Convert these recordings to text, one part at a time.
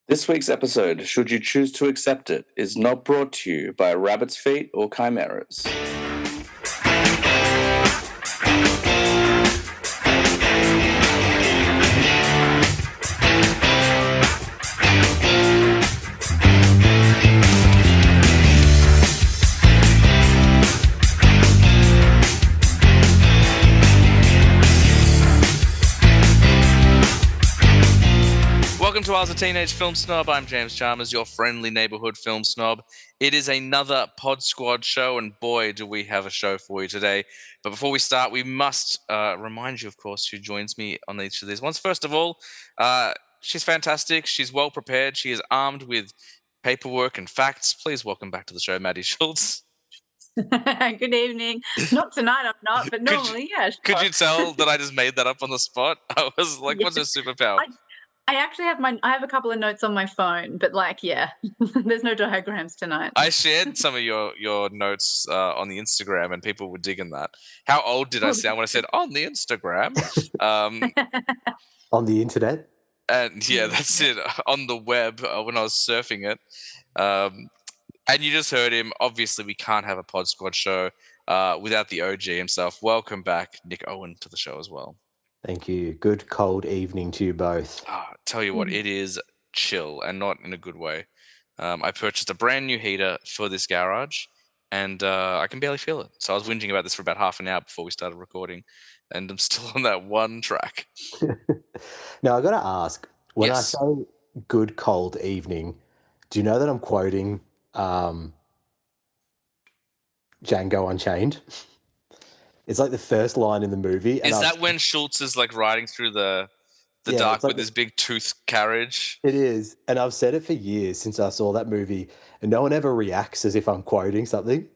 This week's episode, should you choose to accept it, is not brought to you by rabbit's feet or chimeras. Welcome to I Was a Teenage Film Snob. I'm James Chalmers, your friendly neighborhood film snob. It is another Pod Squad show, and boy, do we have a show for you today. But before we start, we must remind you, of course, who joins me on each of these ones. First of all, she's fantastic. She's well prepared. She is armed with paperwork and facts. Please welcome back to the show, Maddie Schultz. Good evening. Not tonight, I'm not, but normally, yeah. Sure. Could you tell that I just made that up on the spot? I was like, Yeah. what's her superpower? I actually have a couple of notes on my phone, but there's no diagrams tonight. I shared some of your notes on the Instagram, and people were digging that. How old did I sound when I said on the Instagram? On the internet? And yeah, that's it. On the web when I was surfing it. And you just heard him. Obviously, we can't have a Pod Squad show without the OG himself. Welcome back, Nick Owen, to the show as well. Thank you. Good cold evening to you both. Tell you what, it is chill and not in a good way. I purchased a brand new heater for this garage, and I can barely feel it. So I was whinging about this for about half an hour before we started recording, and I'm still on that one track. Now, I got to ask, when Yes. I say good cold evening, do you know that I'm quoting Django Unchained? It's like the first line in the movie. Is that when Schultz is like riding through the dark with his big tooth carriage? It is. And I've said it for years since I saw that movie, and no one ever reacts as if I'm quoting something.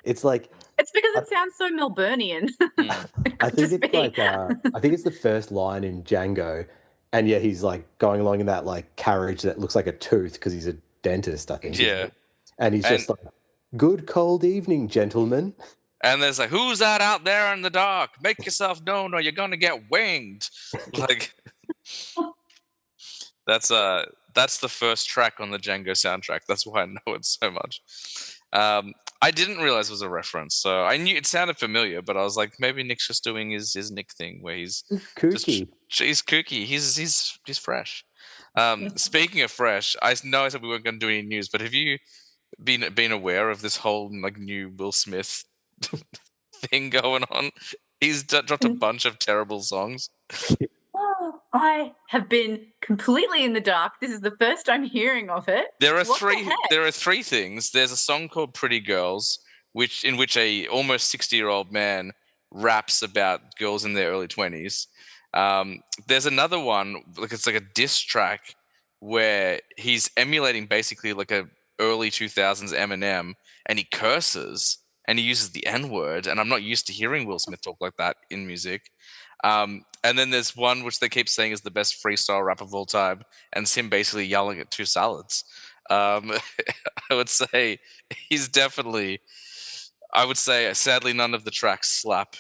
It's like... It's because it sounds so Melburnian. I think it's like I think it's the first line in Django, and yeah, he's like going along in that like carriage that looks like a tooth because he's a dentist, I think. Yeah. And he's just like, good cold evening, gentlemen. And there's like, who's that out there in the dark? Make yourself known or you're gonna get winged. Like that's the first track on the Django soundtrack. That's why I know it so much. I didn't realize it was a reference, so I knew it sounded familiar, but I was like, maybe Nick's just doing his Nick thing where he's kooky. He's kooky. He's fresh. Speaking of fresh, I know I said we weren't going to do any news, but have you been aware of this whole like new Will Smith thing going on? He's dropped a bunch of terrible songs. I have been completely in the dark. This is the first I'm hearing of it. There are three things. There's a song called Pretty Girls, in which a almost 60-year-old man raps about girls in their early 20s. There's another one, like it's like a diss track where he's emulating basically like a early 2000s Eminem, and he curses and he uses the N-word, and I'm not used to hearing Will Smith talk like that in music. And then there's one which they keep saying is the best freestyle rap of all time, and it's him basically yelling at two salads. I would say he's definitely, sadly, none of the tracks slap,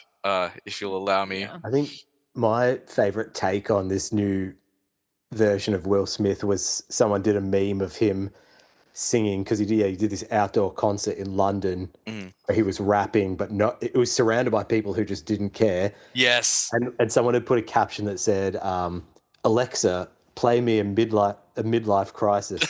if you'll allow me. Yeah. I think my favorite take on this new version of Will Smith was someone did a meme of him singing, because he did this outdoor concert in London where he was rapping, but it was surrounded by people who just didn't care. Yes. And someone had put a caption that said, Alexa, play me a midlife crisis.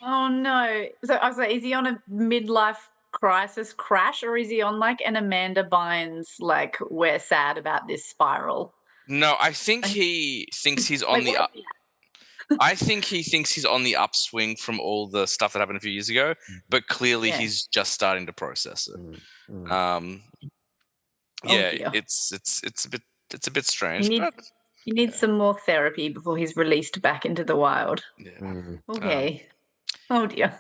Oh no. So I was like, is he on a midlife crisis crash, or is he on like an Amanda Bynes, like, we're sad about this spiral? No, I think he thinks he's on the up. I think he thinks he's on the upswing from all the stuff that happened a few years ago, but clearly he's just starting to process it. It's a bit strange. He needs some more therapy before he's released back into the wild. Yeah. Okay. Oh dear.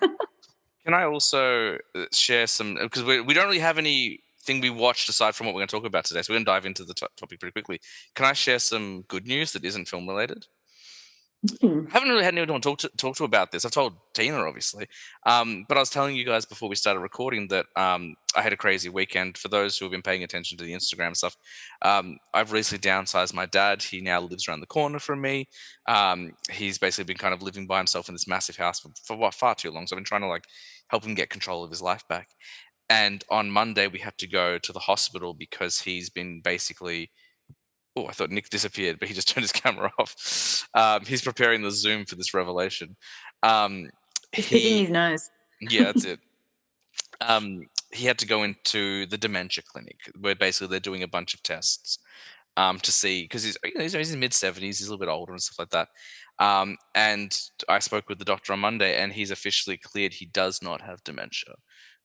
Can I also share some, because we don't really have anything we watched aside from what we're going to talk about today, so we're going to dive into the topic pretty quickly. Can I share some good news that isn't film related? I haven't really had anyone talk to about this. I've told Tina, obviously, but I was telling you guys before we started recording that I had a crazy weekend. For those who have been paying attention to the Instagram stuff, I've recently downsized my dad. He now lives around the corner from me. He's basically been kind of living by himself in this massive house for far too long. So I've been trying to help him get control of his life back. And on Monday, we had to go to the hospital because he's been basically... Oh, I thought Nick disappeared, but he just turned his camera off. He's preparing the Zoom for this revelation. He's picking his nose. Yeah, that's it. He had to go into the dementia clinic where basically they're doing a bunch of tests to see, because he's in his mid-70s, he's a little bit older and stuff like that. And I spoke with the doctor on Monday, and he's officially cleared he does not have dementia,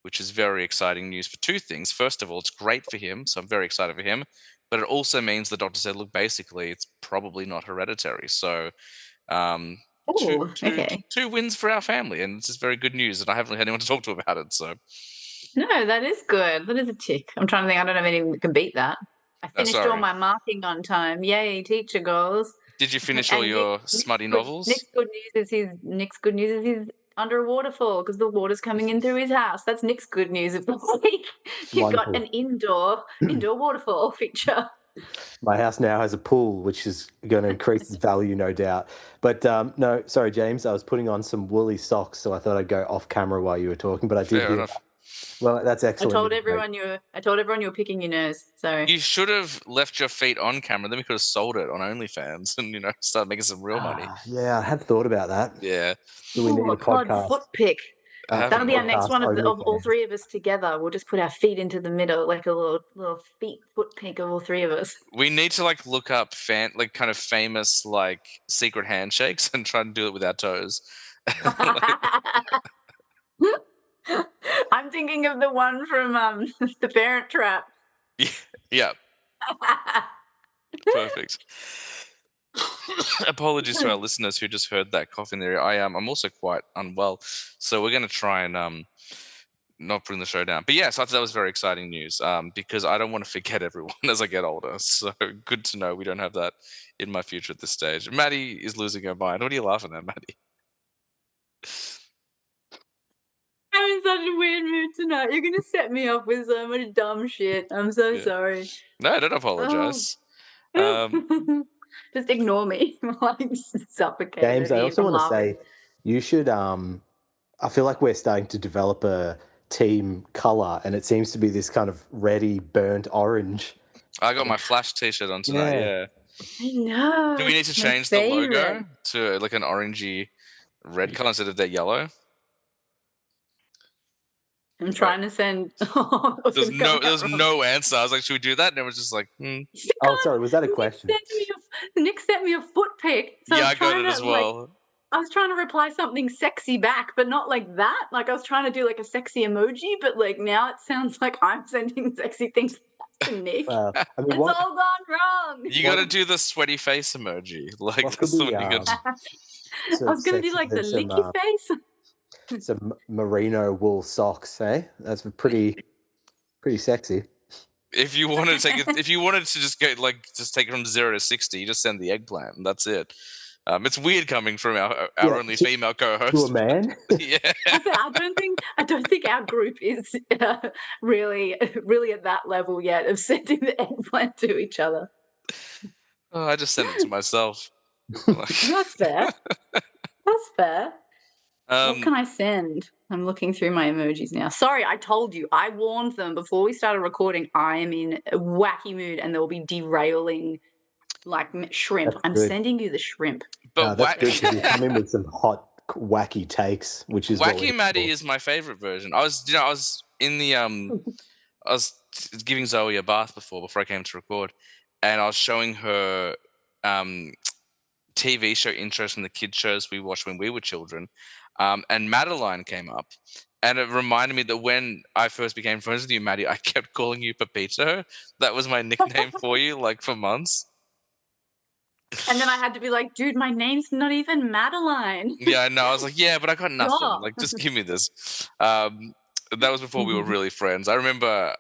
which is very exciting news for two things. First of all, it's great for him, so I'm very excited for him. But it also means the doctor said, look, basically, it's probably not hereditary. So two wins for our family, and it's just very good news. And I haven't had anyone to talk to about it. So no, that is good. That is a tick. I'm trying to think. I don't have anything that can beat that. I finished all my marking on time. Yay, teacher goals. Did you finish all your smutty novels? Nick's good news is he's under a waterfall because the water's coming in through his house. That's Nick's good news of the week. You've got an indoor waterfall feature. My house now has a pool, which is going to increase its value, no doubt. But no, sorry, James, I was putting on some woolly socks, so I thought I'd go off camera while you were talking. But I did. Fair enough. Well, that's excellent. I told everyone you were picking your nose. So you should have left your feet on camera. Then we could have sold it on OnlyFans and start making some real money. Yeah, I had thought about that. Yeah. Do we need a podcast? Foot pick. That'll be our next one of all three of us together. We'll just put our feet into the middle, like a little foot pick of all three of us. We need to look up kind of famous secret handshakes and try and do it with our toes. I'm thinking of the one from The Parent Trap. Yeah. Perfect. Apologies to our listeners who just heard that cough in there. I'm also quite unwell, so we're going to try and not bring the show down. But yeah, so I thought that was very exciting news because I don't want to forget everyone as I get older. So good to know we don't have that in my future at this stage. Maddie is losing her mind. What are you laughing at, Maddie? I'm in such a weird mood tonight. You're going to set me up with so much dumb shit. I'm so sorry. No, don't apologize. Just ignore me. Suffocate. James, I also want to say you should... I feel like we're starting to develop a team colour, and it seems to be this kind of reddy, burnt orange. I got my Flash t-shirt on tonight, yeah. I know. Do we need to change the logo to an orangey red colour instead of that yellow? I'm trying to send... There's no answer. I was like, should we do that? And it was just like, Oh, sorry, was that a question? Nick sent me a foot pic. So yeah, I got it as well. I was trying to reply something sexy back, but not like that. I was trying to do a sexy emoji, but now it sounds like I'm sending sexy things back to Nick. It's all gone wrong. You got to do the sweaty face emoji. That's what you got. I was going to do the licky face. Some merino wool socks, eh? That's pretty sexy. If you wanted to just go just take it from 0 to 60, you just send the eggplant, and that's it. It's weird coming from our only female co-host. To a man? Yeah. I don't think our group is really at that level yet of sending the eggplant to each other. Oh, I just sent it to myself. That's fair. That's fair. What can I send? I'm looking through my emojis now. Sorry, I told you. I warned them before we started recording. I am in a wacky mood, and they'll be derailing shrimp. I'm sending you the shrimp. But that's good. You come in with some hot, wacky takes, which is Wacky Maddie is my favorite version. I was in the I was giving Zoe a bath before I came to record, and I was showing her TV show intros from the kids shows we watched when we were children. And Madeline came up, and it reminded me that when I first became friends with you, Maddie, I kept calling you Pepito. That was my nickname for you, for months. And then I had to be like, dude, my name's not even Madeline. Yeah, I know. I was like, yeah, but I got nothing. Just give me this. That was before we were really friends. I remember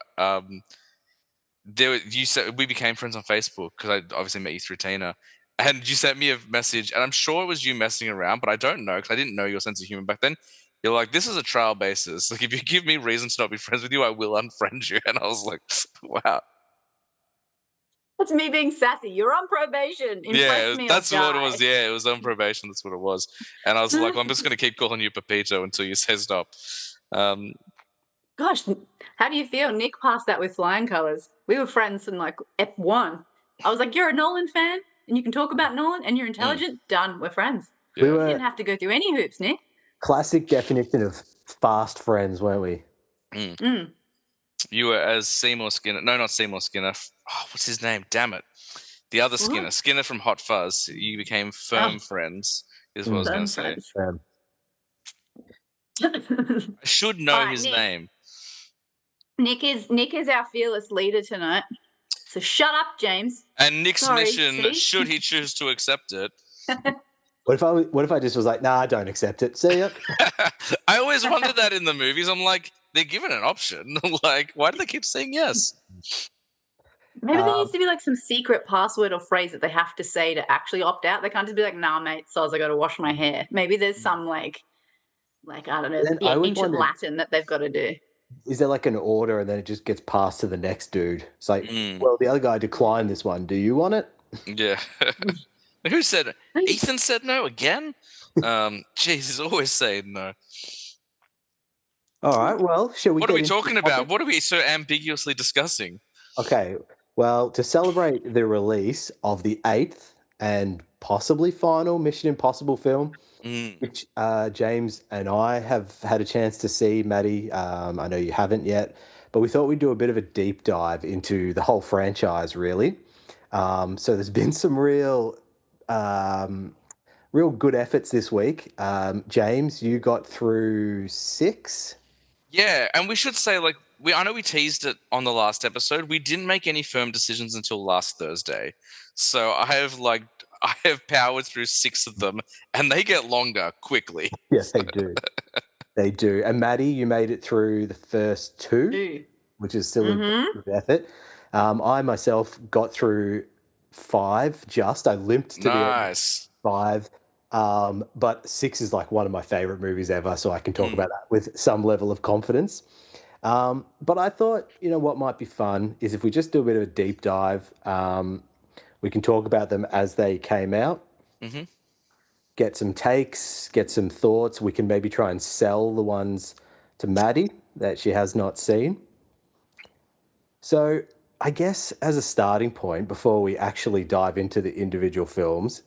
you said we became friends on Facebook because I obviously met you through Tina. And you sent me a message, and I'm sure it was you messing around, but I don't know because I didn't know your sense of humor back then. You're like, this is a trial basis. Like, if you give me reason to not be friends with you, I will unfriend you. And I was like, wow. That's me being sassy. You're on probation. Impress me that's or what die. it was. Yeah, it was on probation. That's what it was. And I was like, well, I'm just going to keep calling you Pepito until you say stop. Gosh, how do you feel? Nick passed that with flying colors. We were friends in like F1. I was like, you're a Nolan fan and you can talk about Nolan and you're intelligent. Done. We're friends. Yeah. We You were didn't have to go through any hoops, Nick. classic definition of fast friends, weren't we? You were as Seymour Skinner. No, not Seymour Skinner. Oh, what's his name? Damn it. The other Skinner. What? Skinner from Hot Fuzz. You became firm friends, is what I was going to say. I should know All right, his Nick. name. Nick is our fearless leader tonight. So shut up, James. And Nick's Sorry, mission, see? should he choose to accept it. What if I just was like, nah, I don't accept it. See ya. I always wondered that in the movies. I'm like, they're given an option. Like, why do they keep saying yes? Maybe there needs to be like some secret password or phrase that they have to say to actually opt out. They can't just be like, nah, mate, soz, I got to wash my hair. Maybe there's some like I don't know, Then I always ancient wondered, Latin that they've got to do. is there like an order and then it just gets passed to the next dude? It's like, well, the other guy declined this one. Do you want it? Yeah. Who said it? Ethan said no again? Jeez, he's always saying no. All right, well, shall we What get are we into talking the about? topic? What are we so ambiguously discussing? Okay, well, to celebrate the release of the 8th and possibly final Mission Impossible film, which James and I have had a chance to see, Maddie. I know you haven't yet, but we thought we'd do a bit of a deep dive into the whole franchise, really. So there's been some real good efforts this week. James, you got through 6. Yeah, and we should say, like, I know we teased it on the last episode. We didn't make any firm decisions until last Thursday. So I have powered through 6 of them, and they get longer quickly. Yeah, they do. They do. And Maddie, you made it through the first 2, which is still a good effort. I myself got through 5 just. I limped to the end of 5. But 6 is like one of my favorite movies ever, so I can talk about that with some level of confidence. But I thought, what might be fun is if we just do a bit of a deep dive, we can talk about them as they came out, get some takes, get some thoughts. We can maybe try and sell the ones to Maddie that she has not seen. So I guess as a starting point, before we actually dive into the individual films,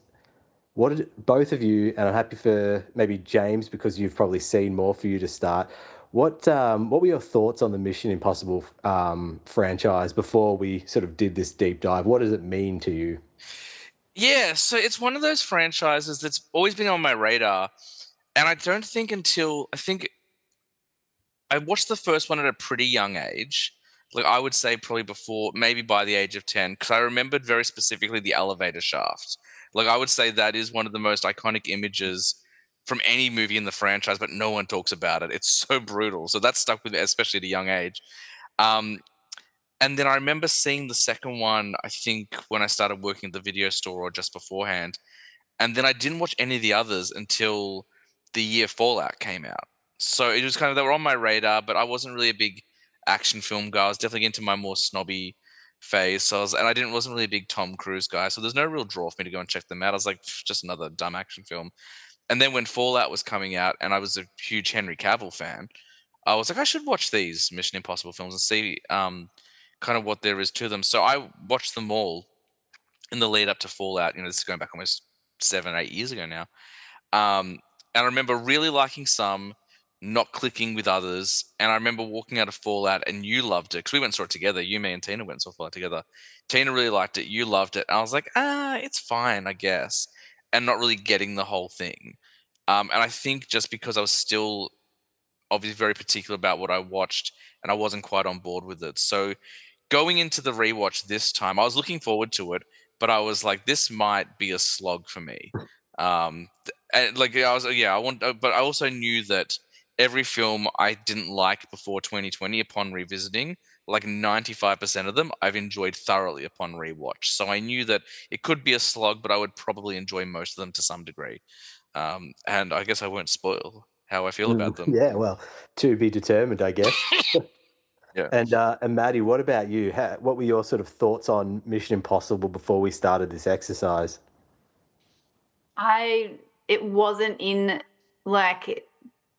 what did both of you, and I'm happy for maybe James because you've probably seen more, for you to start. What were your thoughts on the Mission Impossible franchise before we sort of did this deep dive? What does it mean to you? Yeah, so it's one of those franchises that's always been on my radar, and I think I watched the first one at a pretty young age. Like, I would say probably before, maybe by the age of 10, because I remembered very specifically the elevator shaft. Like, I would say that is one of the most iconic images from any movie in the franchise, but no one talks about it. It's so brutal. So that stuck with me, especially at a young age. And then I remember seeing the second one, I think, when I started working at the video store or just beforehand. And then I didn't watch any of the others until the year Fallout came out. So it was kind of, they were on my radar, but I wasn't really a big action film guy. I was definitely into my more snobby phase. So I wasn't really a big Tom Cruise guy. So there's no real draw for me to go and check them out. I was like, just another dumb action film. And then when Fallout was coming out, and I was a huge Henry Cavill fan, I was like, I should watch these Mission Impossible films and see kind of what there is to them. So I watched them all in the lead up to Fallout. This is going back almost 7, 8 years ago now. And I remember really liking some, not clicking with others. And I remember walking out of Fallout, and you loved it because we went and saw it together. You, me, and Tina went and saw Fallout together. Tina really liked it. You loved it. And I was like, it's fine, I guess. And not really getting the whole thing. And I think just because I was still obviously very particular about what I watched, and I wasn't quite on board with it. So going into the rewatch this time, I was looking forward to it, but I was like, this might be a slog for me. And like but I also knew that every film I didn't like before 2020, upon revisiting, like 95% of them I've enjoyed thoroughly upon rewatch. So I knew that it could be a slog, but I would probably enjoy most of them to some degree. And I guess I won't spoil how I feel about them. Yeah, well, to be determined, I guess. Yeah. And Maddie, what about you? What were your sort of thoughts on Mission Impossible before we started this exercise? It wasn't in like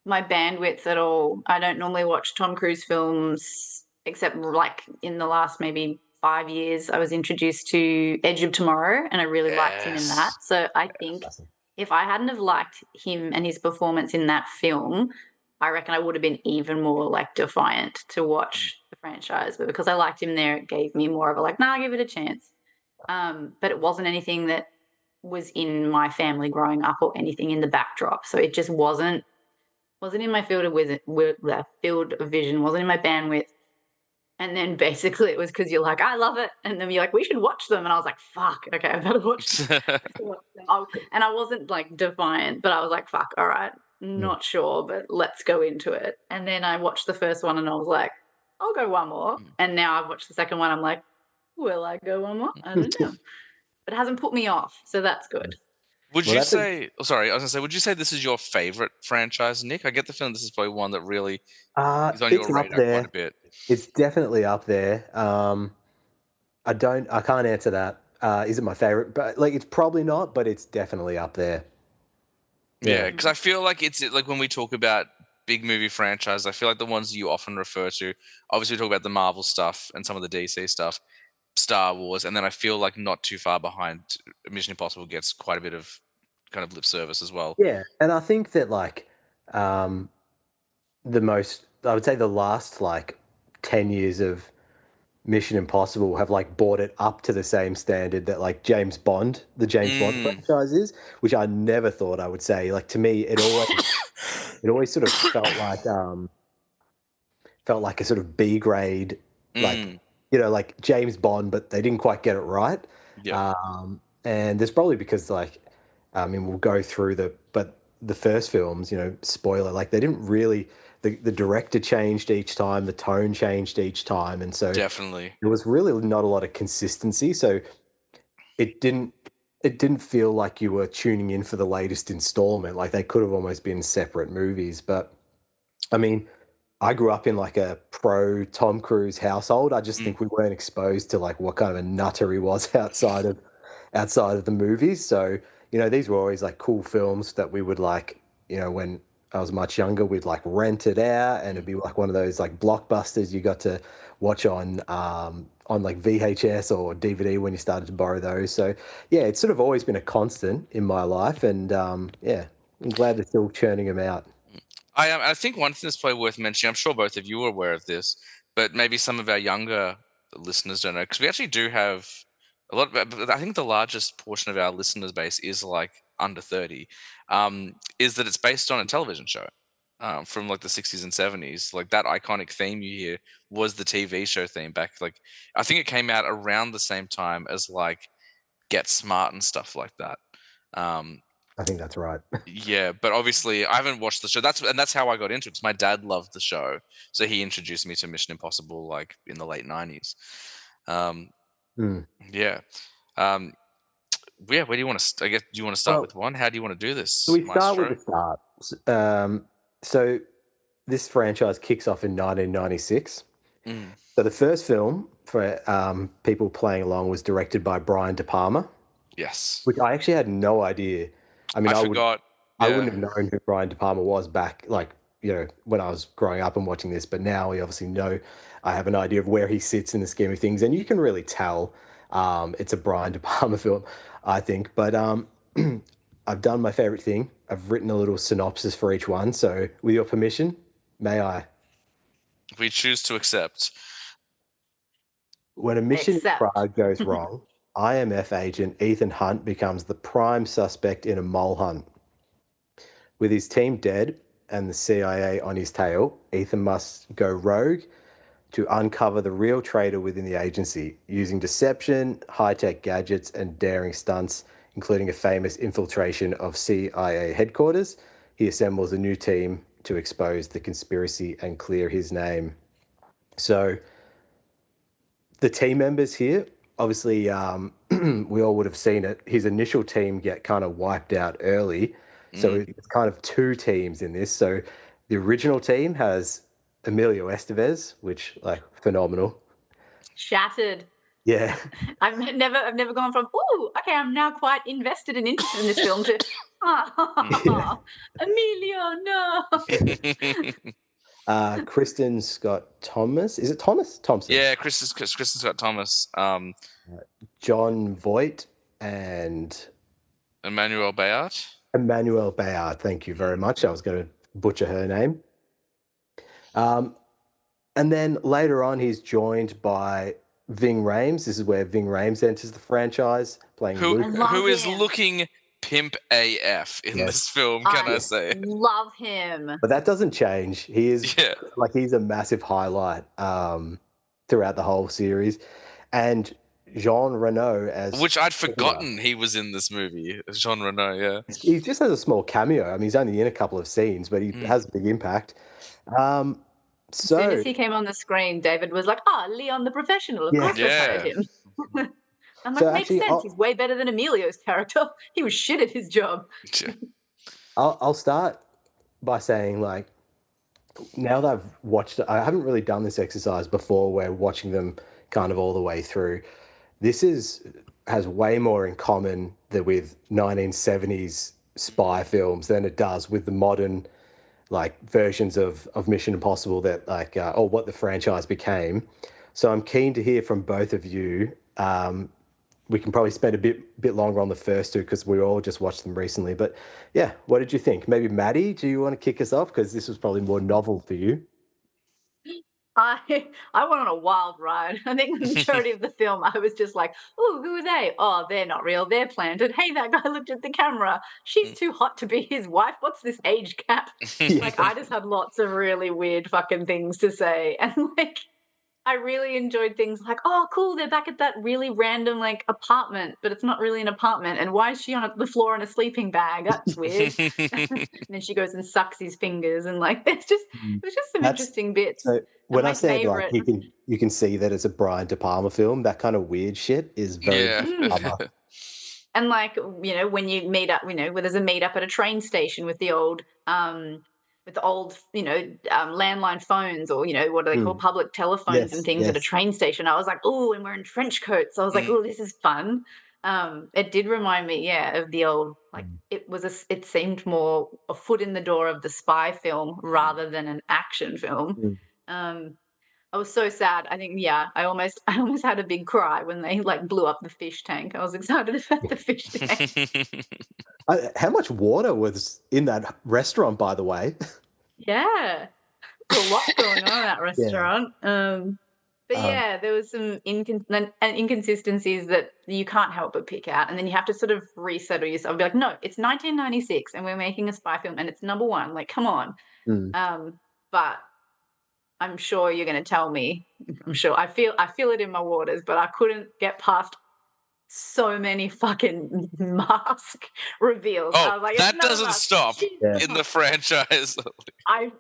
my bandwidth at all. I don't normally watch Tom Cruise films except like in the last maybe 5 years. I was introduced to Edge of Tomorrow and I really liked him in that. Yes. So I think if I hadn't have liked him and his performance in that film, I reckon I would have been even more like defiant to watch the franchise. But because I liked him there, it gave me more of a like, nah, give it a chance. But it wasn't anything that was in my family growing up or anything in the backdrop. So it just wasn't in my field of vision, wasn't in my bandwidth. And then basically it was because you're like, I love it. And then you're like, we should watch them. And I was like, fuck, okay, I better watch them. And I wasn't like defiant, but I was like, fuck, all right, not sure, but let's go into it. And then I watched the first one and I was like, I'll go one more. And now I've watched the second one. I'm like, will I go one more? I don't know. But it hasn't put me off. So that's good. Would you say? Sorry, I was gonna say. Would you say this is your favorite franchise, Nick? I get the feeling this is probably one that really is on your radar quite a bit. It's definitely up there. I can't answer that. Is it my favorite? But like, it's probably not. But it's definitely up there. Yeah, because I feel like it's like when we talk about big movie franchise, I feel like the ones you often refer to. Obviously, we talk about the Marvel stuff and some of the DC stuff, Star Wars, and then I feel like not too far behind, Mission Impossible gets quite a bit of kind of lip service as well. Yeah, and I think that like I would say the last like 10 years of Mission Impossible have like brought it up to the same standard that like the James Bond franchise is, which I never thought I would say. Like to me, it always sort of felt like a sort of B grade, like like James Bond, but they didn't quite get it right. Yeah. And there's probably because like, I mean, we'll go through the first films, spoiler, like they didn't really, the director changed each time, the tone changed each time. And so definitely there was really not a lot of consistency. So it didn't feel like you were tuning in for the latest installment. Like they could have almost been separate movies. But I mean, I grew up in like a pro Tom Cruise household. I just think we weren't exposed to like what kind of a nutter he was outside of the movies. So, these were always like cool films that we would like, when I was much younger, we'd like rent it out and it'd be like one of those like blockbusters you got to watch on like VHS or DVD when you started to borrow those. So yeah, it's sort of always been a constant in my life. And yeah, I'm glad they're still churning them out. I think one thing that's probably worth mentioning, I'm sure both of you are aware of this, but maybe some of our younger listeners don't know, because we actually do have a lot of, I think the largest portion of our listeners base is like under 30, is that it's based on a television show from like the 60s and 70s. Like that iconic theme you hear was the TV show theme back. Like, I think it came out around the same time as like Get Smart and stuff like that. I think that's right. Yeah, but obviously I haven't watched the show. That's how I got into it. 'Cause my dad loved the show, so he introduced me to Mission Impossible like in the late 90s. Yeah. Yeah. Where do you want to? I guess, do you want to start with one? How do you want to do this? So we start Maestro? with the start. So this franchise kicks off in 1996. So the first film for people playing along was directed by Brian De Palma. Yes. Which I actually had no idea. I mean, I forgot. I wouldn't have known who Brian De Palma was back, like, when I was growing up and watching this. But now we obviously know, I have an idea of where he sits in the scheme of things. And you can really tell it's a Brian De Palma film, I think. But I've done my favorite thing. I've written a little synopsis for each one. So with your permission, may I? We choose to accept. When a mission in Prague goes wrong, IMF agent Ethan Hunt becomes the prime suspect in a mole hunt. With his team dead and the CIA on his tail, Ethan must go rogue to uncover the real traitor within the agency, using deception, high-tech gadgets, and daring stunts, including a famous infiltration of CIA headquarters. He assembles a new team to expose the conspiracy and clear his name. So the team members here, obviously, we all would have seen it. His initial team get kind of wiped out early. So it's kind of two teams in this. So the original team has Emilio Estevez, which, like, phenomenal. Shattered. Yeah. I've never gone from, ooh, okay, I'm now quite invested and interested in this film to, Emilio, no. Kristen Scott Thomas. Is it Thomas? Thompson. Yeah, Kristen Scott Thomas. John Voight and Emmanuel Bayard. Thank you very much. I was going to butcher her name. And then later on, he's joined by Ving Rhames. This is where Ving Rhames enters the franchise, playing Luke. Who is looking pimp AF in this film, can I say? Love him. But that doesn't change. He is he's a massive highlight throughout the whole series. And Jean Reno which I'd forgotten he was in this movie. Jean Reno, yeah. He just has a small cameo. I mean, he's only in a couple of scenes, but he has a big impact. As soon as he came on the screen, David was like, Leon the professional. Of course I hired him. I'm like, makes sense. He's way better than Emilio's character. He was shit at his job. I'll start by saying, like, now that I've watched it, I haven't really done this exercise before where watching them kind of all the way through. This has way more in common with 1970s spy films than it does with the modern, like, versions of Mission Impossible that, like, or what the franchise became. So I'm keen to hear from both of you. We can probably spend a bit longer on the first two because we all just watched them recently. But yeah, what did you think? Maybe Maddie, do you want to kick us off? Because this was probably more novel for you. I went on a wild ride. I think the majority of the film, I was just like, oh, who are they? Oh, they're not real. They're planted. Hey, that guy looked at the camera. She's too hot to be his wife. What's this age gap? Like, I just had lots of really weird fucking things to say. And, like, I really enjoyed things like, oh, cool, they're back at that really random, like, apartment, but it's not really an apartment. And why is she on the floor in a sleeping bag? That's weird. And then she goes and sucks his fingers, and, like, it was just some interesting bits. So when I said, like, you can see that it's a Brian De Palma film, that kind of weird shit is very De Palma. And, like, you know, when you meet up, you know, where there's a meet up at a train station with the old landline phones, or, you know, what are they called, public telephones and things at a train station. I was like, oh, and we're in trench coats. I was like, oh, this is fun. It did remind me, of the old, like, it seemed more a foot in the door of the spy film rather than an action film. I was so sad. I think, I almost had a big cry when they, like, blew up the fish tank. I was excited about the fish tank. How much water was in that restaurant, by the way? Yeah, there's a lot going on in that restaurant. But there was some inconsistencies that you can't help but pick out, and then you have to sort of resettle yourself. Be like, no, it's 1996, and we're making a spy film, and it's number one. Like, come on. But I'm sure you're going to tell me. I'm sure I feel it in my waters, but I couldn't get past so many fucking mask reveals. Oh, I was like, that doesn't stop in the franchise. I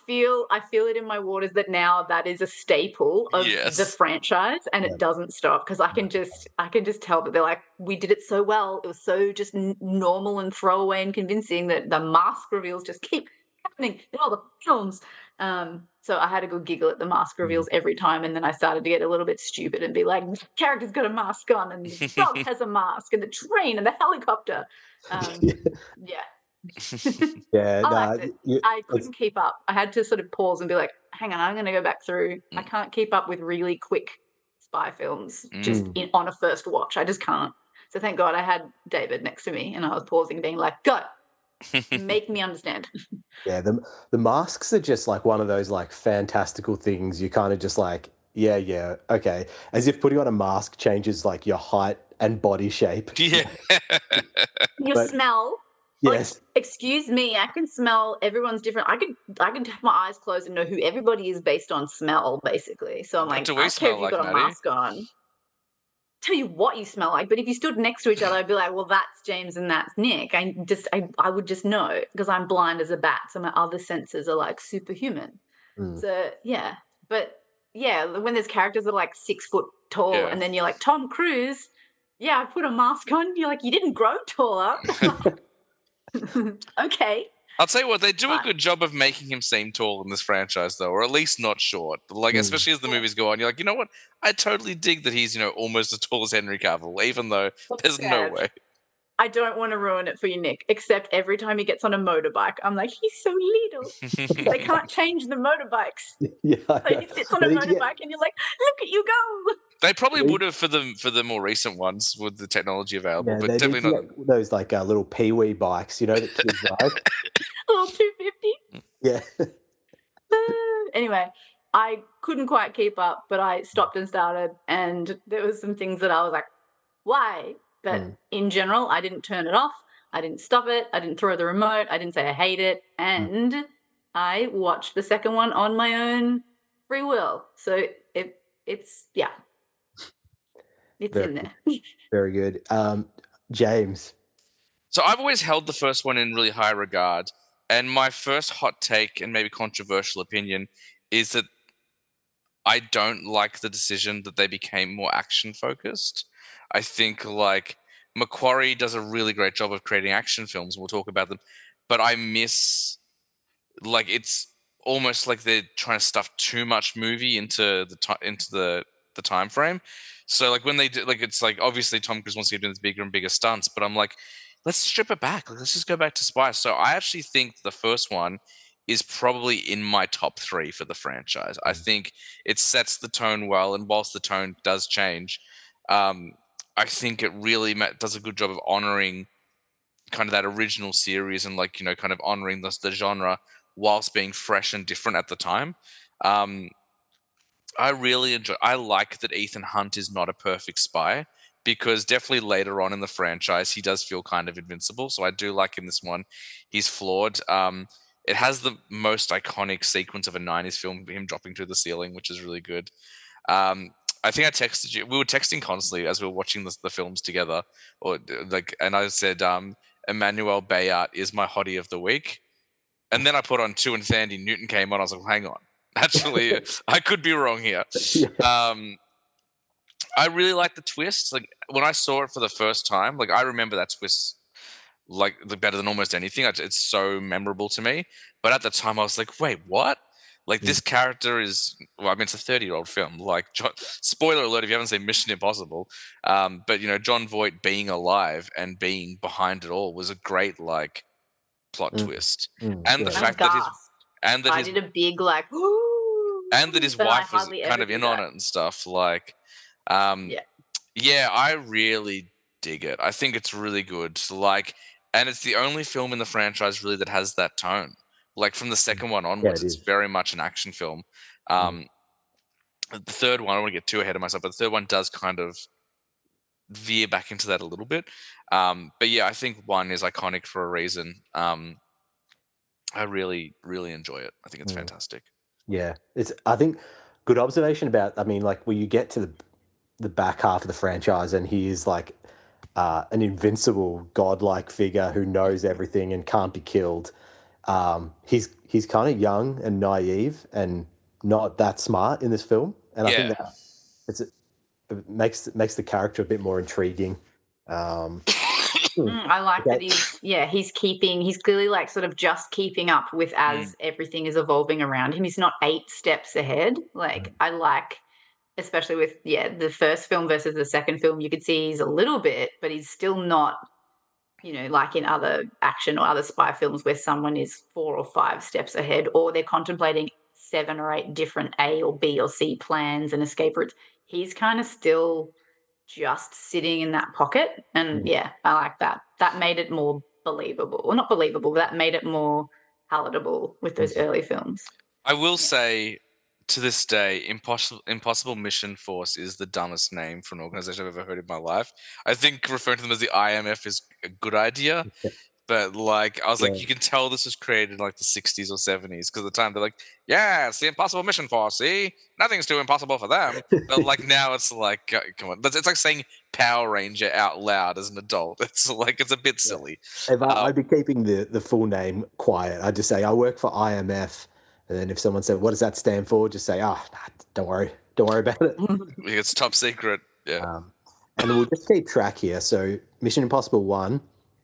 feel it in my waters that now that is a staple of the franchise, and it doesn't stop, because I can just tell that they're like, we did it so well. It was so just normal and throwaway and convincing that the mask reveals just keep happening in all the films. So I had a good giggle at the mask reveals every time, and then I started to get a little bit stupid and be like, the character's got a mask on, and the dog has a mask, and the train and the helicopter. I couldn't keep up. I had to sort of pause and be like, hang on, I'm going to go back through. I can't keep up with really quick spy films just on a first watch. I just can't. So thank God I had David next to me, and I was pausing, being like, go. Make me understand. Yeah, the masks are just like one of those, like, fantastical things. You kind of just like, okay, as if putting on a mask changes, like, your height and body shape. Your smell. Yes. Like, excuse me, I can smell. Everyone's different. I can have my eyes closed and know who everybody is based on smell, basically. So I'm like, I don't care if you've got a mask on. Tell you what you smell like, but if you stood next to each other, I'd be like, well, that's James and that's Nick. I would just know, because I'm blind as a bat, so my other senses are, like, superhuman. So but when there's characters that are like 6 foot tall, Yeah. and then you're like, Tom Cruise, yeah, I put a mask on. You're like, you didn't grow taller. Okay. I'll tell you what, they do a But- good job of making him seem tall in this franchise, though, or at least not short. Like, especially as the movies go on, you're like, you know what? I totally dig that he's, almost as tall as Henry Cavill, even though there's no way. I don't want to ruin it for you, Nick, except every time he gets on a motorbike, I'm like, he's so little. They can't change the motorbikes. Yeah, So he sits on a motorbike and you're like, look at you go. They probably would have for the more recent ones with the technology available, yeah, but they definitely not those like little Pee-wee bikes, that kids ride. Little 250. Yeah. Anyway, I couldn't quite keep up, but I stopped and started, and there was some things that I was like, why? But in general, I didn't turn it off. I didn't stop it. I didn't throw the remote. I didn't say I hate it. And I watched the second one on my own free will. So it's Very, in there. Very good. James. So I've always held the first one in really high regard. And my first hot take and maybe controversial opinion is that I don't like the decision that they became more action focused. I think like Macquarie does a really great job of creating action films. We'll talk about them, but I miss like it's almost like they're trying to stuff too much movie into the time frame. So like when they do, like it's like obviously Tom Cruise wants to keep doing these bigger and bigger stunts, but I'm like, let's strip it back. Like, let's just go back to Spice. So I actually think the first one is probably in my top 3 for the franchise. I think it sets the tone well, and whilst the tone does change, I think it really does a good job of honoring kind of that original series and like kind of honoring the genre whilst being fresh and different at the time. I really enjoy. I like that Ethan Hunt is not a perfect spy, because definitely later on in the franchise he does feel kind of invincible. So I do like in this one he's flawed. It has the most iconic sequence of a 90s film, him dropping through the ceiling, which is really good. I think I texted you. We were texting constantly as we were watching the films together, and I said, Emmanuel Bayard is my hottie of the week. And then I put on 2 and Thandie Newton came on. I was like, hang on. Actually, I could be wrong here. I really like the twist. Like when I saw it for the first time, like I remember that twist like better than almost anything. It's so memorable to me. But at the time, I was like, wait, what? Like this character is, well, I mean, it's a 30-year-old film. Like, spoiler alert if you haven't seen Mission Impossible. But John Voight being alive and being behind it all was a great like plot twist. And the fact that I did a big like, ooh, and that his wife was kind of in on it and stuff. Like, yeah, I really dig it. I think it's really good. Like, and it's the only film in the franchise really that has that tone. Like from the second one onwards, it's very much an action film. The third one, I don't want to get too ahead of myself, but the third one does kind of veer back into that a little bit. But yeah, I think one is iconic for a reason. I really, really enjoy it. I think it's fantastic. Yeah, I think good observation about. I mean, like when you get to the back half of the franchise, and he is like an invincible godlike figure who knows everything and can't be killed. He's kind of young and naive and not that smart in this film, and I think that it makes the character a bit more intriguing. I like that he's clearly like sort of just keeping up with as everything is evolving around him. He's not 8 steps ahead. Like I like, especially with the first film versus the second film, you could see he's a little bit, but he's still not, like in other action or other spy films where someone is 4 or 5 steps ahead, or they're contemplating 7 or 8 different A or B or C plans and escape routes. He's kind of still just sitting in that pocket. And I like that. That made it more believable. Well, not believable, but that made it more palatable with those early films. I will say, to this day, Impossible Mission Force is the dumbest name for an organization I've ever heard in my life. I think referring to them as the IMF is a good idea. But like, I was like, you can tell this was created in like the 60s or 70s, because at the time they're like, yeah, it's the Impossible Mission Force. See, nothing's too impossible for them. But like now, it's like, come on, it's like saying Power Ranger out loud as an adult. It's like it's a bit silly. If I'd be keeping the full name quiet, I'd just say I work for IMF, And then if someone said, "What does that stand for?" just say, nah, don't worry about it. It's top secret. Yeah. And we'll just keep track here. So Mission Impossible 1,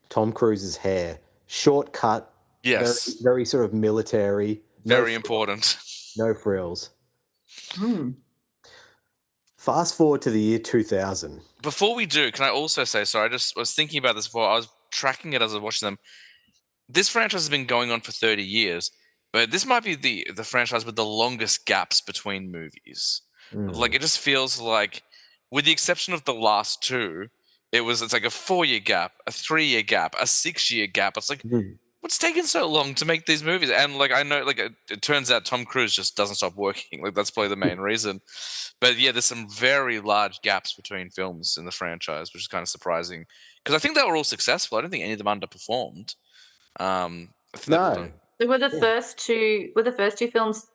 Tom Cruise's hair, shortcut, Yes. very, very sort of military. Very important. No frills. Fast forward to the year 2000. Before we do, can I also say, sorry, I was thinking about this before. I was tracking it as I was watching them. This franchise has been going on for 30 years, but this might be the franchise with the longest gaps between movies. Like, it just feels like, with the exception of the last two, it's like a 4-year gap, a 3-year gap, a 6-year gap. It's like, what's taking so long to make these movies? And like, I know, like, it turns out Tom Cruise just doesn't stop working. Like, that's probably the main reason. But yeah, there's some very large gaps between films in the franchise, which is kind of surprising because I think they were all successful. I don't think any of them underperformed. I think No. So were the first two films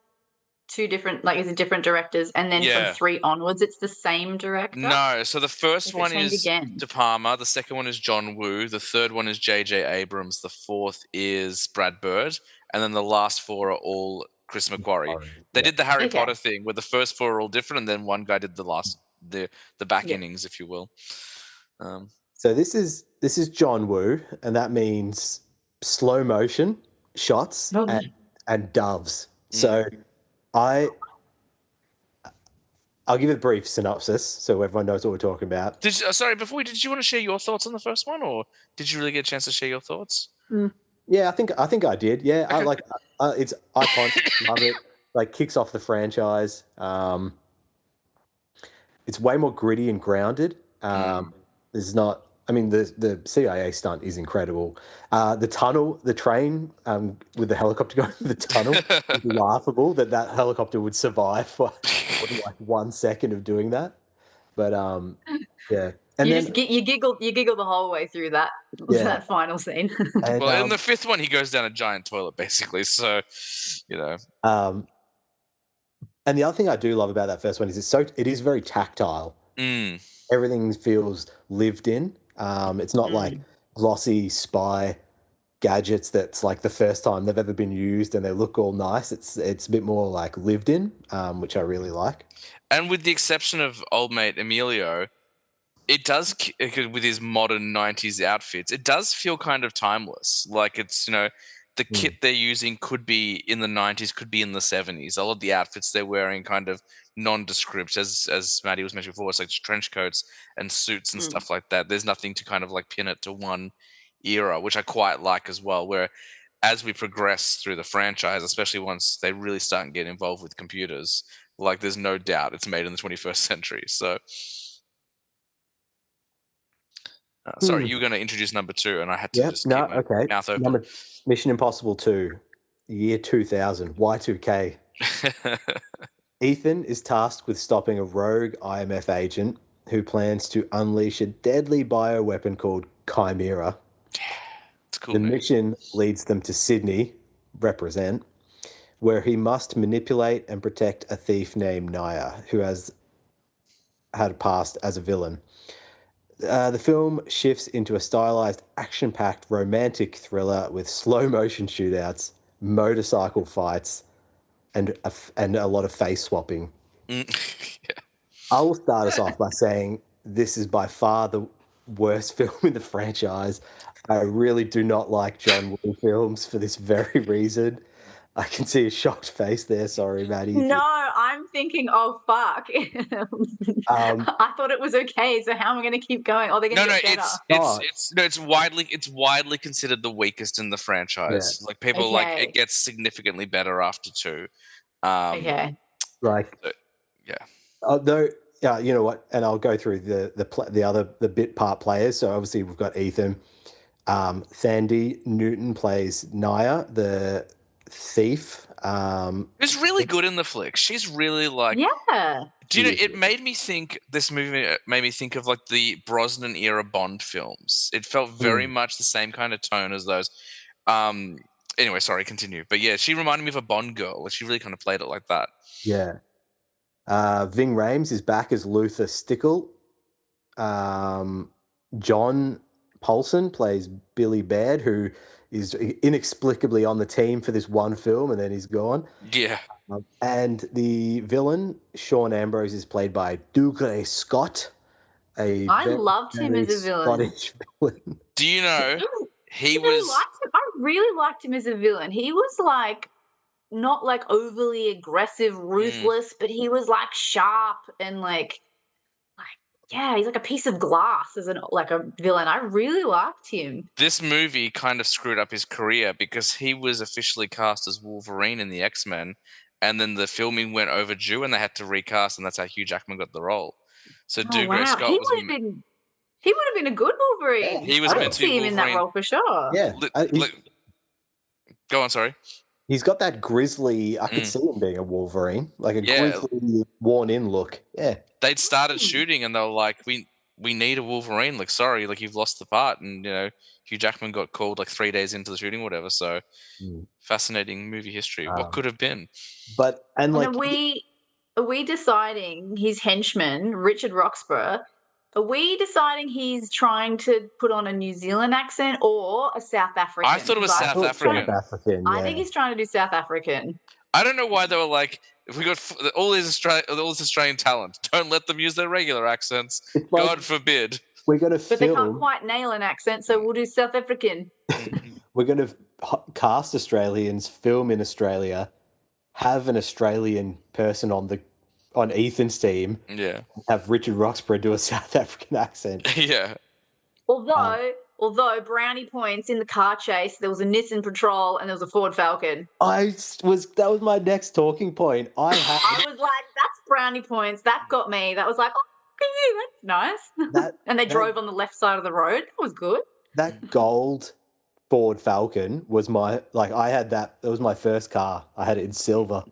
two different, like, is it different directors, and then from 3 onwards it's the same director? No, so the first one is De Palma, the second one is John Woo, the third one is J.J. Abrams, the fourth is Brad Bird, and then the last 4 are all Chris McQuarrie. They did the Harry Potter thing where the first 4 are all different, and then one guy did the back innings, if you will. So this is John Woo, and that means slow motion shots and doves. So I'll give a brief synopsis so everyone knows what we're talking about. Did you want to share your thoughts on the first one, or did you really get a chance to share your thoughts? Yeah, I think I did. Yeah, okay. It's iconic. Love it. Like, kicks off the franchise. It's way more gritty and grounded. There's not. I mean, the CIA stunt is incredible. The train with the helicopter going through the tunnel is laughable that helicopter would survive for like 1 second of doing that. But yeah. And you giggle the whole way through that final scene. And, well, in the 5th one, he goes down a giant toilet, basically. So, you know. And the other thing I do love about that first one is it is very tactile. Everything feels lived in. It's not like glossy spy gadgets that's like the first time they've ever been used and they look all nice. It's a bit more like lived in, which I really like. And with the exception of old mate Emilio, it does, with his modern 90s outfits, it does feel kind of timeless. Like, it's, the kit they're using could be in the 90s, could be in the 70s. A lot of the outfits they're wearing kind of nondescript, as Maddie was mentioning before. It's like trench coats and suits and stuff like that. There's nothing to kind of like pin it to one era, which I quite like as well, where as we progress through the franchise, especially once they really start and get involved with computers, like, there's no doubt it's made in the 21st century. So... sorry, you were going to introduce number 2, and I had to just keep my mouth open. Mission Impossible 2, year 2000, Y2K. Ethan is tasked with stopping a rogue IMF agent who plans to unleash a deadly bioweapon called Chimera. It's cool. The mission leads them to Sydney, represent, where he must manipulate and protect a thief named Naya, who has had a past as a villain. The film shifts into a stylized, action-packed, romantic thriller with slow-motion shootouts, motorcycle fights, and a lot of face swapping. Yeah. I will start us off by saying this is by far the worst film in the franchise. I really do not like John Woo films for this very reason. I can see a shocked face there. Sorry, Maddie. No, I'm thinking, oh, fuck. I thought it was okay, so how am I going to keep going? Oh, they're going to get better. It's widely considered the weakest in the franchise. Yeah. Like, people like it gets significantly better after 2. Okay. Like, yeah. Though, you know what? And I'll go through the bit part players. So obviously we've got Ethan. Thandie Newton plays Naya, the thief. Who's really good in the flick. She's really like... Yeah. Do you know, it made me think... This movie made me think of like the Brosnan era Bond films. It felt very much the same kind of tone as those. Anyway, sorry, continue. But yeah, she reminded me of a Bond girl. Like, she really kind of played it like that. Yeah. Ving Rhames is back as Luther Stickle. John Paulson plays Billy Baird, who is inexplicably on the team for this one film, and then he's gone. Yeah. And the villain, Sean Ambrose, is played by Douglas Scott. I loved him as a villain. Scottish villain. Do you know he I really liked him as a villain. He was like not like overly aggressive, ruthless, but he was like sharp and like yeah, he's like a piece of glass as a villain. I really liked him. This movie kind of screwed up his career because he was officially cast as Wolverine in the X-Men, and then the filming went overdue and they had to recast, and that's how Hugh Jackman got the role. So Douglas Scott he would have been a good Wolverine. He was meant to be see him in that role for sure. Yeah. Go on, sorry. He's got that grizzly. I could see him being a Wolverine, like a grizzly, worn-in look. Yeah. They'd started shooting, and they were like, "We need a Wolverine. Like, sorry, like you've lost the part." And Hugh Jackman got called like 3 days into the shooting, whatever. So, fascinating movie history. What could have been? But are we deciding his henchman, Richard Roxburgh? Are we deciding he's trying to put on a New Zealand accent or a South African? I thought it was South African. I think he's trying to do South African. I don't know why they were like, if we got all this Australian talent, don't let them use their regular accents. God forbid. We're going to But they can't quite nail an accent, so we'll do South African. We're going to cast Australians, film in Australia, have an Australian person on Ethan's team. Yeah. Have Richard Roxburgh do a South African accent. Yeah. Although brownie points in the car chase, there was a Nissan Patrol and there was a Ford Falcon. That was my next talking point. I was like, that's brownie points. That got me. That was like, oh, that's nice. And they drove on the left side of the road. That was good. That gold Ford Falcon was I had that. That was my first car. I had it in silver.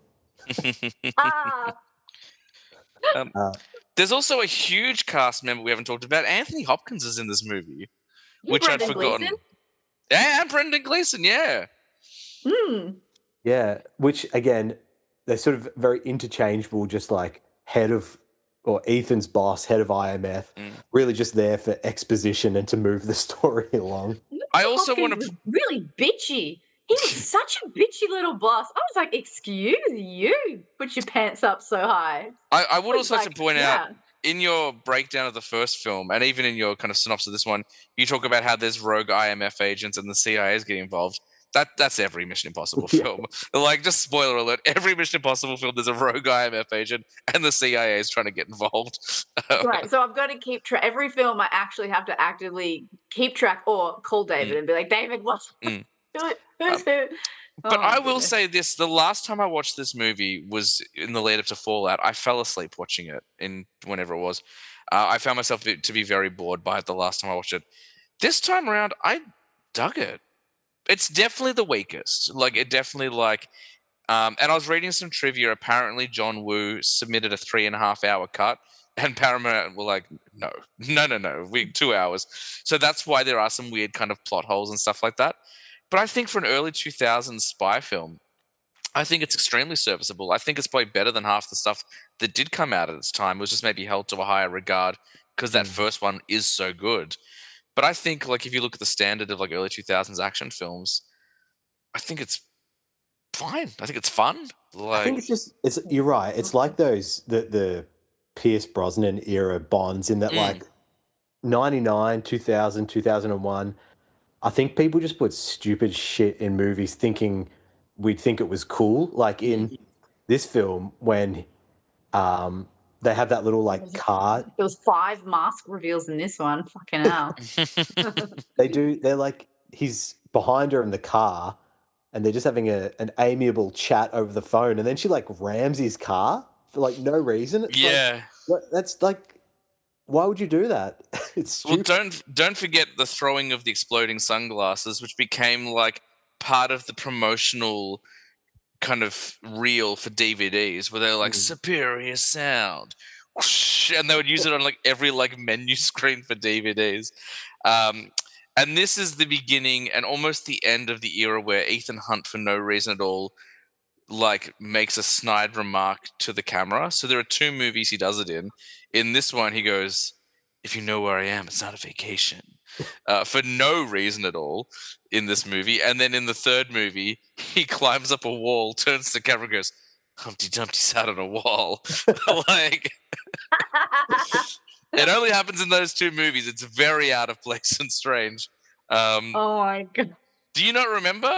There's also a huge cast member we haven't talked about. Anthony Hopkins is in this movie, which I'd forgotten. Yeah, and Brendan Gleeson, yeah. Yeah, which, again, they're sort of very interchangeable, just like Ethan's boss, head of IMF, really just there for exposition and to move the story along. I also want to... really bitchy. He was such a bitchy little boss. I was like, excuse you, put your pants up so high. I would also like to point out, in your breakdown of the first film, and even in your kind of synopsis of this one, you talk about how there's rogue IMF agents and the CIA is getting involved. That's every Mission Impossible film. Like, just spoiler alert, every Mission Impossible film, there's a rogue IMF agent and the CIA is trying to get involved. Right, so I've got to keep track. Every film I actually have to actively keep track or call David and be like, David, what's... But I will say this, the last time I watched this movie was in the lead up to Fallout. I fell asleep watching it whenever it was. I found myself to be very bored by it the last time I watched it. This time around, I dug it. It's definitely the weakest. Like, it definitely and I was reading some trivia. Apparently John Woo submitted a 3.5 hour cut. And Paramount were like, no, 2 hours. So that's why there are some weird kind of plot holes and stuff like that. But I think for an early 2000s spy film, I think it's extremely serviceable. I think it's probably better than half the stuff that did come out at its time. It was just maybe held to a higher regard because that first one is so good. But I think, like, if you look at the standard of like early 2000s action films, I think it's fine. I think it's fun. I think you're right. It's like those the Pierce Brosnan era Bonds in that like 99, 2000, 2001. I think people just put stupid shit in movies thinking we'd think it was cool. Like in this film when they have that little like car. There was 5 mask reveals in this one. Fucking hell. They're like, he's behind her in the car and they're just having an amiable chat over the phone. And then she like rams his car for like no reason. It's that's like, why would you do that? It's stupid. Well, don't forget the throwing of the exploding sunglasses, which became like part of the promotional kind of reel for DVDs, where they're like superior sound, and they would use it on like every like menu screen for DVDs. And this is the beginning and almost the end of the era where Ethan Hunt, for no reason at all, like makes a snide remark to the camera. So there are 2 movies he does it in. In this one, he goes, if you know where I am, it's not a vacation. For no reason at all in this movie. And then in the third movie, he climbs up a wall, turns to the camera and goes, Humpty Dumpty sat on a wall. Like, it only happens in those two movies. It's very out of place and strange. Oh my God. Do you not remember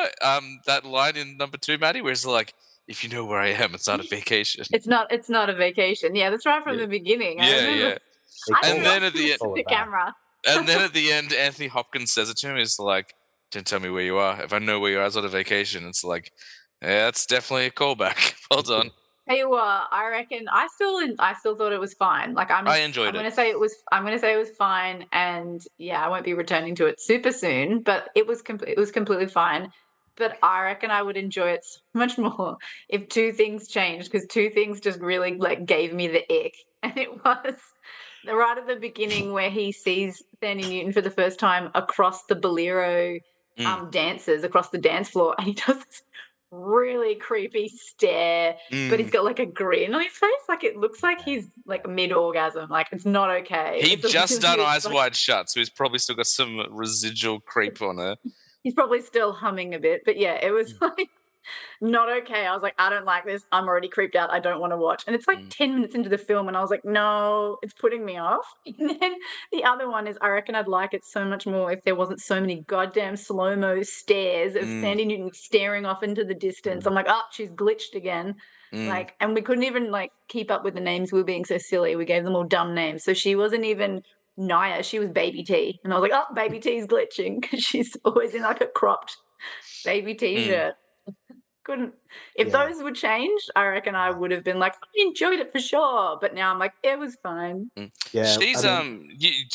that line in number 2, Maddie, where it's like, if you know where I am, it's not a vacation. It's not a vacation. Yeah, that's right from the beginning. I remember. And then at the end, the camera. And then at the end, Anthony Hopkins says it to him. He's like, "Don't tell me where you are. If I know where you are, it's not a vacation." It's like, yeah, that's definitely a callback. Well done. Tell you what, I reckon I still thought it was fine. Like I enjoyed it. I'm gonna say it was fine, and yeah, I won't be returning to it super soon. But it was completely fine. But I reckon I would enjoy it so much more if two things changed, because two things just really like gave me the ick, and it was right at the beginning where he sees Sandy Newton for the first time across the Bolero dancers across the dance floor, and he does this really creepy stare, but he's got like a grin on his face, like it looks like he's like mid-orgasm, like it's not okay. He just done Eyes Wide Shut, so he's probably still got some residual creep on her. He's probably still humming a bit, but yeah, it was like not okay. I was like, I don't like this. I'm already creeped out. I don't want to watch. And it's like 10 minutes into the film, and I was like, no, it's putting me off. And then the other one is, I reckon I'd like it so much more if there wasn't so many goddamn slow-mo stares of Sandy Newton staring off into the distance. I'm like, oh, she's glitched again. Like, and we couldn't even like keep up with the names. We were being so silly. We gave them all dumb names. So she wasn't even Naya, she was Baby T. And I was like, oh, Baby T's glitching, because she's always in like a cropped Baby T shirt. Couldn't. If those were changed, I reckon I would have been like, I enjoyed it for sure. But now I'm like, it was fine. Yeah, she's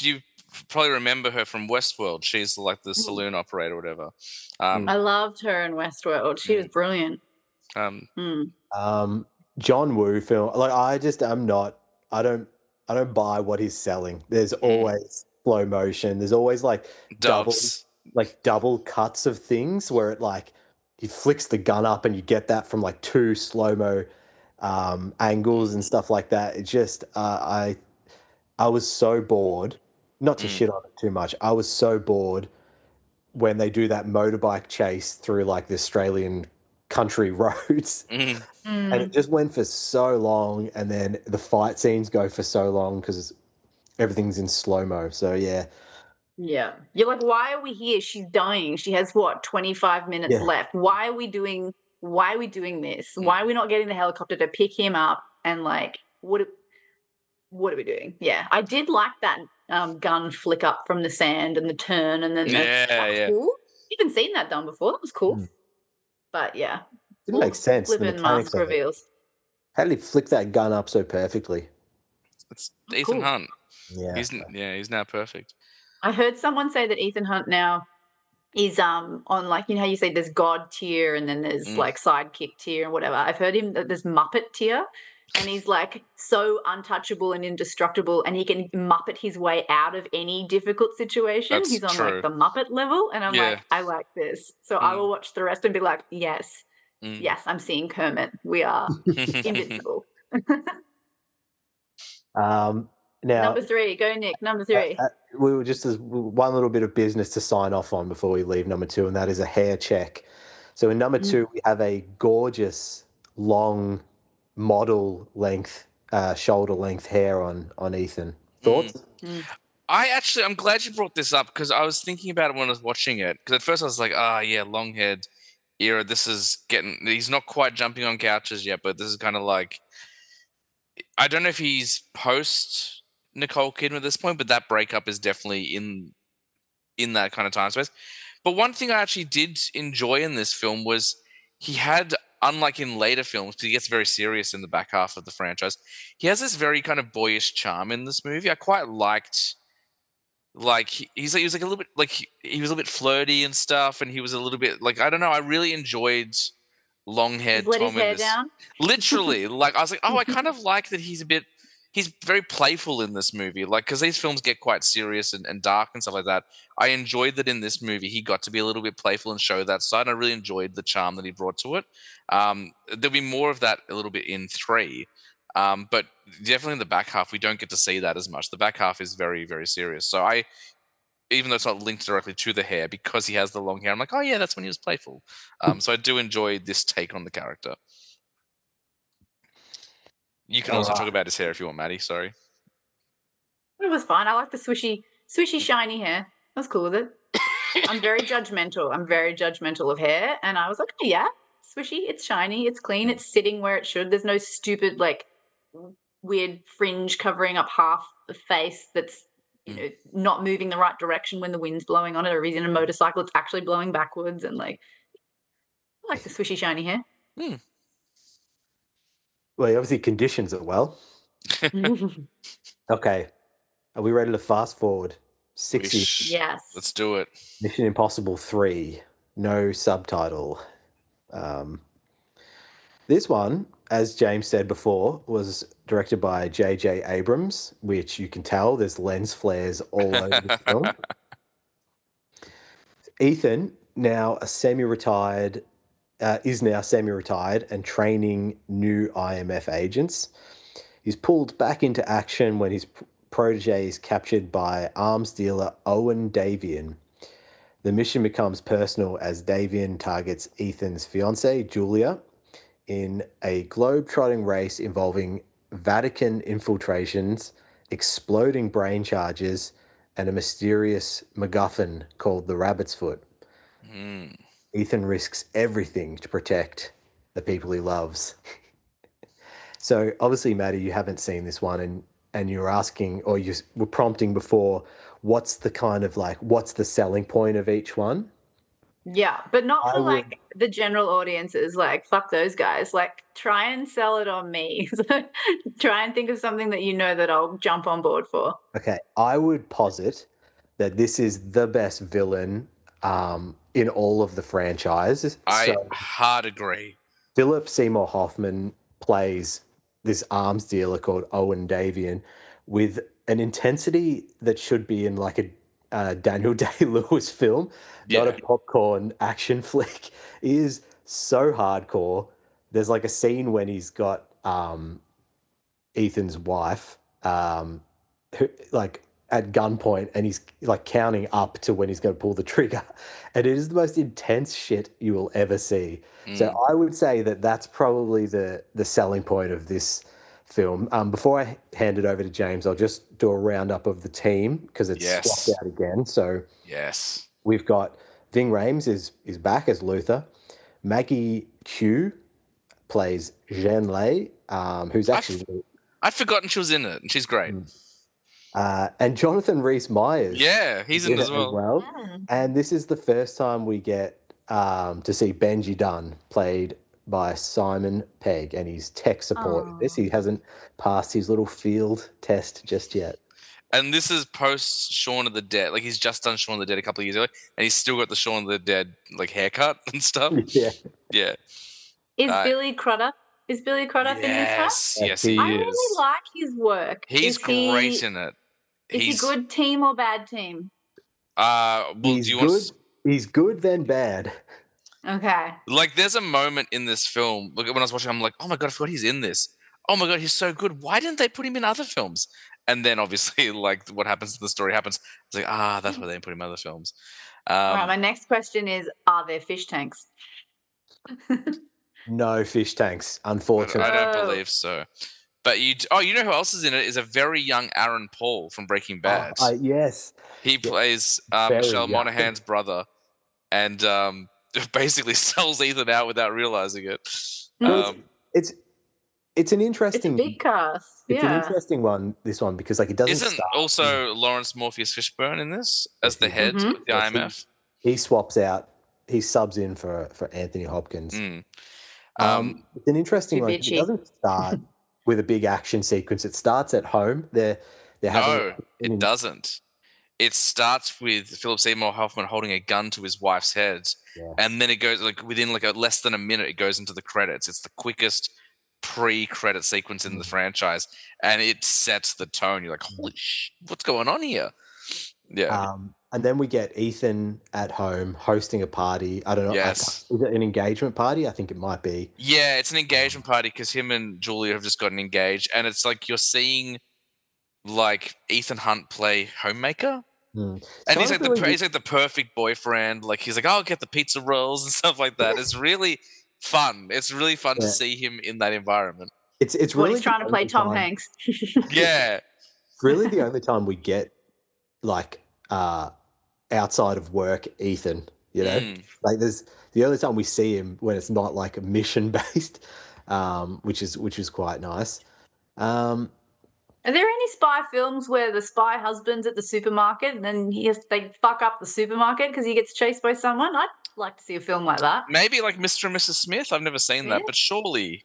you probably remember her from Westworld. She's like the saloon operator, or whatever. I loved her in Westworld. She was brilliant. John Woo film. Like, I don't buy what he's selling. There's always slow motion. There's always like double cuts of things where it like he flicks the gun up and you get that from like two slow-mo angles and stuff like that. It just I was so bored, not to shit on it too much. I was so bored when they do that motorbike chase through like the Australian country roads. And it just went for so long, and then the fight scenes go for so long because everything's in slow-mo. So yeah. You're like, why are we here? She's dying. She has what, 25 minutes left. Why are we doing this? Why are we not getting the helicopter to pick him up? And like, what are we doing? Yeah. I did like that gun flick up from the sand and the turn, and then that's cool. You haven't seen that done before. That was cool. But yeah. Didn't make sense. Flippin' mask reveals. How did he flick that gun up so perfectly? It's Ethan Hunt. Yeah. He's now perfect. I heard someone say that Ethan Hunt now is on, like, you know how you say there's God tier and then there's like sidekick tier and whatever. I've heard him that there's Muppet tier, and he's like so untouchable and indestructible, and he can Muppet his way out of any difficult situation. He's on like the Muppet level, and I'm like, I like this. So I will watch the rest and be like, yes, I'm seeing Kermit. We are invincible. Now, number 3, go Nick. Number 3. We were just as one little bit of business to sign off on before we leave number 2, and that is a hair check. So in number 2, we have a gorgeous long model length, shoulder length hair on Ethan. Thoughts? I'm glad you brought this up, because I was thinking about it when I was watching it. Because at first I was like, long haired era. He's not quite jumping on couches yet, but this is kind of like, I don't know if he's post Nicole Kidman at this point, but that breakup is definitely in that kind of time space. But one thing I actually did enjoy in this film was he had, unlike in later films, because he gets very serious in the back half of the franchise, he has this very kind of boyish charm in this movie. I quite liked, like, he was like a little bit, like, he was a little bit flirty and stuff, and he was a little bit, like, I don't know, I really enjoyed long-haired Tom. Let his hair down? Literally. Like, I was like, I kind of like that he's very playful in this movie. Like, because these films get quite serious and dark and stuff like that. I enjoyed that in this movie he got to be a little bit playful and show that side. I really enjoyed the charm that he brought to it. There'll be more of that a little bit in 3. But definitely in the back half, we don't get to see that as much. The back half is very, very serious. So even though it's not linked directly to the hair, because he has the long hair, I'm like, oh yeah, that's when he was playful. So I do enjoy this take on the character. You can also talk about his hair if you want, Maddie. Sorry. It was fine. I like the swishy, shiny hair. I was cool with it. I'm very judgmental. I'm very judgmental of hair. And I was like, oh, yeah, swishy, it's shiny, it's clean, it's sitting where it should. There's no stupid, like, weird fringe covering up half the face that's, not moving the right direction when the wind's blowing on it, or he's in a motorcycle, it's actually blowing backwards. And, like, I like the swishy, shiny hair. Well, he obviously conditions it well. Okay. Are we ready to fast forward 6 years? Yes. Let's do it. Mission Impossible 3. No subtitle. This one, as James said before, was directed by J.J. Abrams, which you can tell there's lens flares all over the film. Ethan, is now semi-retired and training new IMF agents. He's pulled back into action when his protege is captured by arms dealer Owen Davian. The mission becomes personal as Davian targets Ethan's fiancée, Julia, in a globe-trotting race involving Vatican infiltrations, exploding brain charges, and a mysterious MacGuffin called the Rabbit's Foot. Ethan risks everything to protect the people he loves. So obviously, Maddie, you haven't seen this one, and you're asking, or you were prompting before, what's the selling point of each one? Yeah, but not for like the general audiences. Like, fuck those guys. Like, try and sell it on me. Try and think of something that that I'll jump on board for. Okay, I would posit that this is the best villain in all of the franchises. I hard agree. Philip Seymour Hoffman plays this arms dealer called Owen Davian with an intensity that should be in like a Daniel Day-Lewis film, not a popcorn action flick. He is so hardcore. There's like a scene when he's got Ethan's wife who, like, at gunpoint, and he's like counting up to when he's going to pull the trigger, and it is the most intense shit you will ever see. So I would say that that's probably the selling point of this film. Before I hand it over to James, I'll just do a roundup of the team because it's swapped out again. So we've got Ving Rhames is back as Luther. Maggie Q plays Jean Lei, who's actually I'd forgotten she was in it, and she's great. And Jonathan Rhys-Meyers. Yeah, he's in it as well. And this is the first time we get to see Benji Dunn, played by Simon Pegg, and he's tech support in this. He hasn't passed his little field test just yet. And this is post Shaun of the Dead. Like, he's just done Shaun of the Dead a couple of years ago, and he's still got the Shaun of the Dead like haircut and stuff. Yeah. Is Billy Crudup in this one? Yes, he is. I really like his work. He's great in it. Is he good team or bad team? He's good then bad. Okay. Like, there's a moment in this film, when I was watching, I'm like, oh my God, I forgot he's in this. Oh my God, he's so good. Why didn't they put him in other films? And then obviously, like, what happens in the story happens. It's like, that's why they didn't put him in other films. All right, my next question is, are there fish tanks? No fish tanks, unfortunately. I don't believe so. But you know who else is in it? Is a very young Aaron Paul from Breaking Bad. Yes. He plays Michelle Monaghan's brother, and basically sells Ethan out without realizing it. It's an interesting. It's a big cast. It's an interesting one. This one, because like it doesn't. Isn't also Lawrence Morpheus Fishburne in this as the head of the IMF? He swaps out. He subs in for Anthony Hopkins. It's an interesting one. It doesn't start with a big action sequence. It starts at home. They're having. No, it doesn't. It starts with Philip Seymour Hoffman holding a gun to his wife's head, and then it goes within less than a minute. It goes into the credits. It's the quickest pre-credit sequence in the franchise, and it sets the tone. You're like, holy shit, what's going on here? Yeah. And then we get Ethan at home hosting a party. I don't know. Yes. Is it an engagement party? I think it might be. Yeah, it's an engagement party because him and Julia have just gotten engaged, and it's like you're seeing like Ethan Hunt play homemaker. And he's like he's like the perfect boyfriend. Like he's like, I'll get the pizza rolls and stuff like that. It's really fun. It's really fun to see him in that environment. It's really he's trying to play Tom Hanks. Yeah. It's really the only time we get like outside of work Ethan, you know? Like there's the only time we see him when it's not like a mission based, which is quite nice. Are there any spy films where the spy husband's at the supermarket and then they fuck up the supermarket because he gets chased by someone? I'd like to see a film like that. Maybe like Mr. and Mrs. Smith. I've never seen that, but surely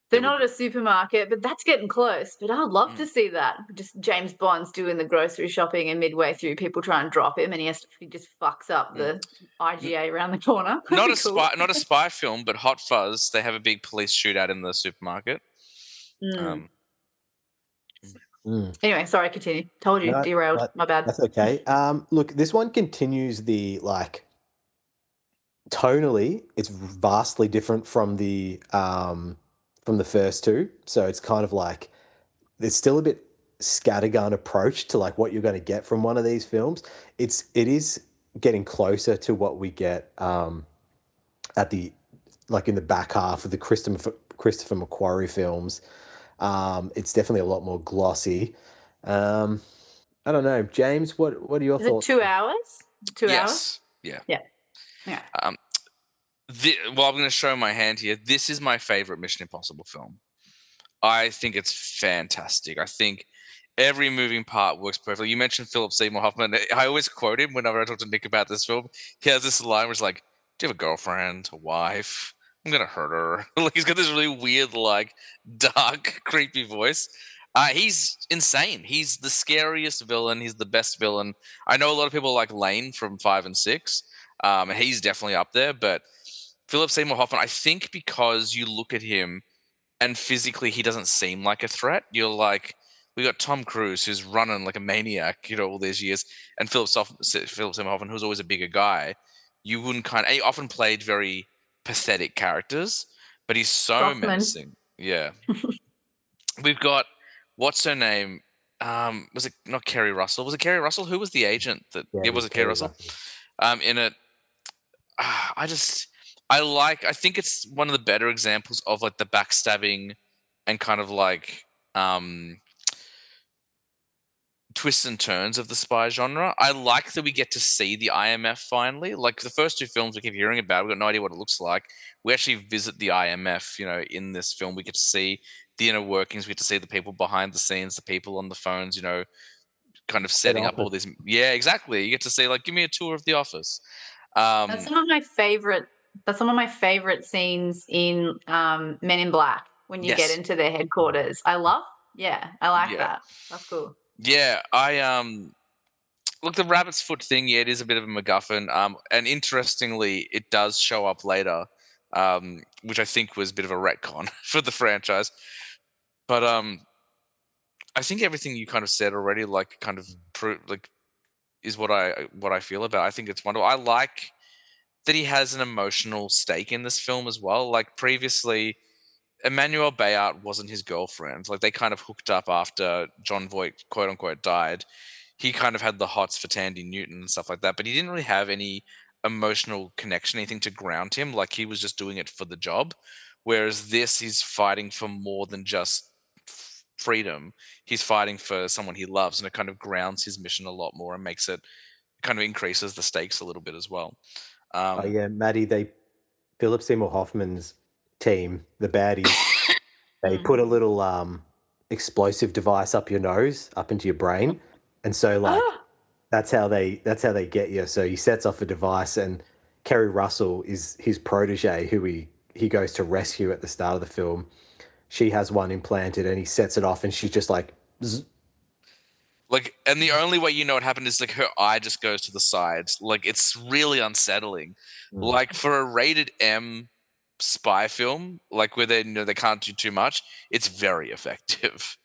they're not at a supermarket, but that's getting close. But I'd love to see that. Just James Bond's doing the grocery shopping, and midway through, people try and drop him, and he just fucks up the IGA around the corner. Not a spy film, but Hot Fuzz. They have a big police shootout in the supermarket. Anyway, sorry, continue. Told you, derailed. My bad. That's okay. Look, this one continues the like. Tonally, it's vastly different from the first two. So it's kind of like there's still a bit scattergun approach to like what you're going to get from one of these films. It is getting closer to what we get at the like in the back half of the Christopher McQuarrie films. It's definitely a lot more glossy. I don't know, James. What are your thoughts? Is it 2 hours? 2 hours? Yeah. Yeah. I'm going to show my hand here. This is my favorite Mission Impossible film. I think it's fantastic. I think every moving part works perfectly. You mentioned Philip Seymour Hoffman. I always quote him whenever I talk to Nick about this film. He has this line where it's like, do you have a girlfriend, a wife? I'm going to hurt her. Like he's got this really weird, like dark, creepy voice. He's insane. He's the scariest villain. He's the best villain. I know a lot of people like Lane from 5 and 6. And he's definitely up there, but Philip Seymour Hoffman, I think because you look at him and physically he doesn't seem like a threat. You're like, we got Tom Cruise who's running like a maniac, all these years, and Philip Seymour Hoffman, who's always a bigger guy. You wouldn't he often played very pathetic characters, but he's so menacing. Yeah. We've got, what's her name? Was it not Kerry Russell? Was it Kerry Russell? Who was the agent that? Yeah, was it Kerry Russell? In it, I think it's one of the better examples of like the backstabbing and kind of like twists and turns of the spy genre. I like that we get to see the IMF finally. Like the first two films we keep hearing about, we've got no idea what it looks like. We actually visit the IMF, in this film. We get to see the inner workings. We get to see the people behind the scenes, the people on the phones, kind of setting up all these. Yeah, exactly. You get to see like, give me a tour of the office. That's some of my favorite. That's some of my favorite scenes in Men in Black when you get into their headquarters. I like that. That's cool. Yeah, look, the rabbit's foot thing. Yeah, it is a bit of a MacGuffin. And interestingly, it does show up later, which I think was a bit of a retcon for the franchise. But I think everything you kind of said already, like, kind of is what I feel about. I think it's wonderful. I like that he has an emotional stake in this film as well. Like previously, Emmanuel Bayard wasn't his girlfriend. Like they kind of hooked up after John Voight, quote unquote, died. He kind of had the hots for Tandy Newton and stuff like that, but he didn't really have any emotional connection, anything to ground him. Like he was just doing it for the job. Whereas this, he's fighting for more than just freedom. He's fighting for someone he loves, and it kind of grounds his mission a lot more and makes it kind of increases the stakes a little bit as well. Maddie, Philip Seymour Hoffman's team, the baddies, they put a little explosive device up your nose, up into your brain, and so like that's how they get you. So he sets off a device, and Kerry Russell is his protege, who he goes to rescue at the start of the film. She has one implanted, and he sets it off, and she's just like. Zzz. Like, and the only way you know what happened is like her eye just goes to the side. Like, it's really unsettling. Like for a rated M spy film, like where they can't do too much, it's very effective.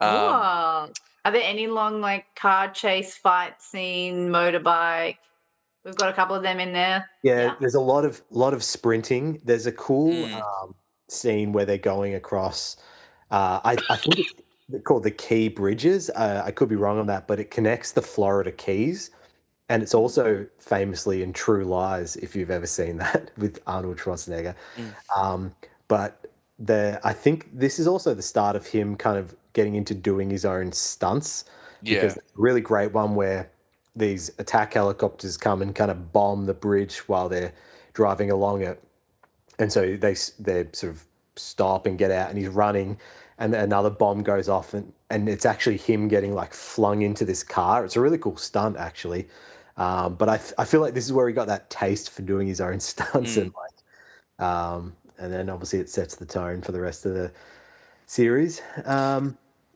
Wow. Are there any long like car chase, fight scene, motorbike? We've got a couple of them in there. Yeah, there's a lot of sprinting. There's a cool scene where they're going across. I think it's called the Key Bridges. I could be wrong on that, but it connects the Florida Keys, and it's also famously in True Lies, if you've ever seen that with Arnold Schwarzenegger. But I think this is also the start of him kind of getting into doing his own stunts. Because it's a really great one where these attack helicopters come and kind of bomb the bridge while they're driving along it. And so they sort of stop and get out, and he's running, and another bomb goes off, and it's actually him getting like flung into this car. It's a really cool stunt, actually. But I feel like this is where he got that taste for doing his own stunts, and then obviously it sets the tone for the rest of the series. I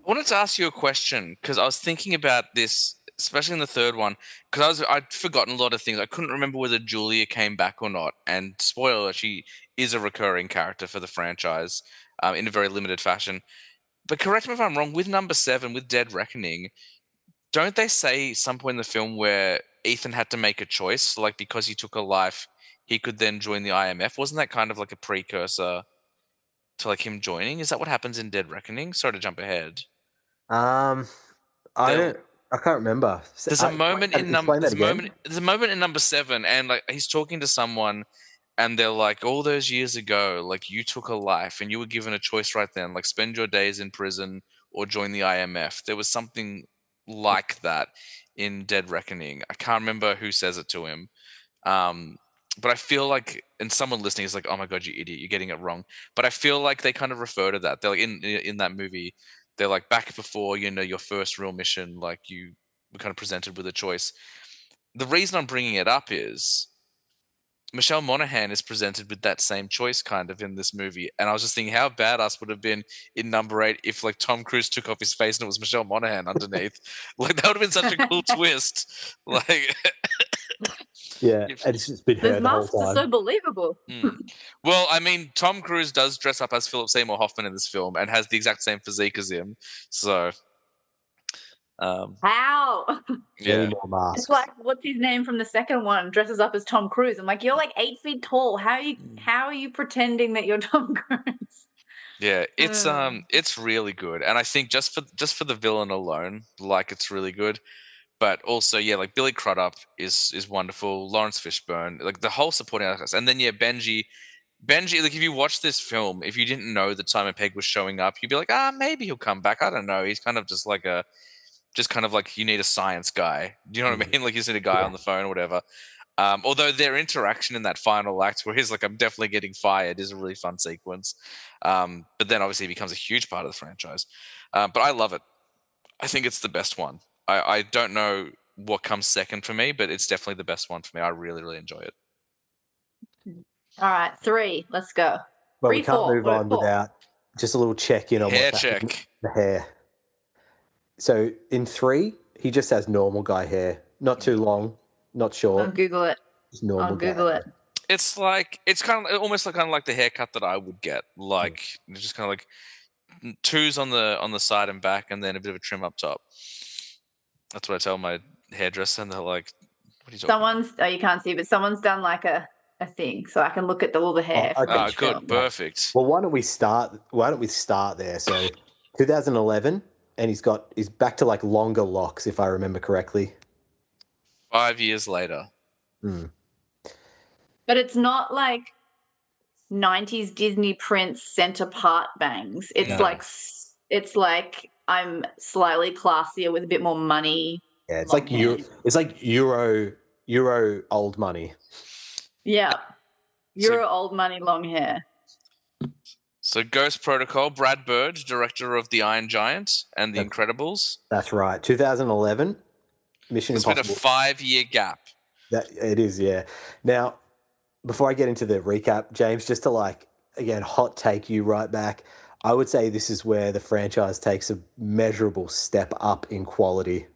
wanted to ask you a question because I was thinking about this, especially in the third one, because I'd forgotten a lot of things. I couldn't remember whether Julia came back or not. And spoiler, she is a recurring character for the franchise in a very limited fashion. But correct me if I'm wrong, with number 7, with Dead Reckoning, don't they say some point in the film where Ethan had to make a choice, like because he took a life, he could then join the IMF? Wasn't that kind of like a precursor to like him joining? Is that what happens in Dead Reckoning? Sorry to jump ahead. I can't remember. There's a moment in number 7, and like he's talking to someone, and they're like, all those years ago, like you took a life, and you were given a choice right then, like spend your days in prison or join the IMF. There was something like that in Dead Reckoning. I can't remember who says it to him. But I feel like, and someone listening is like, "Oh my god, you idiot, you're getting it wrong." But I feel like they kind of refer to that. They're like in that movie, they're like back before your first real mission, like you were kind of presented with a choice. The reason I'm bringing it up is Michelle Monaghan is presented with that same choice kind of in this movie, and I was just thinking how badass would have been in number 8 if like Tom Cruise took off his face and it was Michelle Monaghan underneath. Like that would have been such a cool twist. Like. Yeah, and it's just been heard the whole time. Are so believable. Well, I mean, Tom Cruise does dress up as Philip Seymour Hoffman in this film and has the exact same physique as him. So, how? Yeah, more masks. It's like, what's his name from the second one dresses up as Tom Cruise? I'm like, you're like 8 feet tall. How are you pretending that you're Tom Cruise? Yeah, it's really good, and I think just for the villain alone, like it's really good. But also, yeah, like Billy Crudup is wonderful. Lawrence Fishburne, like the whole supporting actors, and then Benji. Like if you watch this film, if you didn't know that Simon Pegg was showing up, you'd be like, maybe he'll come back. I don't know. He's kind of just like you need a science guy. Do you know what I mean? Like you need a guy on the phone or whatever. Although their interaction in that final act, where he's like, "I'm definitely getting fired," is a really fun sequence. But then obviously he becomes a huge part of the franchise. But I love it. I think it's the best one. I don't know what comes second for me, but it's definitely the best one for me. I really, really enjoy it. All right, 3. Let's go. Well, we can't move on without just a little check-in on what's happening with the hair. So in 3, he just has normal guy hair. Not too long, not short. I'll Google it. Just normal I'll Google it. It's kind of almost like the haircut that I would get. Like just kind of like 2s on the side and back, and then a bit of a trim up top. That's what I tell my hairdresser, and they're like, "What are you talking about?" You can't see, but someone's done like a thing, so I can look at all the hair. Good, perfect. Well, why don't we start there? So, 2011, and he's back to like longer locks, if I remember correctly. 5 years later. But it's not like 90s Disney Prince center part bangs. It's like I'm slightly classier with a bit more money. Yeah, it's like Euro old money. Yeah. Euro old money long hair. So Ghost Protocol, Brad Bird, director of The Iron Giant and The Incredibles. That's right. 2011. Mission Impossible. It's been a 5-year gap. It is, yeah. Now, before I get into the recap, James, just to again, hot take you right back, I would say this is where the franchise takes a measurable step up in quality.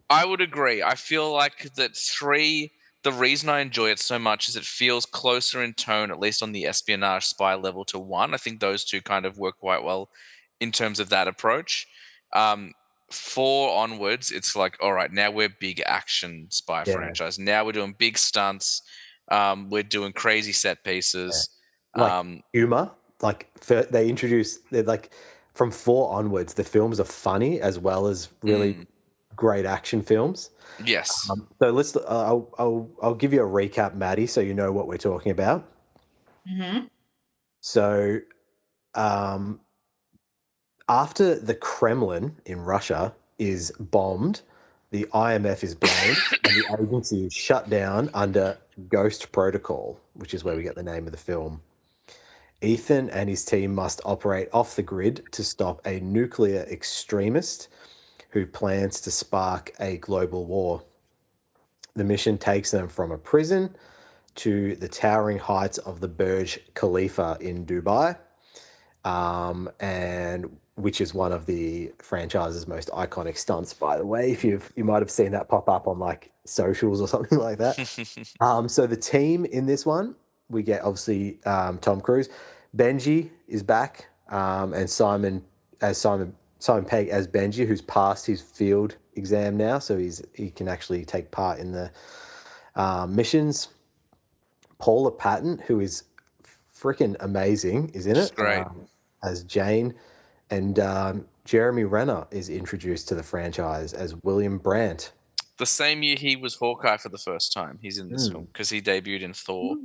I would agree. I feel like that 3, the reason I enjoy it so much is it feels closer in tone, at least on the espionage spy level, to 1. I think those two kind of work quite well in terms of that approach. 4 onwards, it's like, all right, now we're big action spy franchise. Now we're doing big stunts. We're doing crazy set pieces. Like humor. Like they introduce, they're like from 4 onwards, the films are funny as well as really great action films. Yes. So let's. I'll give you a recap, Maddie, so you know what we're talking about. Mm-hmm. So, after the Kremlin in Russia is bombed, the IMF is blamed, and the agency is shut down under Ghost Protocol, which is where we get the name of the film. Ethan and his team must operate off the grid to stop a nuclear extremist who plans to spark a global war. The mission takes them from a prison to the towering heights of the Burj Khalifa in Dubai, and which is one of the franchise's most iconic stunts, by the way. If you might have seen that pop up on like socials or something like that. So the team in this one, we get obviously Tom Cruise, Benji is back, and Simon Pegg as Benji, who's passed his field exam now, so he can actually take part in the missions. Paula Patton, who is freaking amazing, is in it Great. as Jane, and Jeremy Renner is introduced to the franchise as William Brandt. The same year he was Hawkeye for the first time, he's in this film because he debuted in Thor.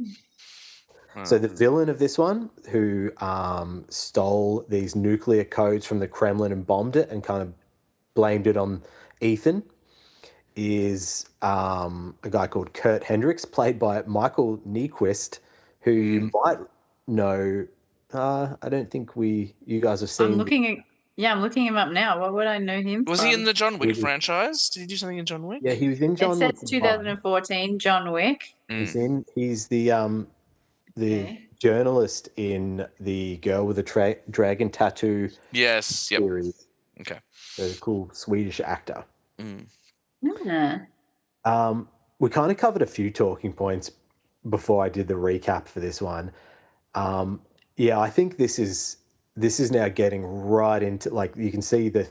So the villain of this one, who stole these nuclear codes from the Kremlin and bombed it and kind of blamed it on Ethan, is a guy called Kurt Hendricks, played by Michael Nyqvist, who you might know. I don't think you guys have seen. I'm looking him up now. What would I know him Was from? he in the John Wick franchise? Did he do something in John Wick? Yeah, he was in John Wick. It says 2014, John Wick. He's the journalist in the Girl with a Dragon Tattoo series. Okay. A cool Swedish actor. Yeah. We kind of covered a few talking points before I did the recap for this one. I think this is now getting right into, like, you can see the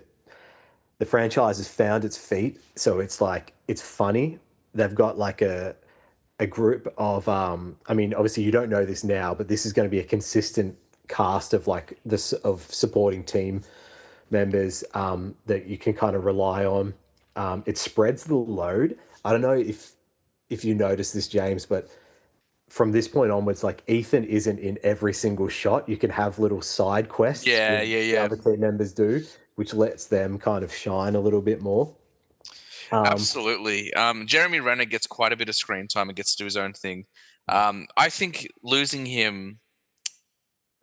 franchise has found its feet, so it's like it's funny. They've got like a group of I mean, obviously you don't know this now, but this is going to be a consistent cast of like of supporting team members that you can kind of rely on. It spreads the load. I don't know if you notice this, James, but from this point onwards, like, Ethan isn't in every single shot. You can have little side quests the other team members do, which lets them kind of shine a little bit more. Absolutely. Jeremy Renner gets quite a bit of screen time and gets to do his own thing. I think losing him,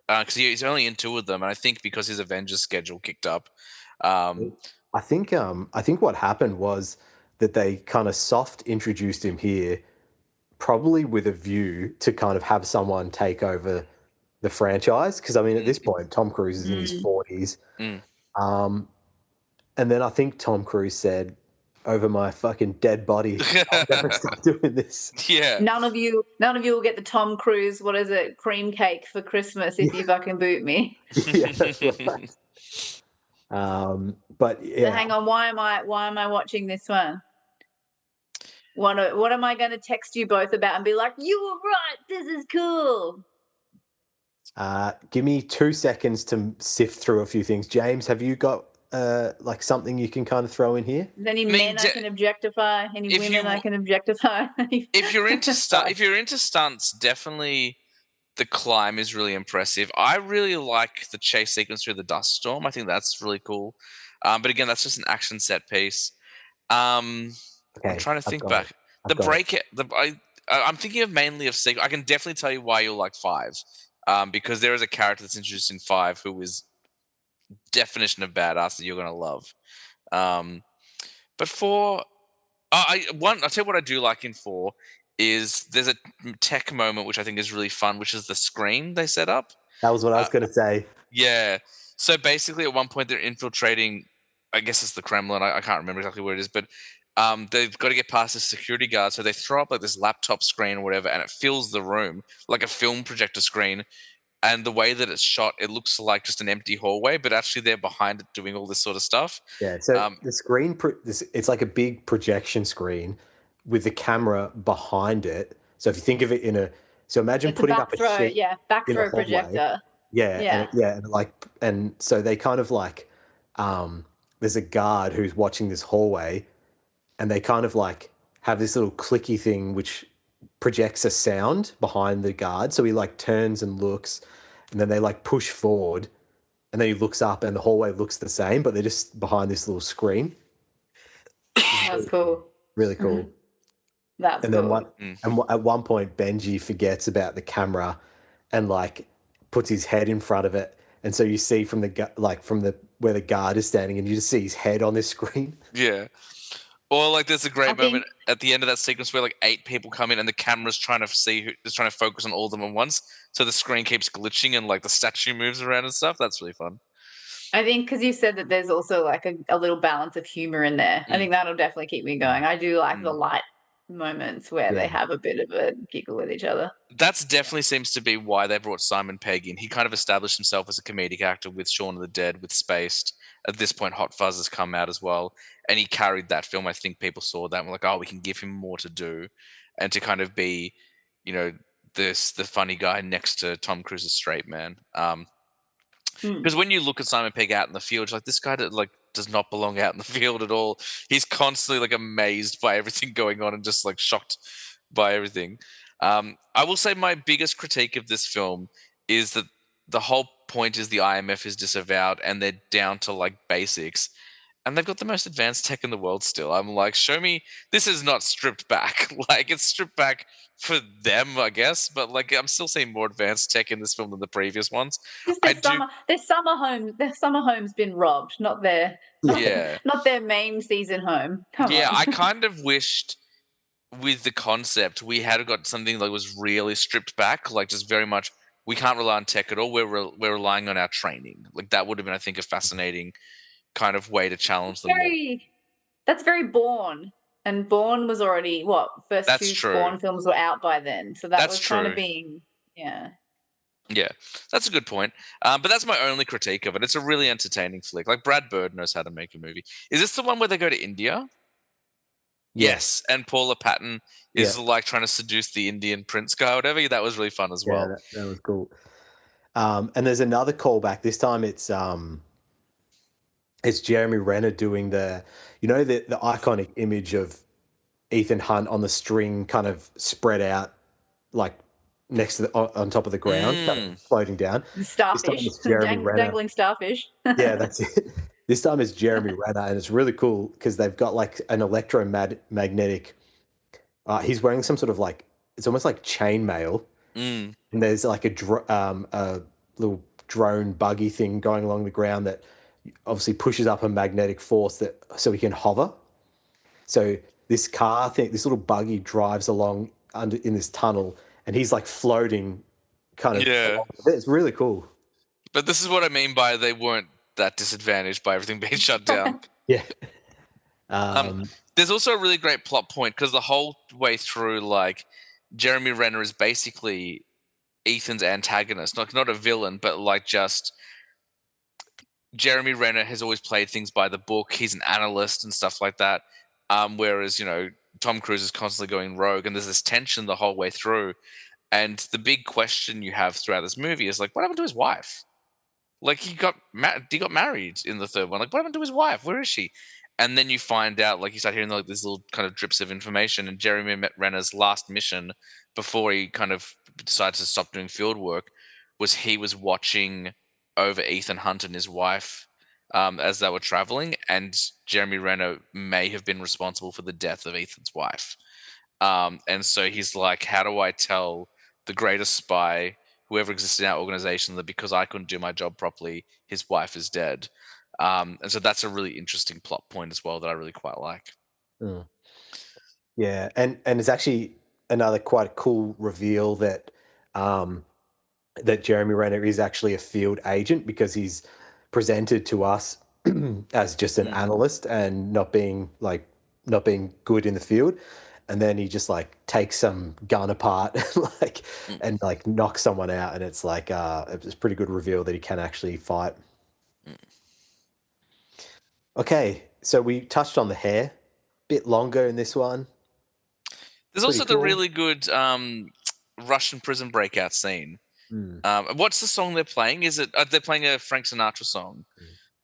because he's only in 2 of them, and I think because his Avengers schedule kicked up. I think what happened was that they kind of soft introduced him here, probably with a view to kind of have someone take over the franchise. Because I mean, at this point, Tom Cruise is in his 40s. And then I think Tom Cruise said, "Over my fucking dead body, I'll never stop doing this." Yeah. None of you will get the Tom Cruise, what is it, cream cake for Christmas if you fucking boot me. Yeah, that's right. But yeah. So hang on, why am I watching this one? What am I going to text you both about and be like, "You were right, this is cool"? Give me 2 seconds to sift through a few things. James, have you got like something you can kind of throw in here? Is any men I can objectify? Any women I can objectify? If you're into stunts, definitely the climb is really impressive. I really like the chase sequence through the dust storm. I think that's really cool. But again, that's just an action set piece. I'm trying to think back. I'm thinking mainly of I can definitely tell you why you'll like 5. Because there is a character that's introduced in 5 who is definition of badass that you're gonna love. But 4, I'll tell you what I do like in 4 is there's a tech moment which I think is really fun, which is the screen they set up. That was what I was going to say. Yeah. So basically, at one point they're infiltrating. I guess it's the Kremlin. I can't remember exactly where it is, but they've got to get past the security guard. So they throw up like this laptop screen or whatever, and it fills the room like a film projector screen. and the way that it's shot, it looks like just an empty hallway, but actually they're behind it doing all this sort of stuff. Yeah, so the screen, it's like a big projection screen with the camera behind it. So if you think of it so imagine It's a putting up back a throw, sheet back in a throw hallway. projector. Yeah, Yeah. and so they kind of like, there's a guard who's watching this hallway, and they kind of like have this little clicky thing which projects a sound behind the guard. So he like turns and looks, and then they like push forward, and then he looks up, and the hallway looks the same, but they're just behind this little screen. That's cool. Really cool. That's And then cool. at one point, Benji forgets about the camera, and like puts his head in front of it, and so you see from the where the guard is standing, and you just see his head on this screen. Yeah. Or like there's a great think- moment at the end of that sequence where like 8 people come in and the camera's trying to focus on all of them at once. So the screen keeps glitching and like the statue moves around and stuff. That's really fun. I think because you said that there's also like a little balance of humor in there. I think that'll definitely keep me going. I do like the light moments where they have a bit of a giggle with each other. That's definitely seems to be why they brought Simon Pegg in. He kind of established himself as a comedic actor with Shaun of the Dead, with Spaced. At this point, Hot Fuzz has come out as well, and he carried that film. I think people saw that and were like, "Oh, we can give him more to do," and to kind of be, the funny guy next to Tom Cruise's straight man. Because when you look at Simon Pegg out in the field, you're like, this guy does not belong out in the field at all. He's constantly like amazed by everything going on and just like shocked by everything. I will say my biggest critique of this film is that the whole point is the IMF is disavowed and they're down to like basics. And they've got the most advanced tech in the world still. I'm like, show me, this is not stripped back. Like, it's stripped back for them, I guess. But like, I'm still seeing more advanced tech in this film than the previous ones. Their summer home's been robbed, not their main season home. Come on. I kind of wished with the concept we had got something that was really stripped back, like just very much we can't rely on tech at all. We're relying on our training. Like that would have been, I think, a fascinating kind of way to challenge them. That's very Bourne, and Bourne was already first that's two true. Bourne films were out by then, so that's was kind true. of being Yeah, that's a good point. But that's my only critique of it. It's a really entertaining flick. Like Brad Bird knows how to make a movie. Is this the one where they go to India? Yes, and Paula Patton is like trying to seduce the Indian prince guy or whatever. That was really fun as well. That was cool. And there's another callback. This time it's Jeremy Renner doing the iconic image of Ethan Hunt on the string, kind of spread out, like next to on top of the ground, kind of floating down. Starfish, dangling starfish. Yeah, that's it. This time it's Jeremy Renner, and it's really cool because they've got like an electromagnetic. He's wearing some sort of like, it's almost like chainmail, and there's like a little drone buggy thing going along the ground that obviously pushes up a magnetic force so he can hover. So this this little buggy drives along in this tunnel, and he's like floating, kind of. Yeah, it's really cool. But this is what I mean by they weren't that disadvantaged by everything being shut down. Yeah. There's also a really great plot point because the whole way through, like, Jeremy Renner is basically Ethan's antagonist, like not a villain, but like just Jeremy Renner has always played things by the book. He's an analyst and stuff like that. Whereas, Tom Cruise is constantly going rogue, and there's this tension the whole way through. And the big question you have throughout this movie is like, what happened to his wife? Like he got married in the third one. Like, what happened to his wife? Where is she? And then you find out, like, you start hearing like these little kind of drips of information. And Jeremy Renner's last mission before he kind of decided to stop doing field work was he was watching over Ethan Hunt and his wife as they were traveling. And Jeremy Renner may have been responsible for the death of Ethan's wife. And so he's like, how do I tell the greatest spy whoever exists in our organization that because I couldn't do my job properly, his wife is dead. And so that's a really interesting plot point as well that I really quite like. Yeah, and it's actually another quite cool reveal that that Jeremy Renner is actually a field agent because he's presented to us as just an analyst and not being good in the field. and then he just like takes some gun apart and knocks someone out, and it's like it's a pretty good reveal that he can actually fight. Okay, so we touched on the hair, bit longer in this one. There's Pretty also the cool. really good Russian prison breakout scene. What's the song they're playing? Is it they're playing a Frank Sinatra song?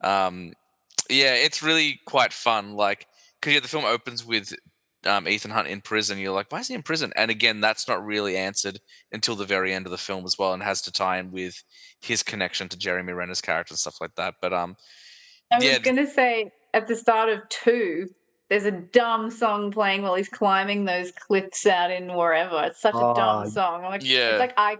Yeah, it's really quite fun. Like, because the film opens with Ethan Hunt in prison. You're like, why is he in prison? And again, that's not really answered until the very end of the film as well, and has to tie in with his connection to Jeremy Renner's character and stuff like that. But I was gonna say at the start of 2, there's a dumb song playing while he's climbing those cliffs out in wherever. It's such a dumb song. I'm like, it's like I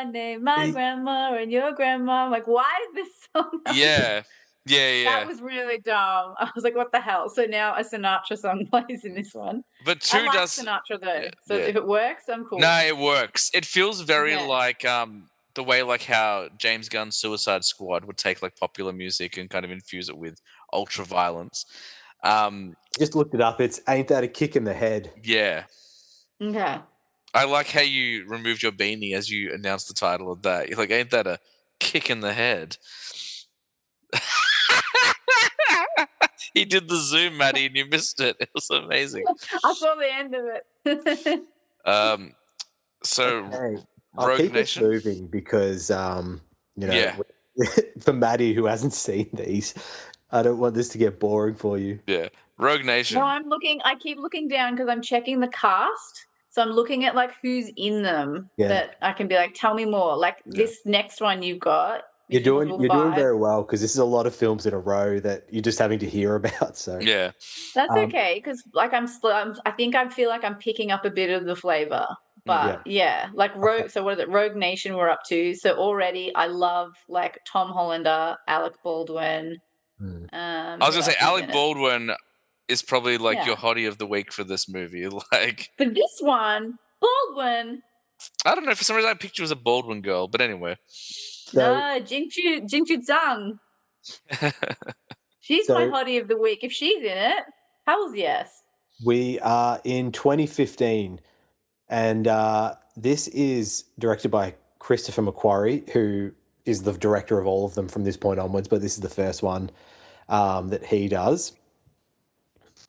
name my grandma and your grandma. I'm like, why is this song? Yeah. That was really dumb. I was like, what the hell? So now a Sinatra song plays in this one. But 2 I like does Sinatra though. So if it works, I'm cool. No, it works. It feels very like the way like how James Gunn's Suicide Squad would take like popular music and kind of infuse it with ultra violence. Just looked it up. It's Ain't That a Kick in the Head? Yeah. Okay. I like how you removed your beanie as you announced the title of that. You're like, ain't that a kick in the head? He did the zoom, Maddie, and you missed it. It was amazing. I saw the end of it. So I'll keep Nation? us moving because for Maddie who hasn't seen these, I don't want this to get boring for you. Yeah. Rogue Nation. No, I keep looking down because I'm checking the cast. So I'm looking at like who's in them that I can be like, tell me more. Like this next one you've got. You're doing very well because this is a lot of films in a row that you're just having to hear about. So yeah, that's okay because like I feel like I'm picking up a bit of the flavor. But like Rogue. Okay. So what is it? Rogue Nation we're up to. So already I love like Tom Hollander, Alec Baldwin. I was gonna say Alec Baldwin is probably like your hottie of the week for this movie. Like for this one, Baldwin. I don't know. For some reason, I picture as a Baldwin girl, but anyway. No, Jingchu Zhang. She's my hottie of the week. If she's in it, hell's yes. We are in 2015, and this is directed by Christopher McQuarrie, who is the director of all of them from this point onwards, but this is the first one that he does.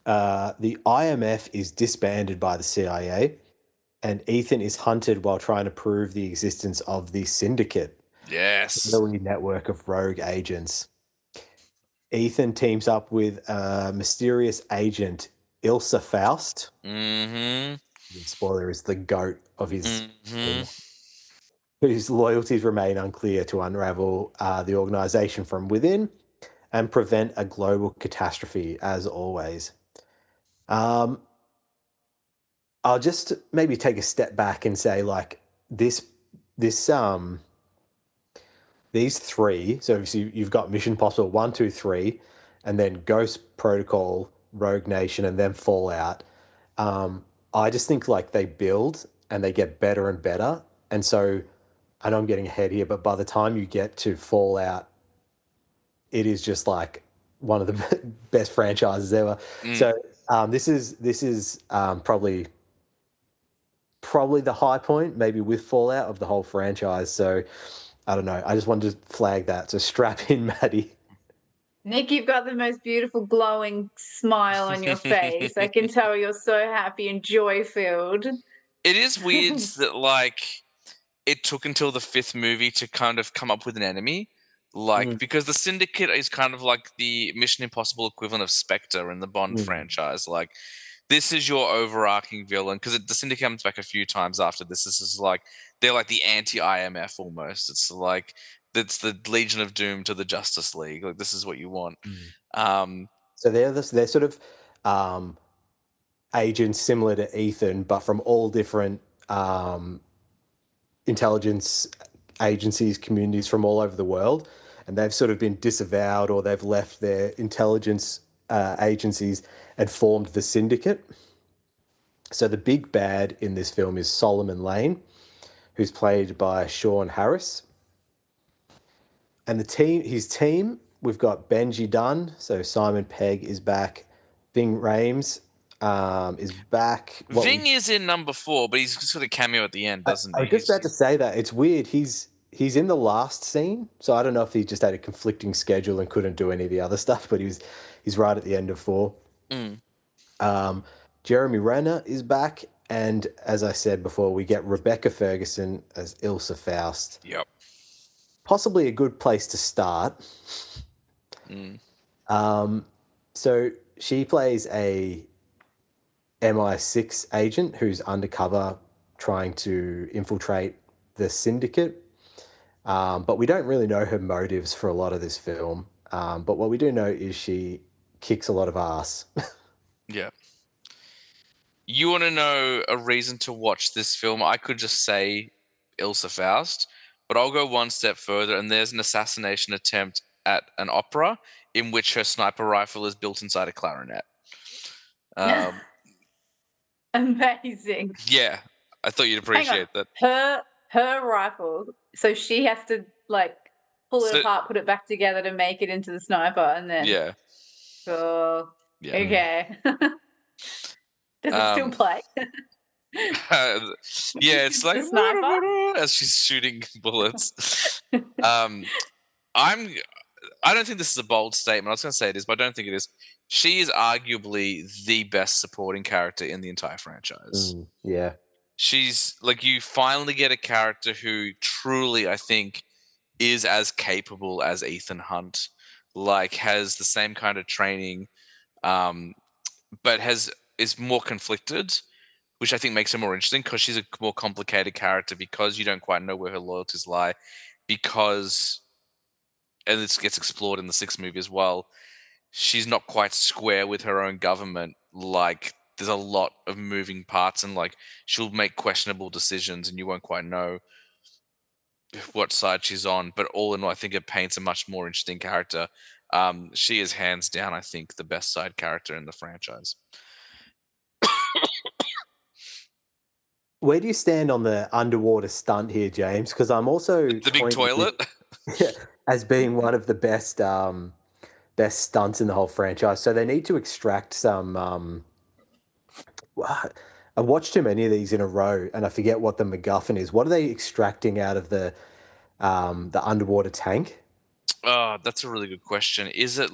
The IMF is disbanded by the CIA, and Ethan is hunted while trying to prove the existence of the syndicate. Yes. A network of rogue agents. Ethan teams up with a mysterious agent, Ilsa Faust. The spoiler is the goat of his whose loyalties remain unclear to unravel the organization from within and prevent a global catastrophe, as always. I'll just maybe take a step back and say, like, these three, so obviously you've got Mission Impossible 1, 2, 3, and then Ghost Protocol, Rogue Nation, and then Fallout. I just think like they build and they get better and better. And so I know I'm getting ahead here, but by the time you get to Fallout, it is just like one of the best franchises ever. So this is probably the high point, maybe with Fallout, of the whole franchise. So I don't know. I just wanted to flag that. So strap in, Maddie. Nick, you've got the most beautiful glowing smile on your face. I can tell you're so happy and joy-filled. It is weird that like it took until the 5th movie to kind of come up with an enemy. Like, because the Syndicate is kind of like the Mission Impossible equivalent of Spectre in the Bond franchise. Like, this is your overarching villain, because the Syndicate comes back a few times after this. This is like, they're like the anti-IMF almost. It's like, it's the Legion of Doom to the Justice League. Like, this is what you want. So they're sort of agents similar to Ethan, but from all different intelligence agencies, communities from all over the world. And they've sort of been disavowed, or they've left their intelligence agencies and formed the Syndicate. So the big bad in this film is Solomon Lane, who's played by Sean Harris. And his team, we've got Benji Dunn, so Simon Pegg is back, Ving Rhames, is back. Ving is in number 4, but he's just got a cameo at the end, doesn't I he? was just about to say that. It's weird. He's in the last scene, so I don't know if he just had a conflicting schedule and couldn't do any of the other stuff, but he's right at the end of 4. Jeremy Renner is back, and as I said before, we get Rebecca Ferguson as Ilsa Faust. Yep. Possibly a good place to start. So she plays a MI6 agent who's undercover trying to infiltrate the syndicate. But we don't really know her motives for a lot of this film. But what we do know is she kicks a lot of ass. Yeah. You want to know a reason to watch this film? I could just say Ilsa Faust, but I'll go one step further, and there's an assassination attempt at an opera in which her sniper rifle is built inside a clarinet. Amazing. Yeah, I thought you'd appreciate that. Her rifle, so she has to pull it apart, put it back together to make it into the sniper, and then yeah. Oh, Yeah. okay. Does it still play? Yeah, it's like The sniper? as she's shooting bullets. I don't think this is a bold statement. I was going to say it is, but I don't think it is. She is arguably the best supporting character in the entire franchise. Yeah. She's you finally get a character who truly, I think, is as capable as Ethan Hunt. Has the same kind of training, but is more conflicted, which I think makes her more interesting because she's a more complicated character because you don't quite know where her loyalties lie because, and this gets explored in the 6th movie as well, she's not quite square with her own government. There's a lot of moving parts and she'll make questionable decisions and you won't quite know what side she's on. But all in all, I think it paints a much more interesting character. She is hands down, I think, the best side character in the franchise. Where do you stand on the underwater stunt here, James? Because I'm also the big toilet as being one of the best best stunts in the whole franchise. So they need to extract some. I watched too many of these in a row, and I forget what the MacGuffin is. What are they extracting out of the underwater tank? Oh, that's a really good question. Is it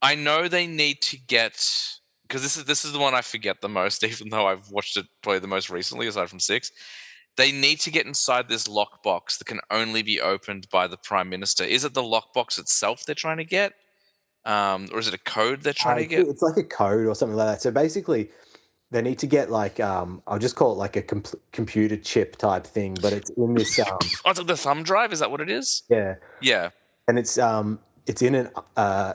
I know they need to get, because this is the one I forget the most, even though I've watched it probably the most recently, aside from 6. They need to get inside this lockbox that can only be opened by the Prime Minister. Is it the lockbox itself they're trying to get? Or is it a code they're trying to get? It's like a code or something like that. So basically, they need to get I'll just call it a computer chip type thing, but it's in this. Oh, it's like the thumb drive. Is that what it is? Yeah. Yeah. And it's in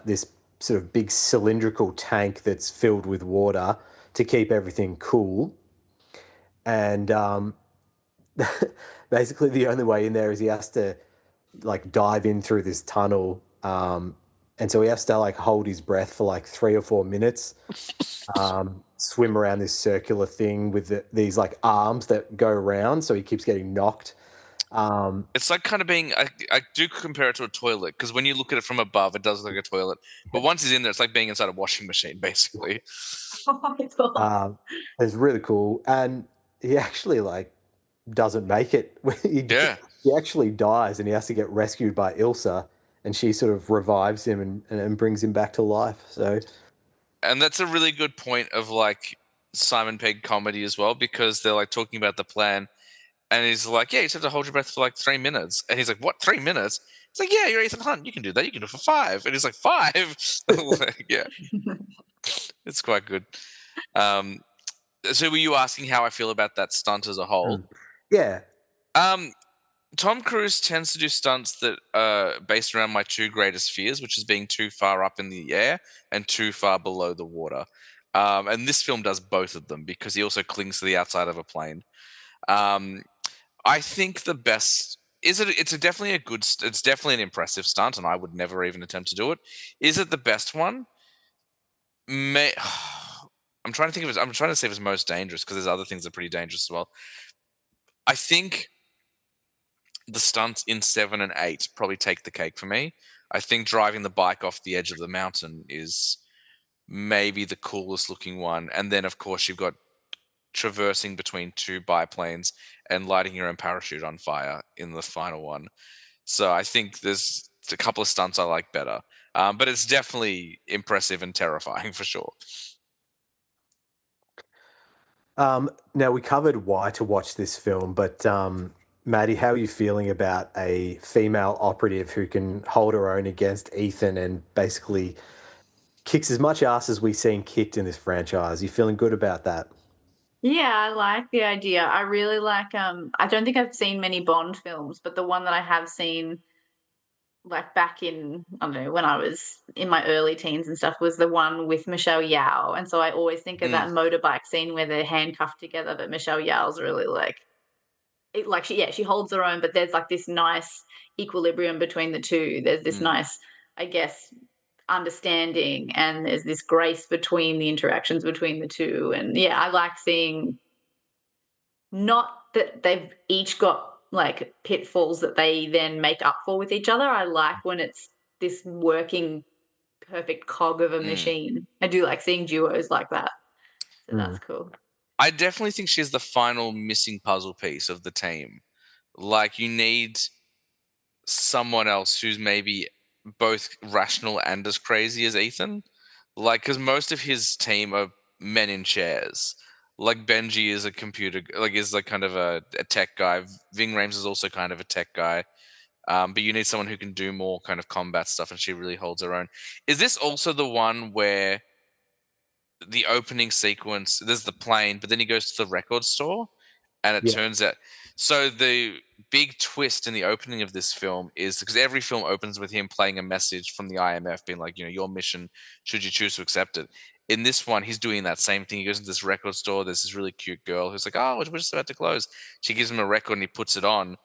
this sort of big cylindrical tank that's filled with water to keep everything cool. And basically, the only way in there is he has to dive in through this tunnel. And so he has to hold his breath for 3 or 4 minutes, swim around this circular thing with these arms that go around. So he keeps getting knocked. It's kind of being, I do compare it to a toilet because when you look at it from above, it does look like a toilet. But once he's in there, it's like being inside a washing machine, basically. Oh my God. It's really cool. And he actually doesn't make it. He actually dies and he has to get rescued by Ilsa, and she sort of revives him and brings him back to life. So, and that's a really good point of Simon Pegg comedy as well, because they're talking about the plan. And he's like, yeah, you just have to hold your breath for 3 minutes. And he's like, what, 3 minutes? He's like, yeah, you're Ethan Hunt. You can do that. You can do it for 5. And he's like, 5? Yeah. It's quite good. So were you asking how I feel about that stunt as a whole? Yeah. Tom Cruise tends to do stunts that are based around my 2 greatest fears, which is being too far up in the air and too far below the water. And this film does both of them because he also clings to the outside of a plane. I think the best it's definitely it's definitely an impressive stunt, and I would never even attempt to do it. Is it the best one? I'm trying to think of it. I'm trying to say if it's most dangerous because there's other things that are pretty dangerous as well. I think the stunts in 7 and 8 probably take the cake for me. I think driving the bike off the edge of the mountain is maybe the coolest looking one. And then, of course, you've got traversing between two biplanes and lighting your own parachute on fire in the final one. So I think there's a couple of stunts I like better. But it's definitely impressive and terrifying for sure. Now, we covered why to watch this film, but Maddie, how are you feeling about a female operative who can hold her own against Ethan and basically kicks as much ass as we've seen kicked in this franchise? You feeling good about that? Yeah, I like the idea. I really like I don't think I've seen many Bond films, but the one that I have seen like back in, I don't know, when I was in my early teens and stuff, was the one with Michelle Yeoh. And so I always think of that motorbike scene where they're handcuffed together, but Michelle Yeoh's really like it, like she holds her own, but there's like this nice equilibrium between the two. There's this nice, I guess, understanding, and there's this grace between the interactions between the two. And yeah, I like seeing, not that they've each got like pitfalls that they then make up for with each other. I like when it's this working perfect cog of a machine. I do like seeing duos like that. So that's cool. I definitely think she's the final missing puzzle piece of the team. Like, you need someone else who's maybe both rational and as crazy as Ethan. Like, because most of his team are men in chairs. Like, Benji is a computer, like, is like kind of a tech guy. Ving Rhames is also kind of a tech guy. But you need someone who can do more kind of combat stuff, and she really holds her own. Is this also the one where the opening sequence, there's the plane, but then he goes to the record store, and it turns out. So the big twist in the opening of this film is, because every film opens with him playing a message from the IMF being like, your mission, should you choose to accept it. In this one, he's doing that same thing. He goes into this record store. There's this really cute girl who's like, oh, we're just about to close. She gives him a record and he puts it on.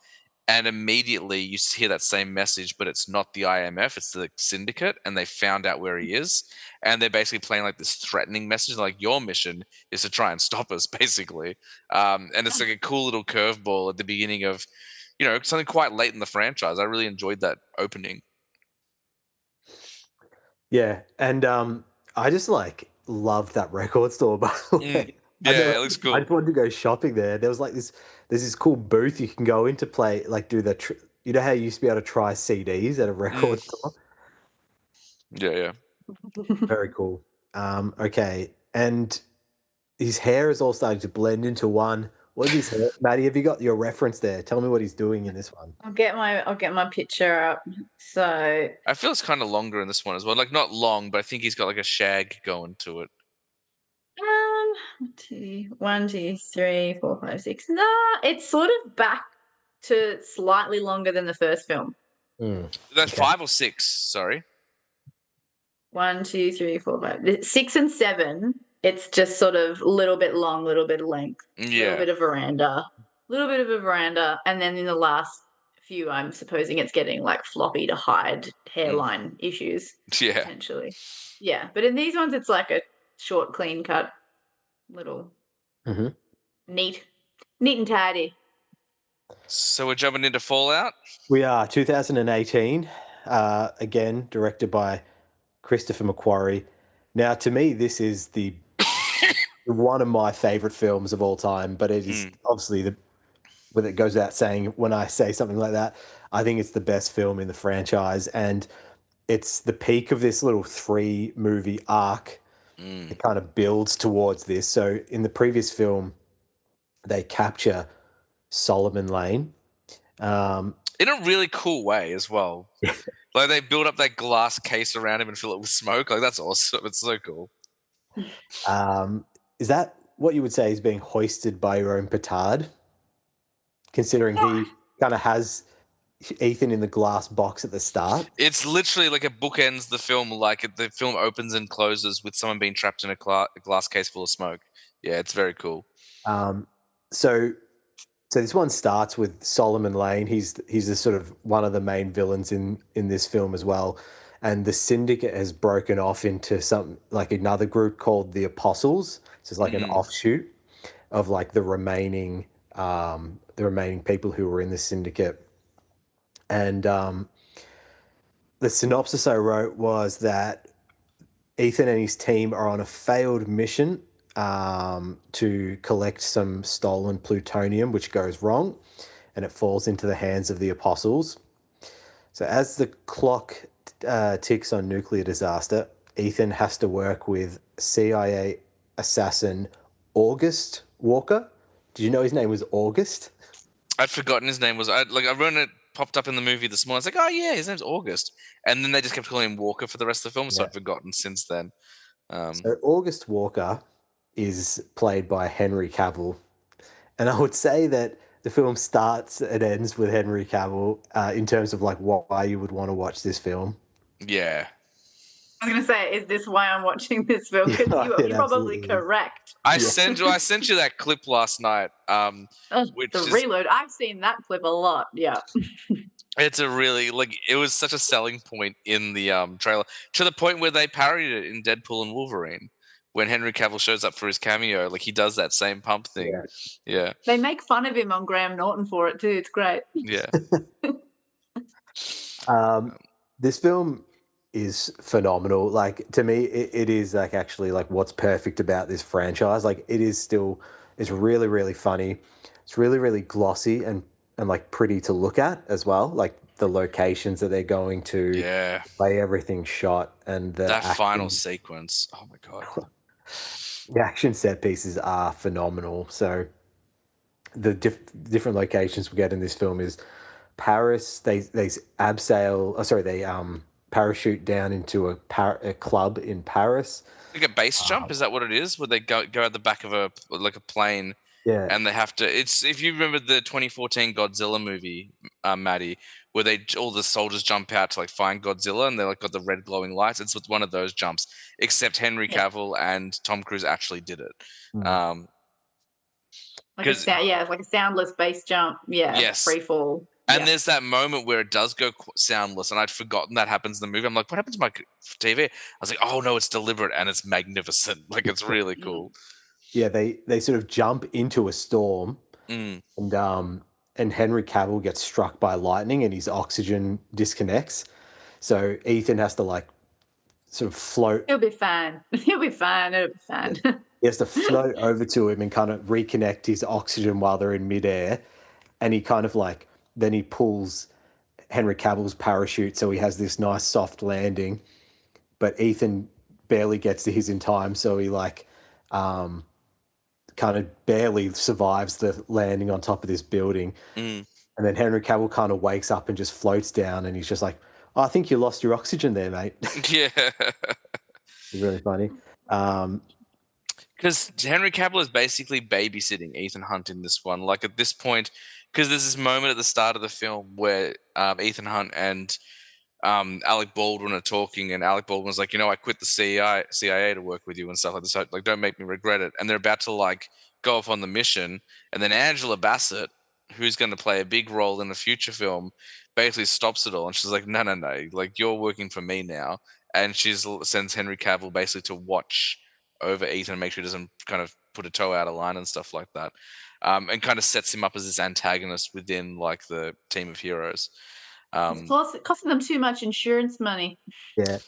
And immediately you hear that same message, but it's not the IMF, it's the syndicate, and they found out where he is. And they're basically playing like this threatening message, like, your mission is to try and stop us, basically. And it's like a cool little curveball at the beginning of, something quite late in the franchise. I really enjoyed that opening. Yeah, and I just like love that record store, by the way. Yeah, it looks cool. I just wanted to go shopping there. There was like there's this cool booth you can go in to play, like do the, you know how you used to be able to try CDs at a record store? Yeah. Very cool. Okay, and his hair is all starting to blend into one. What is his hair? Maddie, have you got your reference there? Tell me what he's doing in this one. I'll get my picture up. So I feel it's kind of longer in this one as well. Like, not long, but I think he's got like a shag going to it. 1, 2, 3, 4, 5, 6. No, it's sort of back to slightly longer than the first film. That's 5 or 6. Sorry. 1, 2, 3, 4, 5. 6 and 7. It's just sort of a little bit long, little bit of length, little bit of veranda, and then in the last few, I'm supposing it's getting like floppy to hide hairline issues. Yeah, potentially. Yeah, but in these ones, it's like a short, clean cut, little neat and tidy. So we're jumping into Fallout? We are. 2018, again, directed by Christopher McQuarrie. Now, to me, this is the one of my favorite films of all time, but it is obviously when it goes without saying, when I say something like that, I think it's the best film in the franchise, and it's the peak of this little 3-movie arc. It kind of builds towards this. So in the previous film, they capture Solomon Lane. In a really cool way as well. Like, they build up that glass case around him and fill it with smoke. Like, that's awesome. It's so cool. Is that what you would say is being hoisted by your own petard? Considering he kind of has Ethan in the glass box at the start. It's literally like it bookends the film. Like, the film opens and closes with someone being trapped in a glass case full of smoke. Yeah, it's very cool. So this one starts with Solomon Lane. He's the sort of one of the main villains in this film as well. And the syndicate has broken off into some, like, another group called the Apostles. So it's like an offshoot of like the remaining people who were in the syndicate. And the synopsis I wrote was that Ethan and his team are on a failed mission to collect some stolen plutonium, which goes wrong, and it falls into the hands of the apostles. So as the clock ticks on nuclear disaster, Ethan has to work with CIA assassin August Walker. Did you know his name was August? I'd forgotten his name was. I when it popped up in the movie this morning. I was like, oh yeah, his name's August, and then they just kept calling him Walker for the rest of the film. So Yeah. I'd forgotten since then. So August Walker is played by Henry Cavill, and I would say that the film starts and ends with Henry Cavill in terms of like why you would want to watch this film. Yeah. I was going to say, is this why I'm watching this film? Because you're probably correct. I sent you that clip last night. The reload. I've seen that clip a lot. Yeah. It's a really it was such a selling point in the trailer, to the point where they parodied it in Deadpool and Wolverine. When Henry Cavill shows up for his cameo, he does that same pump thing. Yeah. They make fun of him on Graham Norton for it too. It's great. Yeah. This film is phenomenal. To me, it is actually what's perfect about this franchise. It's really, really funny. It's really, really glossy and pretty to look at as well. The locations that they're going to, the way everything's shot, and that final sequence. Oh my God. The action set pieces are phenomenal. So the different locations we get in this film is Paris. They abseil. They parachute down into a club in Paris. Like a base jump, is that what it is? Where they go at the back of a plane, and they have to. It's, if you remember the 2014 Godzilla movie, Maddie, where all the soldiers jump out to find Godzilla, and they got the red glowing lights. It's with one of those jumps, except Henry Cavill and Tom Cruise actually did it. It's like a soundless base jump. Yeah, yes, free fall. And there's that moment where it does go soundless, and I'd forgotten that happens in the movie. I'm like, what happened to my TV? I was like, oh no, it's deliberate and it's magnificent. It's really cool. Yeah, they sort of jump into a storm, and Henry Cavill gets struck by lightning and his oxygen disconnects. So Ethan has to sort of float. He'll be fine. He'll be fine. It'll be fine. He has to float over to him and kind of reconnect his oxygen while they're in midair, and he kind of then he pulls Henry Cavill's parachute, so he has this nice soft landing. But Ethan barely gets to his in time, so he kind of barely survives the landing on top of this building. And then Henry Cavill kind of wakes up and just floats down, and he's just like, oh, I think you lost your oxygen there, mate. Yeah. It's really funny. Because Henry Cavill is basically babysitting Ethan Hunt in this one. At this point, because there's this moment at the start of the film where Ethan Hunt and Alec Baldwin are talking, and Alec Baldwin's like, I quit the CIA to work with you and stuff like this. So, don't make me regret it. And they're about to go off on the mission, and then Angela Bassett, who's going to play a big role in the future film, basically stops it all, and she's like, no, you're working for me now. And she sends Henry Cavill basically to watch over Ethan and make sure he doesn't kind of put a toe out of line and stuff like that, and kind of sets him up as this antagonist within the team of heroes. Plus, it costing them too much insurance money. Yeah.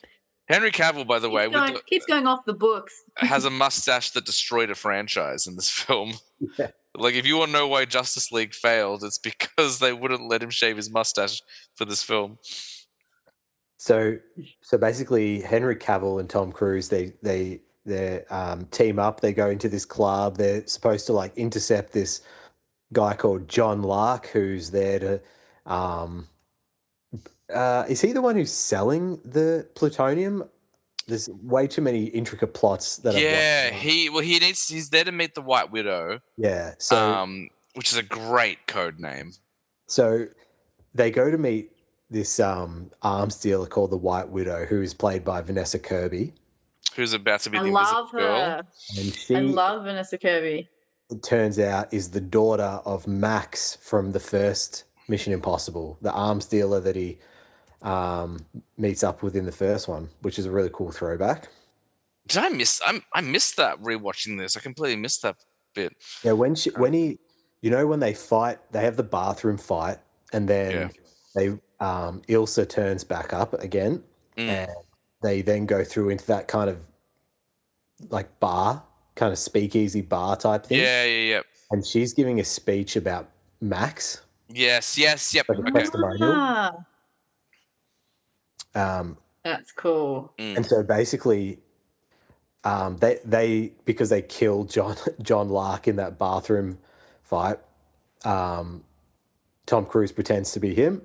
Henry Cavill, by the way, keeps going off the books, has a mustache that destroyed a franchise in this film. Yeah. If you want to know why Justice League failed, it's because they wouldn't let him shave his mustache for this film. So basically, Henry Cavill and Tom Cruise, they team up. They go into this club. They're supposed to intercept this guy called John Lark, who's there to. Is he the one who's selling the plutonium? There's way too many intricate plots that. Yeah, he's there to meet the White Widow. Yeah, so which is a great code name. So they go to meet this arms dealer called the White Widow, who is played by Vanessa Kirby. Who's about to be the Invisible Girl. And I love Vanessa Kirby. It turns out is the daughter of Max from the first Mission Impossible, the arms dealer that he meets up with in the first one, which is a really cool throwback. Did I miss? I missed that rewatching this. I completely missed that bit. Yeah, when they fight, they have the bathroom fight, and then they Ilsa turns back up again, and they then go through into that kind of like bar, kind of speakeasy bar type thing. Yeah. And she's giving a speech about Max, Yep. like a Okay. testimonial. That's cool. And so basically, they because they killed John Lark in that bathroom fight. Tom Cruise pretends to be him.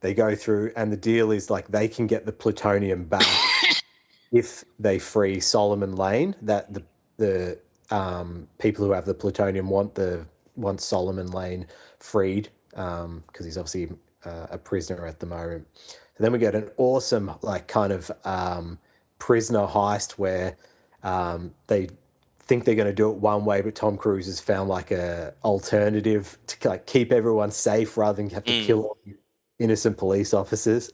They go through, and the deal is like they can get the plutonium back if they free Solomon Lane. That the people who have the plutonium want Solomon Lane freed because he's obviously a prisoner at the moment. So then we get an awesome like kind of prisoner heist where they think they're going to do it one way, but Tom Cruise has found like a alternative to like keep everyone safe rather than have to kill all the innocent police officers.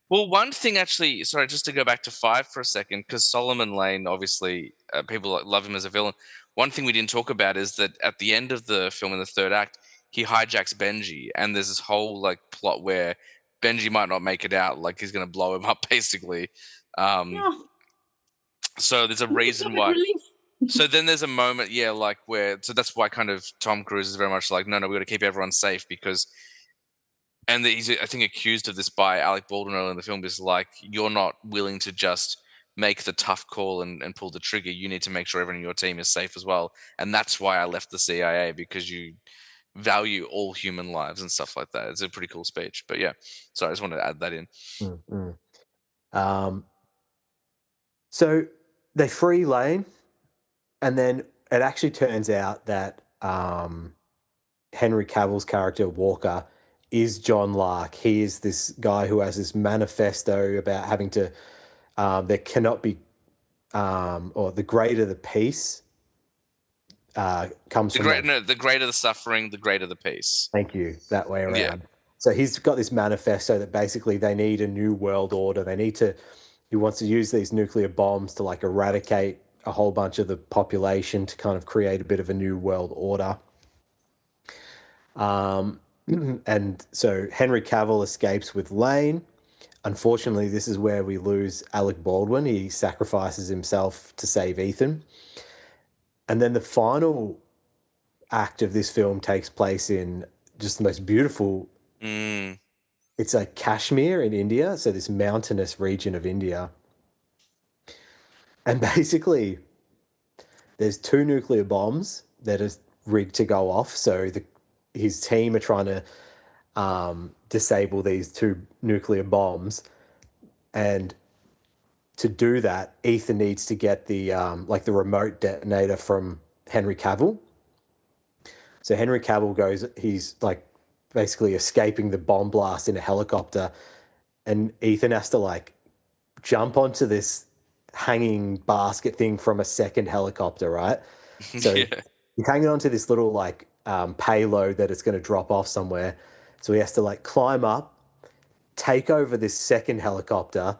Well, one thing actually, sorry, just to go back to 5 for a second, because Solomon Lane, obviously, people love him as a villain. One thing we didn't talk about is that at the end of the film, in the third act, he hijacks Benji, and there's this whole like plot where Benji might not make it out, like he's going to blow him up, basically. So there's a reason why. So then there's a moment, like so that's why kind of Tom Cruise is very much like, no, we got to keep everyone safe because. And he's, I think, accused of this by Alec Baldwin earlier in the film, is like, you're not willing to just make the tough call and pull the trigger. You need to make sure everyone in your team is safe as well. And that's why I left the CIA, because you value all human lives and stuff like that. It's a pretty cool speech. But yeah, sorry, I just wanted to add that in. So they free Lane, and then it actually turns out that Henry Cavill's character, Walker, is John Lark. He is this guy who has this manifesto about having to, there cannot be, or the greater the peace comes from... the greater the suffering, the greater the peace. Thank you, that way around. Yeah. So he's got this manifesto that basically they need a new world order. He wants to use these nuclear bombs to like eradicate a whole bunch of the population to kind of create a bit of a new world order. And so Henry Cavill escapes with Lane. Unfortunately, this is where we lose Alec Baldwin. He sacrifices himself to save Ethan. And then the final act of this film takes place in just the most beautiful... It's like Kashmir in India, so this mountainous region of India. And basically, there's 2 nuclear bombs that are rigged to go off. So his team are trying to disable these 2 nuclear bombs. And to do that, Ethan needs to get the the remote detonator from Henry Cavill. So Henry Cavill he's like basically escaping the bomb blast in a helicopter, and Ethan has to like jump onto this hanging basket thing from a second helicopter, right? So he's hanging onto this little like payload that it's going to drop off somewhere. So he has to like climb up, take over this second helicopter,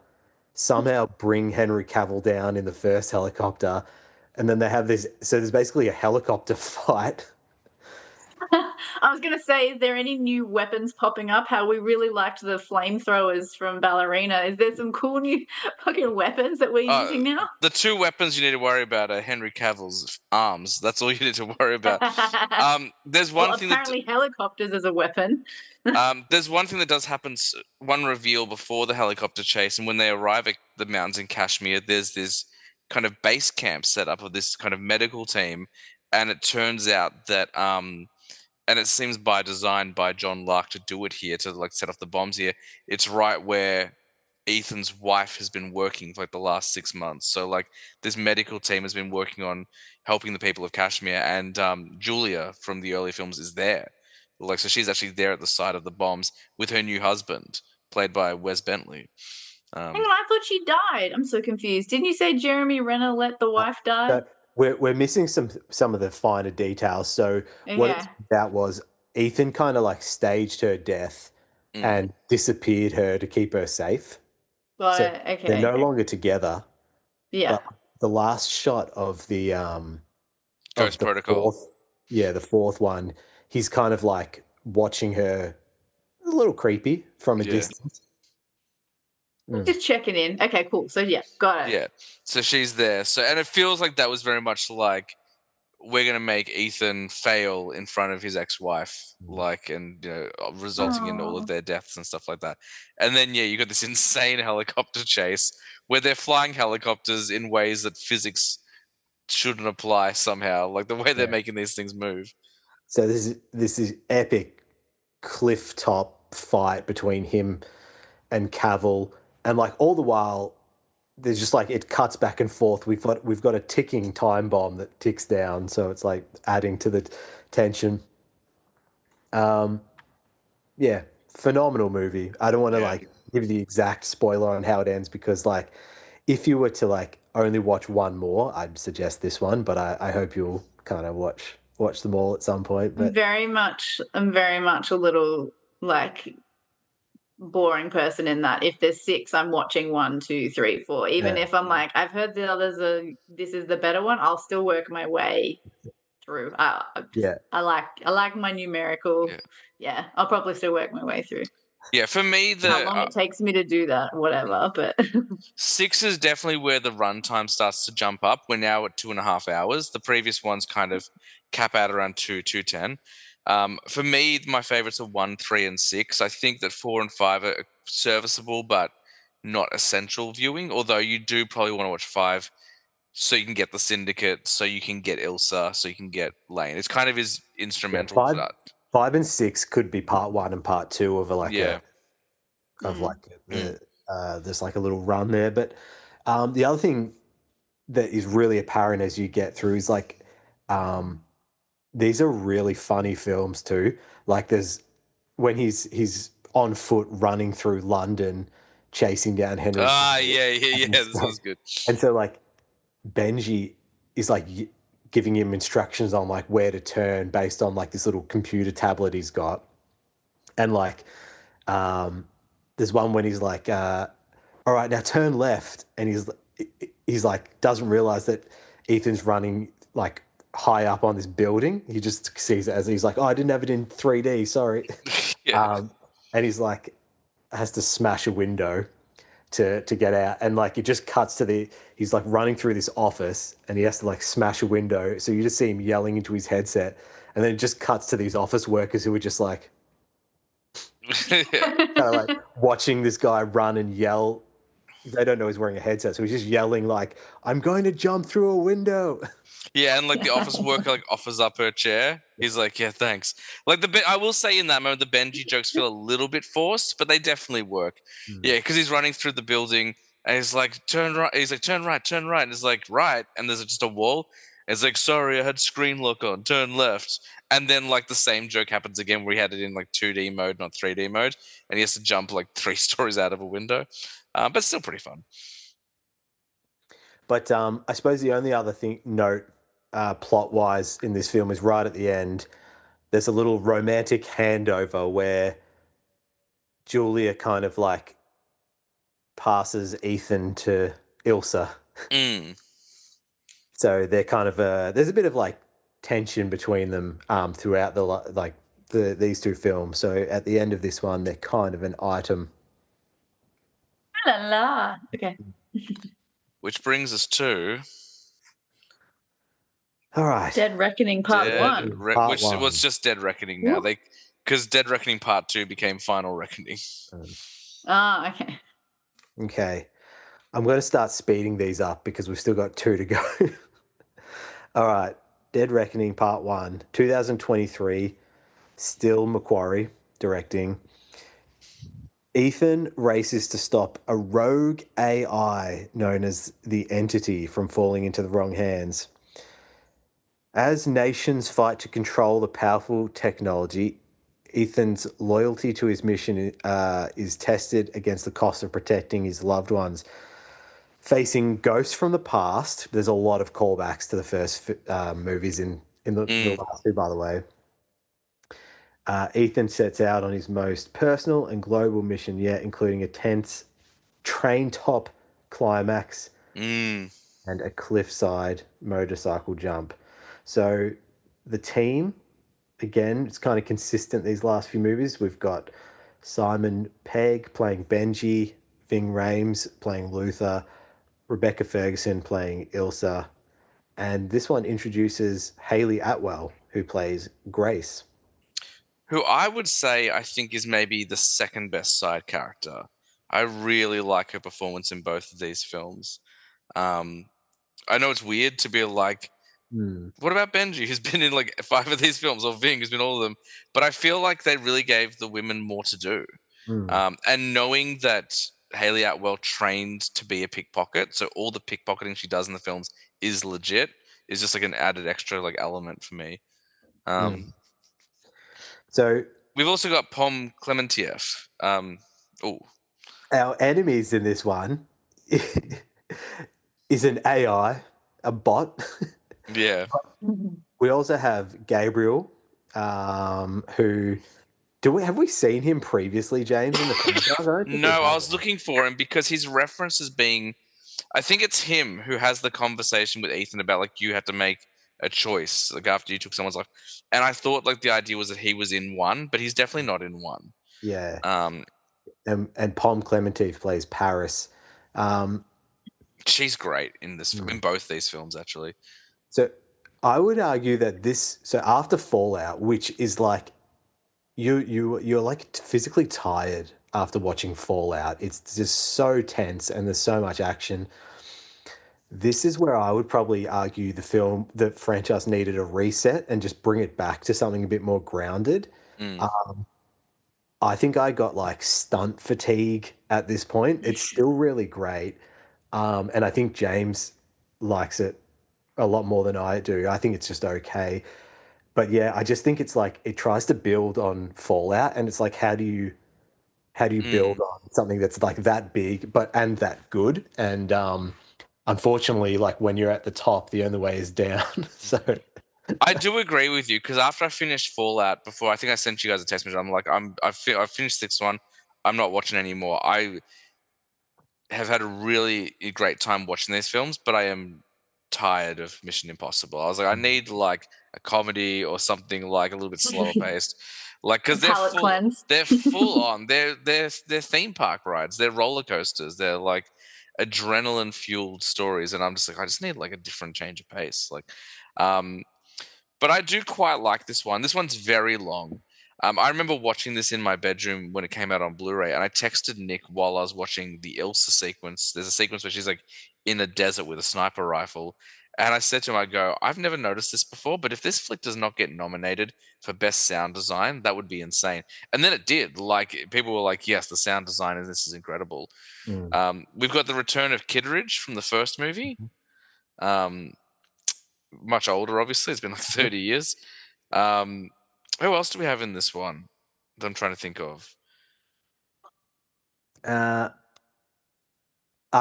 somehow bring Henry Cavill down in the first helicopter, and then they have this... So there's basically a helicopter fight. I was going to say, is there any new weapons popping up? How we really liked the flamethrowers from Ballerina. Is there some cool new fucking weapons that we're using now? The 2 weapons you need to worry about are Henry Cavill's arms. That's all you need to worry about. There's one thing apparently helicopters as a weapon. There's one thing that does happen, one reveal before the helicopter chase, and when they arrive at the mountains in Kashmir, there's this kind of base camp set up of this kind of medical team, and it turns out that and it seems by design by John Lark to do it here, to like set off the bombs here. It's right where Ethan's wife has been working for like the last 6 months. So like this medical team has been working on helping the people of Kashmir, and Julia from the early films is there. Like, so she's actually there at the site of the bombs with her new husband, played by Wes Bentley. Hang on, I thought she died. I'm so confused. Didn't you say Jeremy Renner let the wife die? We're missing some of the finer details. So what it's about was Ethan kind of like staged her death and disappeared her to keep her safe. Okay. They're no longer together. Yeah. But the last shot of the Ghost Protocol. The 4th one, he's kind of like watching her, a little creepy from a distance. Just checking in. Okay, cool. So yeah, got it. Yeah. So she's there. So, and it feels like that was very much like, we're gonna make Ethan fail in front of his ex-wife, like, and resulting in all of their deaths and stuff like that. And then you got this insane helicopter chase where they're flying helicopters in ways that physics shouldn't apply somehow, like the way they're making these things move. So this is epic cliff top fight between him and Cavill, and like all the while there's just like it cuts back and forth. We've got a ticking time bomb that ticks down, so it's like adding to the tension. Yeah, phenomenal movie. I don't want to like give you the exact spoiler on how it ends because like if you were to like only watch one more, I'd suggest this one, but I hope you'll kind of watch them all at some point. But I'm very much a little like boring person in that if there's 6, I'm watching 1, 2, 3, 4. Even if I'm like, I've heard the others this is the better one, I'll still work my way through. I like my numerical. Yeah, I'll probably still work my way through. Yeah, for me, how long it takes me to do that, whatever. But 6 is definitely where the runtime starts to jump up. We're now at 2.5 hours. The previous ones kind of cap out around 2:10. For me, my favorites are 1, 3, and 6. I think that 4 and 5 are serviceable, but not essential viewing. Although you do probably want to watch 5, so you can get the Syndicate, so you can get Ilsa, so you can get Lane. It's kind of is instrumental for that. 5 and 6 could be part 1 and part 2 of there's like a little run there. But the other thing that is really apparent as you get through is like these are really funny films too. Like there's when he's on foot running through London chasing down Henry. This was good. And so like Benji is like giving him instructions on like where to turn based on like this little computer tablet he's got. And like there's one when he's like all right, now turn left, and he's like doesn't realize that Ethan's running like high up on this building. He just sees it as he's like, oh, I didn't have it in 3D, sorry. And he's like has to smash a window to get out, and like it just cuts to he's like running through this office and he has to like smash a window, so you just see him yelling into his headset, and then it just cuts to these office workers who are just like kind of like watching this guy run and yell. They don't know he's wearing a headset, so he's just yelling like, I'm going to jump through a window. Yeah, and like the office worker like offers up her chair. He's like, yeah, thanks. Like I will say in that moment, the Benji jokes feel a little bit forced, but they definitely work. Yeah, because he's running through the building and he's like, turn right. He's like, turn right. And it's like, right. And there's just a wall. It's like, sorry, I had screen lock on. Turn left. And then like the same joke happens again where he had it in like 2D mode, not 3D mode, and he has to jump like 3 stories out of a window. But still pretty fun. But I suppose the only other note plot-wise in this film is right at the end, there's a little romantic handover where Julia kind of like passes Ethan to Ilsa. So they're kind of there's a bit of like tension between them throughout these two films. So at the end of this one, they're kind of an item. La la. Okay. Which brings us to all right, Dead Reckoning Part 1. Which was just Dead Reckoning now. Because Dead Reckoning Part 2 became Final Reckoning. Okay. Okay. I'm going to start speeding these up because we've still got 2 to go. All right. Dead Reckoning Part 1, 2023. Still Macquarie directing. Ethan races to stop a rogue AI known as the Entity from falling into the wrong hands. As nations fight to control the powerful technology, Ethan's loyalty to his mission is tested against the cost of protecting his loved ones. Facing ghosts from the past, there's a lot of callbacks to the first movies in the last 2, by the way. Ethan sets out on his most personal and global mission yet, including a tense train top climax and a cliffside motorcycle jump. So the team, again, it's kind of consistent these last few movies. We've got Simon Pegg playing Benji, Ving Rhames playing Luther, Rebecca Ferguson playing Ilsa, and this one introduces Hayley Atwell, who plays Grace. Who I would say I think is maybe the second best side character. I really like her performance in both of these films. I know it's weird to be like, what about Benji, who's been in like 5 of these films, or Ving, who's been all of them? But I feel like they really gave the women more to do. And knowing that Hayley Atwell trained to be a pickpocket, so all the pickpocketing she does in the films is legit, is just like an added extra like element for me. So we've also got Pom Klementieff. Our enemies in this one is an AI, a bot. Yeah. We also have Gabriel, who have we seen him previously, James, in the franchise? No, I was looking for him because his reference as being, I think it's him who has the conversation with Ethan about like you have to make a choice like after you took someone's life, and I thought like the idea was that he was in 1, but he's definitely not in 1. Yeah. And Pom Klementieff plays Paris. She's great in this in both these films, actually. So I would argue that after Fallout, which is like you're like physically tired after watching Fallout. It's just so tense and there's so much action. This is where I would probably argue the franchise needed a reset and just bring it back to something a bit more grounded. I think I got like stunt fatigue at this point. It's still really great. And I think James likes it a lot more than I do. I think it's just okay. But yeah, I just think it's like it tries to build on Fallout, and it's like how do you build on something that's like that big and that good? And unfortunately, like when you're at the top, the only way is down. So I do agree with you because after I finished Fallout, before I think I sent you guys a text message, I'm like, I've finished this one. I'm not watching anymore. I have had a really great time watching these films, but I am tired of Mission Impossible. I was like, I need like a comedy or something like a little bit slower paced, like because they're full on. They're theme park rides. They're roller coasters. They're like adrenaline fueled stories, and I'm just like, I just need like a different change of pace. Like, but I do quite like this one. This one's very long. I remember watching this in my bedroom when it came out on Blu-ray, and I texted Nick while I was watching the Ilsa sequence. There's a sequence where she's like in a desert with a sniper rifle, and I said to him, I go, I've never noticed this before, but if this flick does not get nominated for Best Sound Design, that would be insane. And then it did. Like, people were like, yes, the sound design in this is incredible. We've got the return of Kittredge from the first movie. Much older, obviously. It's been like 30 years. Who else do we have in this one that I'm trying to think of? I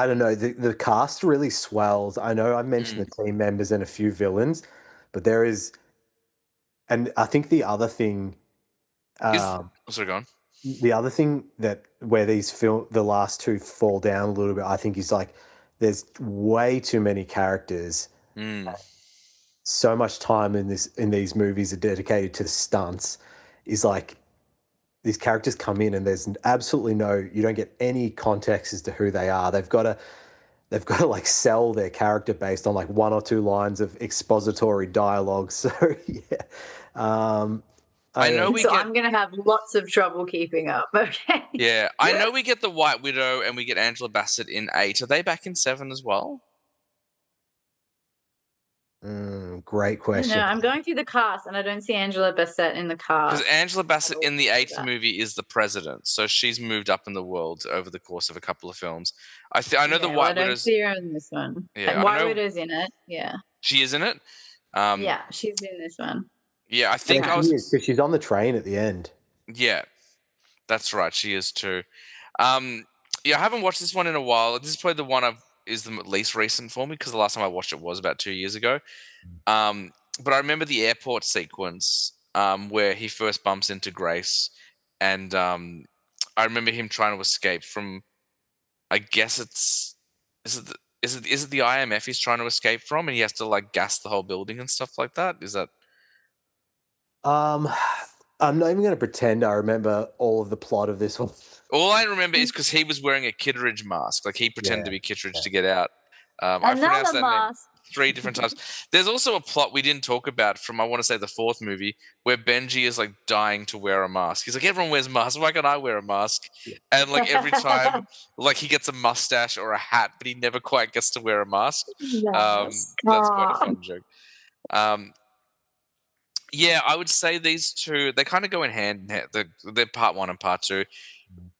don't know. The cast really swells. I know I mentioned the team members and a few villains, but there is, and I think the other thing, sorry, go on. The other thing that where the last two fall down a little bit, I think, is like there's way too many characters. So much time in these movies are dedicated to the stunts. Is like these characters come in and there's absolutely you don't get any context as to who they are. They've got to like sell their character based on like 1 or 2 lines of expository dialogue. So yeah. I know I'm going to have lots of trouble keeping up. Okay. Yeah, I know we get the White Widow and we get Angela Bassett in 8. Are they back in 7 as well? Great question. No, I'm going through the cast and I don't see Angela Bassett in the cast. Because Angela Bassett in the 8th movie is the president, so she's moved up in the world over the course of a couple of films. I know the White Widow's. I don't see her in this one. Yeah, White Widow's in it. Yeah. She is in it. Yeah, she's in this one. Yeah, I think because she's on the train at the end. Yeah, that's right. She is too. Yeah, I haven't watched this one in a while. This is probably the one is the least recent for me because the last time I watched it was about 2 years ago. But I remember the airport sequence where he first bumps into Grace, and I remember him trying to escape from. I guess is it the IMF he's trying to escape from, and he has to like gas the whole building and stuff like that? Is that? I'm not even going to pretend I remember all of the plot of this one. All I remember is because he was wearing a Kittredge mask. Like, he pretended to be Kittredge to get out. I've pronounced Another that name mask. 3 different times. There's also a plot we didn't talk about from, I want to say, the 4th movie, where Benji is like dying to wear a mask. He's like, everyone wears masks. Why can't I wear a mask? And like every time, like he gets a mustache or a hat, but he never quite gets to wear a mask. Yes. That's quite a fun joke. Yeah, I would say these two, they kind of go in hand in hand. They're part 1 and part 2.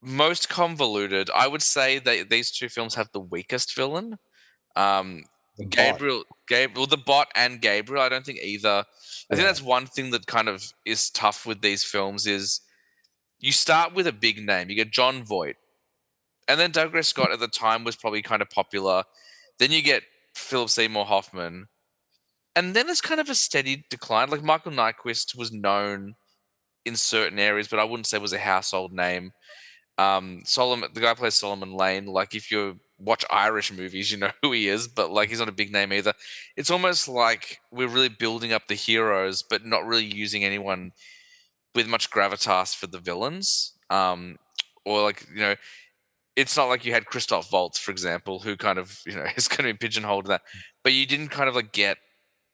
Most convoluted. I would say that these two films have the weakest villain. Gabriel, the bot and Gabriel. I don't think either. I think that's one thing that kind of is tough with these films is you start with a big name. You get John Voight, and then Douglas Scott at the time was probably kind of popular. Then you get Philip Seymour Hoffman, and then it's kind of a steady decline. Like Michael Nyqvist was known in certain areas, but I wouldn't say was a household name. Solomon, the guy who plays Solomon Lane, like if you watch Irish movies, you know who he is, but like he's not a big name either. It's almost like we're really building up the heroes, but not really using anyone with much gravitas for the villains. Or like, it's not like you had Christoph Waltz, for example, who kind of, is going to be pigeonholed in that, but you didn't kind of like get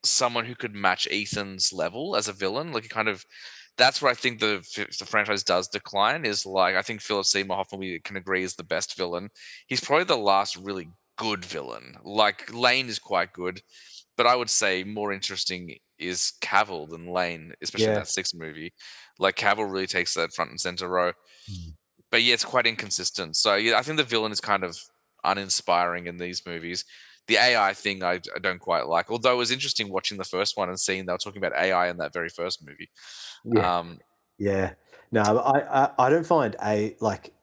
someone who could match Ethan's level as a villain. Like, that's where I think the franchise does decline. Is like, I think Philip Seymour Hoffman, we can agree, is the best villain. He's probably the last really good villain. Like Lane is quite good, but I would say more interesting is Cavill than Lane, especially in that 6th movie. Like Cavill really takes that front and center row. But yeah, it's quite inconsistent. So yeah, I think the villain is kind of uninspiring in these movies. The AI thing I don't quite like. Although it was interesting watching the first one and seeing they were talking about AI in that very first movie. Yeah. No, I don't find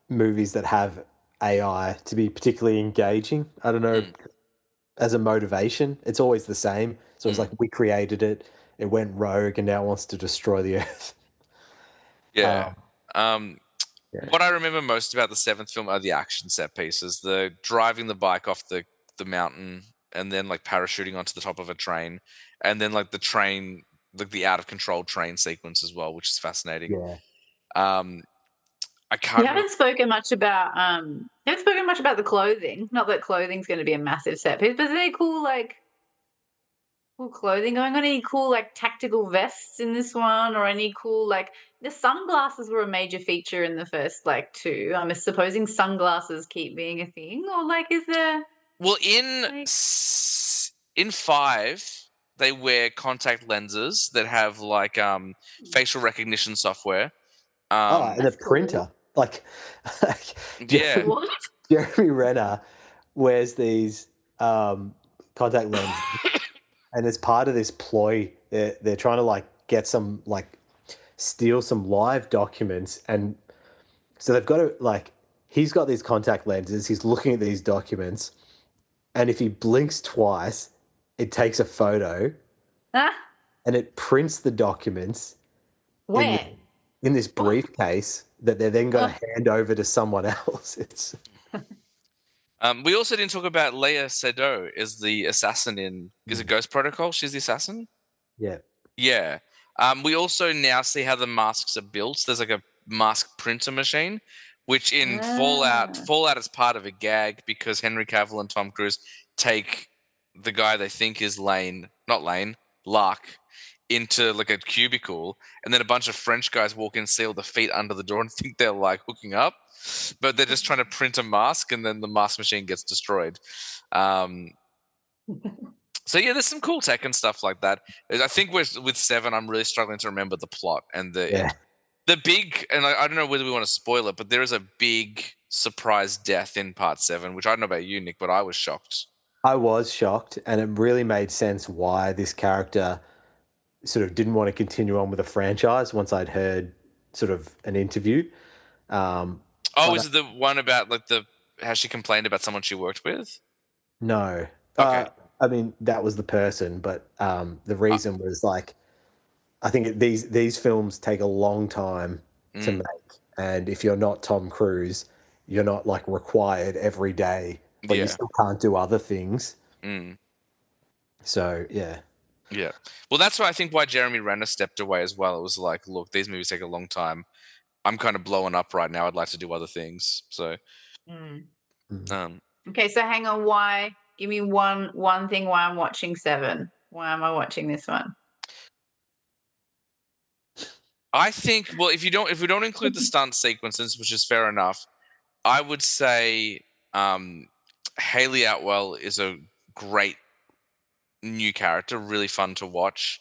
movies that have AI to be particularly engaging. I don't know, as a motivation. It's always the same. So it's like, we created it, it went rogue, and now it wants to destroy the earth. What I remember most about the 7th film are the action set pieces. The driving the bike off the mountain, and then like parachuting onto the top of a train, and then like the train, like the out of control train sequence as well, which is fascinating. I can't. You haven't spoken much about the clothing. Not that clothing's going to be a massive set piece, but is there any cool clothing going on? Any cool like tactical vests in this one, or any cool the sunglasses were a major feature in the first 2. I'm supposing sunglasses keep being a thing, or is there? Well, in 5, they wear contact lenses that have facial recognition software. And a printer. Cool. Yeah. What? Jeremy Renner wears these contact lenses, and as part of this ploy, they're trying to get some steal some live documents, and so they've got to he's got these contact lenses. He's looking at these documents, and if he blinks twice, it takes a photo, and it prints the documents. Where? In this briefcase that they're then going to hand over to someone else. It's. We also didn't talk about Leia Seydoux as the assassin in. Is it Ghost Protocol? She's the assassin. Yeah. Yeah. We also now see how the masks are built. There's like a mask printer machine, which in Fallout is part of a gag because Henry Cavill and Tom Cruise take the guy they think is Lark, into like a cubicle, and then a bunch of French guys walk in, see all the feet under the door, and think they're hooking up, but they're just trying to print a mask, and then the mask machine gets destroyed. So yeah, there's some cool tech and stuff like that. I think with 7, I'm really struggling to remember the plot and the big, and I don't know whether we want to spoil it, but there is a big surprise death in part 7, which I don't know about you, Nick, but I was shocked. I was shocked, and it really made sense why this character sort of didn't want to continue on with the franchise once I'd heard sort of an interview. Is it the one about how she complained about someone she worked with? No. Okay. I mean, that was the person, but the reason was I think these films take a long time to make, and if you're not Tom Cruise, you're not required every day, but you still can't do other things. So yeah. Yeah. Well, that's why I think why Jeremy Renner stepped away as well. It was like, look, these movies take a long time. I'm kind of blowing up right now. I'd like to do other things. So, okay. So hang on. Why? Give me one thing why I'm watching Seven. Why am I watching this one? I think, well, if we don't include the stunt sequences, which is fair enough, I would say Hayley Atwell is a great new character, really fun to watch.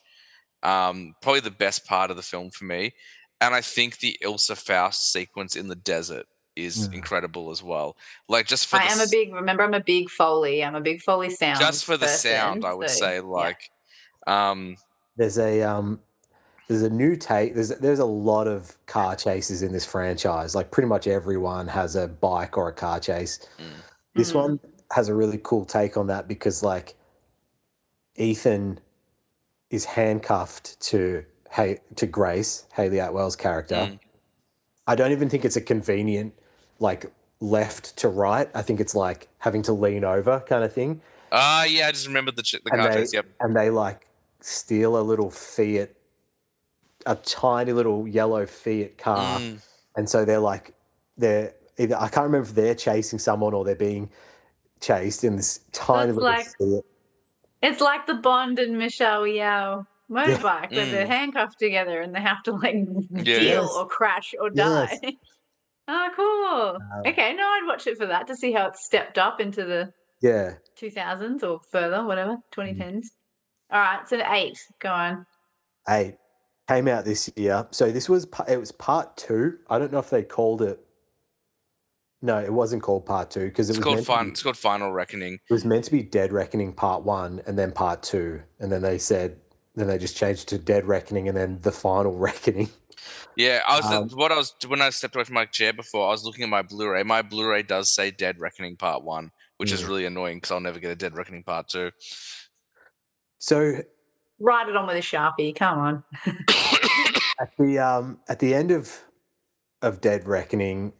Probably the best part of the film for me. And I think the Ilsa Faust sequence in the desert is incredible as well. Like just for I'm a big Foley. I'm a big Foley sound. Just for the person, sound, I would say, like, there's a new take. There's a lot of car chases in this franchise. Like pretty much everyone has a bike or a car chase. This one has a really cool take on that because like Ethan is handcuffed to Grace, Hayley Atwell's character. I don't even think it's a convenient like left to right. I think it's like having to lean over kind of thing. Yeah, I just remembered the car chase. Yep. And they like steal a little Fiat, a tiny little yellow Fiat car, and so they're either, I can't remember if they're chasing someone or they're being chased in this tiny little Fiat. It's like the Bond and Michelle Yeoh motorbike where they're handcuffed together and they have to like deal or crash or die. Oh, cool. Okay, no, I'd watch it for that to see how it's stepped up into the 2000s or further, whatever, 2010s. All right, so 8, go on. 8 came out this year. So it was part 2. I don't know if they called it. No, it wasn't called part 2 because it's called Final Reckoning. It was meant to be Dead Reckoning part 1 and then part 2, and then they just changed to Dead Reckoning and then the Final Reckoning. Yeah, when I stepped away from my chair before, I was looking at my Blu-ray. My Blu-ray does say Dead Reckoning Part 1, which is really annoying because I'll never get a Dead Reckoning Part 2. So write it on with a Sharpie. Come on. at the end of Dead Reckoning,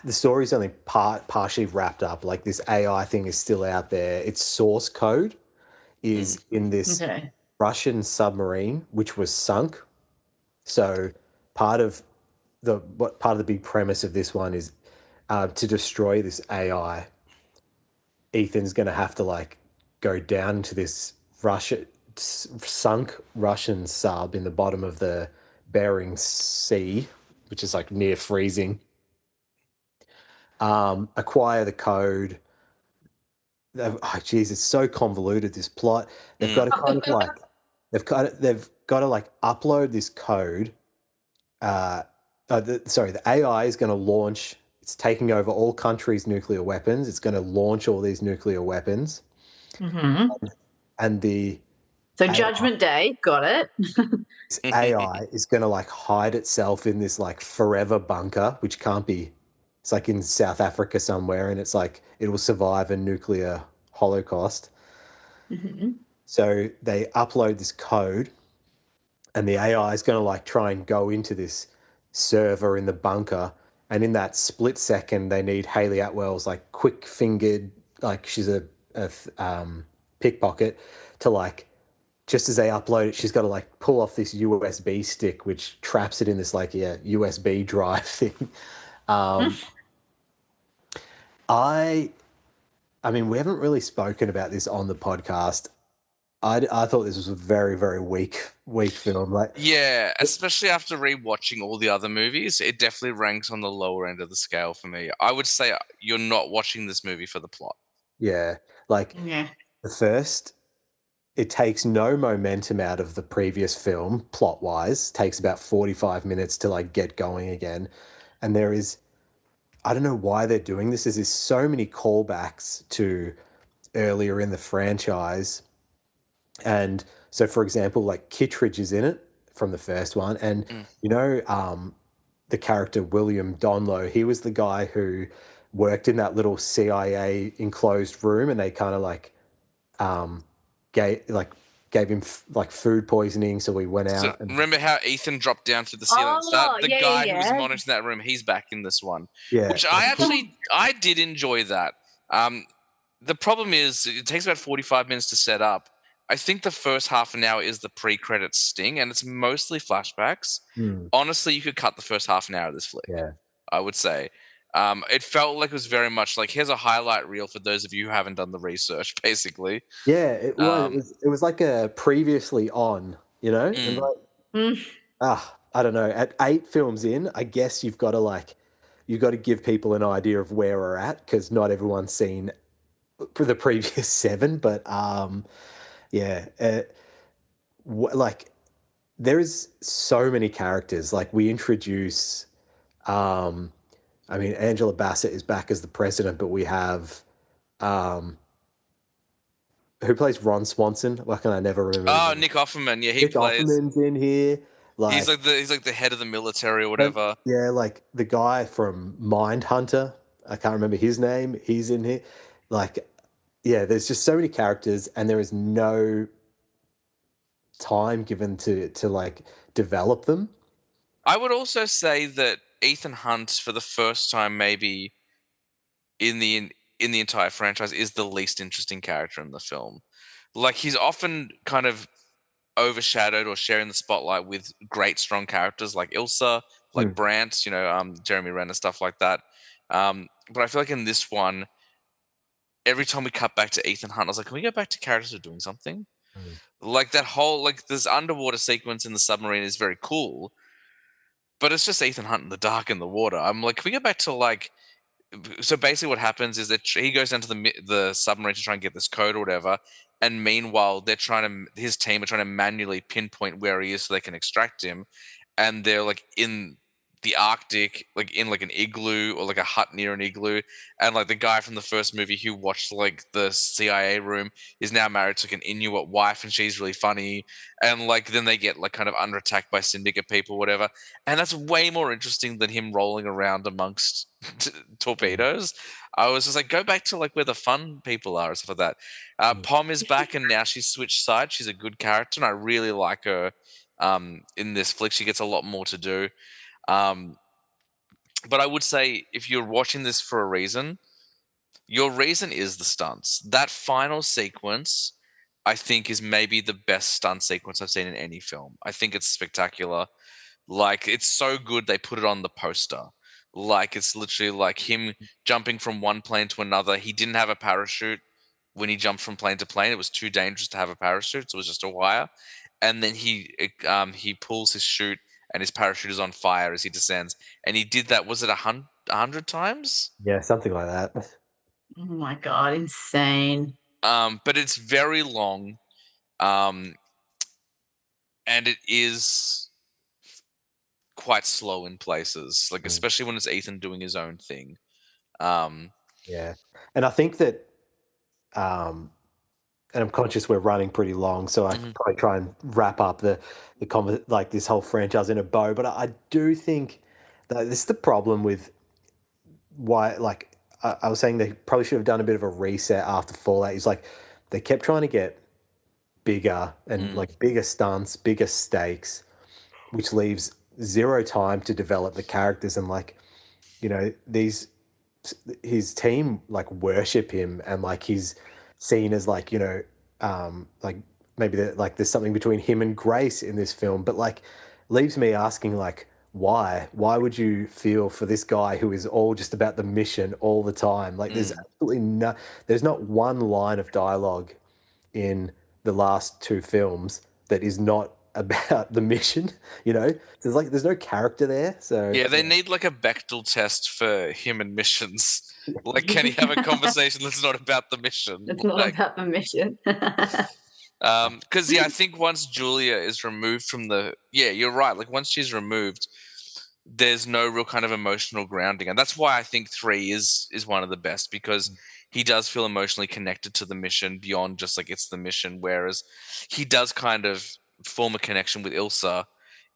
the story's only partially wrapped up. Like this AI thing is still out there. Its source code is in this Russian submarine, which was sunk. So part of the big premise of this one is to destroy this AI. Ethan's going to have to like go down into this sunk Russian sub in the bottom of the Bering Sea, which is like near freezing. Acquire the code. It's so convoluted, this plot. They've got to kind of like they've got to like upload this code. The AI is going to launch. It's taking over all countries' nuclear weapons. It's going to launch all these nuclear weapons. And so Judgment Day, got it. This AI is going to like hide itself in this like forever bunker, which can't be. It's like in South Africa somewhere, and it's like it will survive a nuclear holocaust. So they upload this code, and the AI is going to like try and go into this server in the bunker. And in that split second, they need Hayley Atwell's like quick-fingered, like she's a pickpocket, to like, just as they upload it, she's got to like pull off this USB stick, which traps it in this like USB drive thing. I mean, we haven't really spoken about this on the podcast. I thought this was a very, very weak film. Like, yeah, especially after rewatching all the other movies, it definitely ranks on the lower end of the scale for me. I would say you're not watching this movie for the plot. Yeah, the first, it takes no momentum out of the previous film plot-wise. Takes about 45 minutes to like get going again, and there is, I don't know why they're doing this. There's so many callbacks to earlier in the franchise. And so, for example, like Kittredge is in it from the first one. And, the character William Donlow, he was the guy who worked in that little CIA enclosed room, and they kind of like gave him like food poisoning. So we went out. So remember how Ethan dropped down through the ceiling at the start? The guy who was monitoring that room, he's back in this one. Yeah. Which I did enjoy that. The problem is it takes about 45 minutes to set up. I think the first half an hour is the pre-credits sting, and it's mostly flashbacks. Honestly, you could cut the first half an hour of this flick. Yeah. I would say. It felt like it was very much like, here's a highlight reel for those of you who haven't done the research, basically. Yeah, it was. It was like a previously on, and I don't know. At 8 films in, I guess you've got to give people an idea of where we're at, because not everyone's seen for the previous 7. But yeah, like there is so many characters. Like we introduce, I mean, Angela Bassett is back as the president, but we have, who plays Ron Swanson? Why can I never remember his name? Nick Offerman. Yeah, he Nick plays. Offerman's in here. He's like the head of the military or whatever. Yeah, like the guy from Mindhunter. I can't remember his name. He's in here. Like, yeah, there's just so many characters, and there is no time given to like develop them. I would also say that Ethan Hunt, for the first time, maybe in the entire franchise, is the least interesting character in the film. Like, he's often kind of overshadowed or sharing the spotlight with great strong characters like Ilsa, like Brandt, Jeremy Renner, stuff like that. But I feel like in this one, every time we cut back to Ethan Hunt, I was like, can we go back to characters who are doing something? Like that whole, like, this underwater sequence in the submarine is very cool, but it's just Ethan Hunt in the dark in the water. I'm like, can we go back to like, so basically what happens is that he goes down to the submarine to try and get this code or whatever, and meanwhile his team are trying to manually pinpoint where he is so they can extract him, and they're like in the Arctic, like in like an igloo or like a hut near an igloo, and like the guy from the first movie who watched like the CIA room is now married to like an Inuit wife, and she's really funny, and like then they get like kind of under attack by syndicate people, whatever, and that's way more interesting than him rolling around amongst torpedoes. I was just like, go back to like where the fun people are and stuff like that. Pom is back, and now she's switched sides. She's a good character, and I really like her. In this flick, she gets a lot more to do. But I would say, if you're watching this for a reason, your reason is the stunts. That final sequence, I think, is maybe the best stunt sequence I've seen in any film. I think it's spectacular. Like, it's so good they put it on the poster. Like, it's literally like him jumping from one plane to another. He didn't have a parachute when he jumped from plane to plane. It was too dangerous to have a parachute, so it was just a wire. And then he pulls his chute, and his parachute is on fire as he descends. And he did that, was it 100 times? Yeah, something like that. Oh my God, insane. But it's very long. And it is quite slow in places, like especially when it's Ethan doing his own thing. Yeah. And I think that and I'm conscious we're running pretty long, so I could probably try and wrap up the like this whole franchise in a bow. But I do think that this is the problem with why, like I was saying, they probably should have done a bit of a reset after Fallout. Is like they kept trying to get bigger and like bigger stunts, bigger stakes, which leaves zero time to develop the characters. And like, his team like worship him, and like he's seen as like, like maybe there's something between him and Grace in this film, but like leaves me asking, like, why would you feel for this guy who is all just about the mission all the time? Like there's absolutely there's not one line of dialogue in the last 2 films that is not about the mission. There's no character there. So yeah, they need like a Bechdel test for him and missions. Like, can he have a conversation that's not about the mission? It's not about the mission. Because I think once Julia is removed from you're right. Like, once she's removed, there's no real kind of emotional grounding, and that's why I think 3 is one of the best, because he does feel emotionally connected to the mission beyond just like it's the mission. Whereas he does kind of form a connection with Ilsa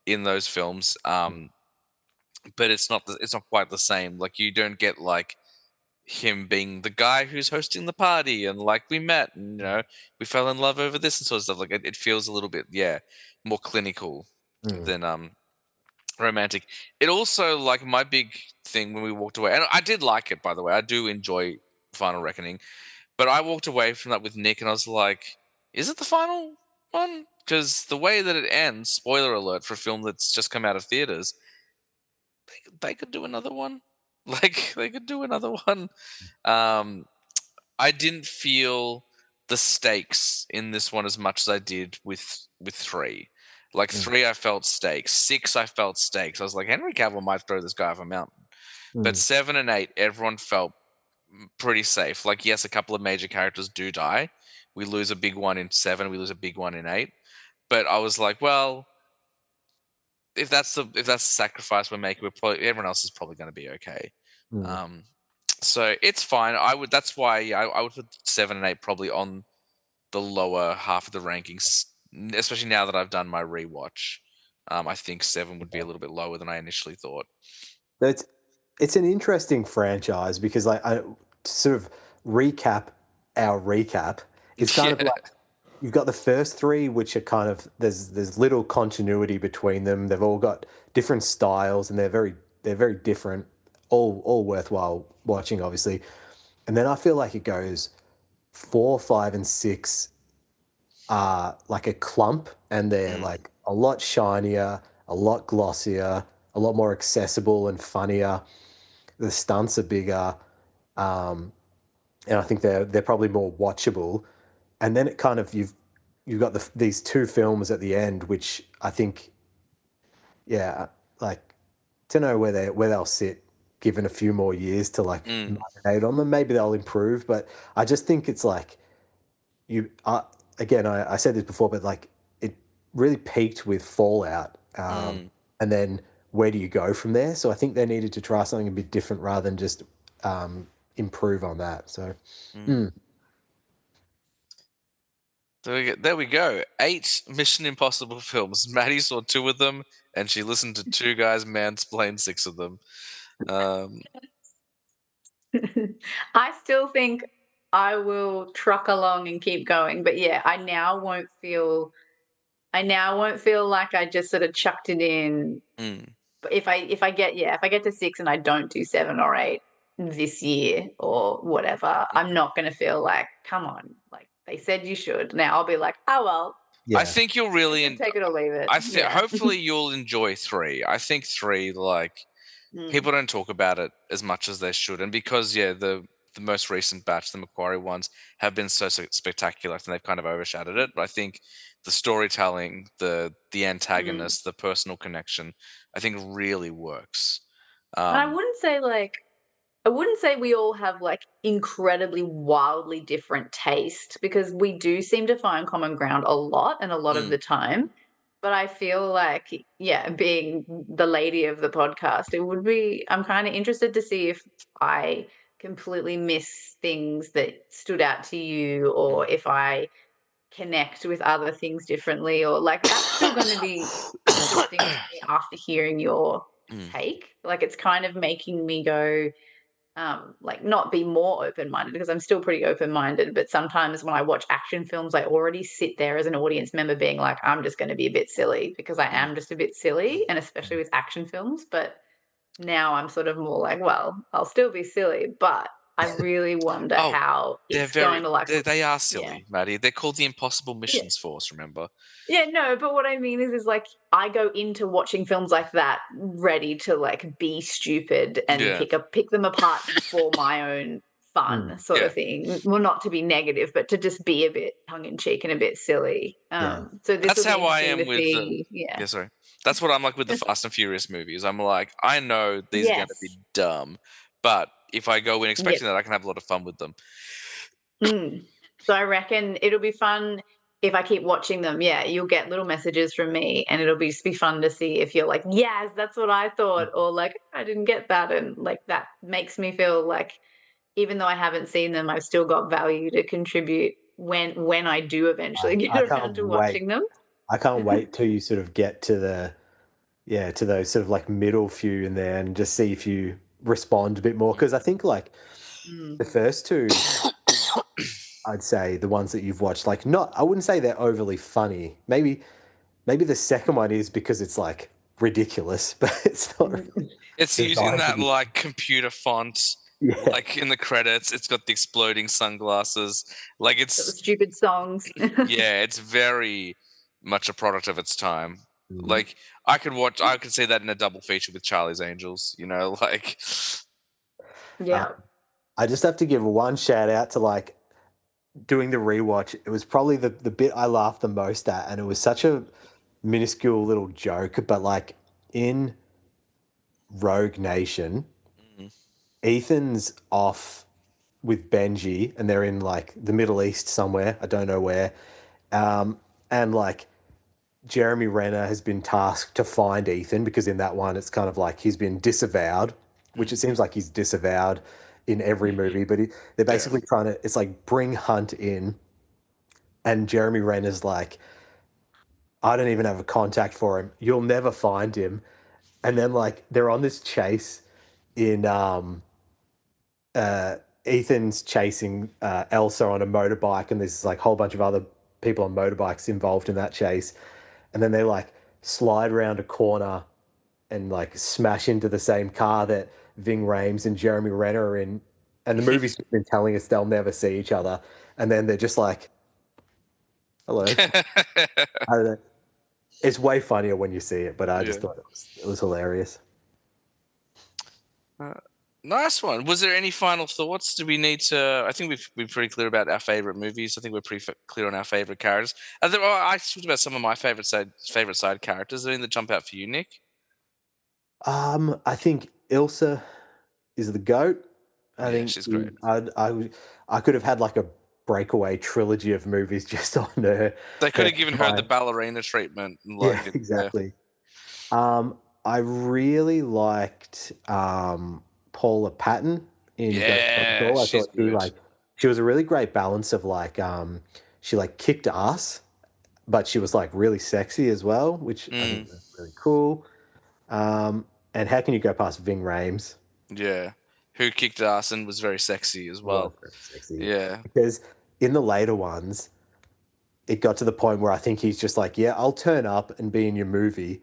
in those films, but it's not quite the same. Like, you don't get like him being the guy who's hosting the party, and like we met, and we fell in love over this and sort of stuff. Like, it feels a little bit more clinical than romantic. It also, like, my big thing when we walked away, and I did like it, by the way. I do enjoy Final Reckoning, but I walked away from that with Nick, and I was like, Is it the final one? Because the way that it ends, spoiler alert for a film that's just come out of theaters, they could do another one. Like, they could do another one. I didn't feel the stakes in this one as much as I did with 3. Like 3, I felt stakes. 6, I felt stakes. I was like, Henry Cavill might throw this guy off a mountain. But 7 and 8, everyone felt pretty safe. Like, yes, a couple of major characters do die. We lose a big one in 7. We lose a big one in 8. But I was like, well, if that's the sacrifice we're making, everyone else is probably going to be okay. So it's fine. That's why I would put 7 and 8 probably on the lower half of the rankings, especially now that I've done my rewatch. I think 7 would be a little bit lower than I initially thought. It's an interesting franchise because, like, to sort of recap our recap, it's kind of like you've got the first 3, which are kind of there's little continuity between them. They've all got different styles, and they're very different. All worthwhile watching, obviously. And then I feel like it goes 4, 5, and 6 are like a clump, and they're like a lot shinier, a lot glossier, a lot more accessible and funnier. The stunts are bigger, and I think they're probably more watchable. And then it kind of you've got these 2 films at the end, which I think, like, to know where they'll sit given a few more years to like marinate on them. Maybe they'll improve, but I just think it's like again, I said this before, but like it really peaked with Fallout, and then where do you go from there? So I think they needed to try something a bit different rather than just improve on that. So there we go. 8 Mission Impossible films. Maddie saw 2 of them, and she listened to 2 guys mansplain 6 of them. I still think I will truck along and keep going, but yeah, I now won't feel like I just sort of chucked it in. But if I get to 6 and I don't do 7 or 8 this year or whatever, I'm not going to feel like, come on, like they said you should. Now I'll be like, oh well. Yeah. I think you'll really take it or leave it. Hopefully you'll enjoy 3. I think 3, like, people don't talk about it as much as they should, and because the most recent batch, the Macquarie ones, have been so spectacular, and they've kind of overshadowed it. But I think the storytelling, the antagonist, the personal connection, I think really works. And I wouldn't say we all have like incredibly wildly different taste, because we do seem to find common ground a lot and a lot of the time. But I feel like, being the lady of the podcast, I'm kind of interested to see if I completely miss things that stood out to you, or if I connect with other things differently, or like that's still going to be interesting to me after hearing your take. Like, it's kind of making me go, like, not be more open-minded, because I'm still pretty open-minded, but sometimes when I watch action films, I already sit there as an audience member being like, I'm just going to be a bit silly, because I am just a bit silly, and especially with action films. But now I'm sort of more like, well, I'll still be silly, but I really wonder how it's going to like. They are silly, Maddie. They're called the Impossible Missions Force, remember? Yeah, no, but what I mean is like, I go into watching films like that ready to like be stupid and pick them apart for my own fun sort of thing. Well, not to be negative, but to just be a bit tongue in cheek and a bit silly. So that's how I am with sorry. That's what I'm like with the Fast and Furious movies. I'm like, I know these are going to be dumb, but if I go in expecting that, I can have a lot of fun with them. So I reckon it'll be fun if I keep watching them. Yeah, you'll get little messages from me, and it'll just be fun to see if you're like, yes, that's what I thought, or like, I didn't get that. And like, that makes me feel like, even though I haven't seen them, I've still got value to contribute when I do eventually get around to watching them. I can't wait till you sort of get to to those sort of like middle few in there, and just see if you respond a bit more. Because I think like the first 2, I'd say the ones that you've watched, like, I wouldn't say they're overly funny. Maybe the second one is because it's like ridiculous, but it's not. It's using that like computer font Yeah. Like in the credits, it's got the exploding sunglasses. Like The stupid songs. yeah, it's very much a product of its time. Like I could see that in a double feature with Charlie's Angels, like Yeah. I just have to give one shout out to like doing the rewatch. It was probably the bit I laughed the most at, and it was such a minuscule little joke, but like in Rogue Nation, Ethan's off with Benji and they're in like the Middle East somewhere, I don't know where. And like Jeremy Renner has been tasked to find Ethan because in that one it's kind of like he's been disavowed, which it seems like he's disavowed in every movie, but they're basically trying to, it's like bring Hunt in, and Jeremy Renner's like, I don't even have a contact for him. You'll never find him. And then like they're on this chase in Ethan's chasing Elsa on a motorbike, and there's like a whole bunch of other people on motorbikes involved in that chase. And then they like slide around a corner and like smash into the same car that Ving Rhames and Jeremy Renner are in. And the movie's been telling us they'll never see each other. And then they're just like, hello. I don't know. It's way funnier when you see it, but I just thought it was hilarious. Nice one. Was there any final thoughts? Do we need to? I think we've pretty clear about our favorite movies. I think we're pretty clear on our favorite characters. I talked about some of my favorite side characters. Is there anything that jump out for you, Nick? I think Ilsa is the GOAT. I think she's great. I could have had like a breakaway trilogy of movies just on her. They could have given her the ballerina treatment. Exactly. I really liked Paula Patton in Ghost Protocol. I thought she was a really great balance of like she like kicked ass, but she was like really sexy as well, which I think was really cool. And how can you go past Ving Rhames? Yeah, who kicked ass and was very sexy as well. Very sexy. Yeah, because in the later ones, it got to the point where I think he's just like, yeah, I'll turn up and be in your movie,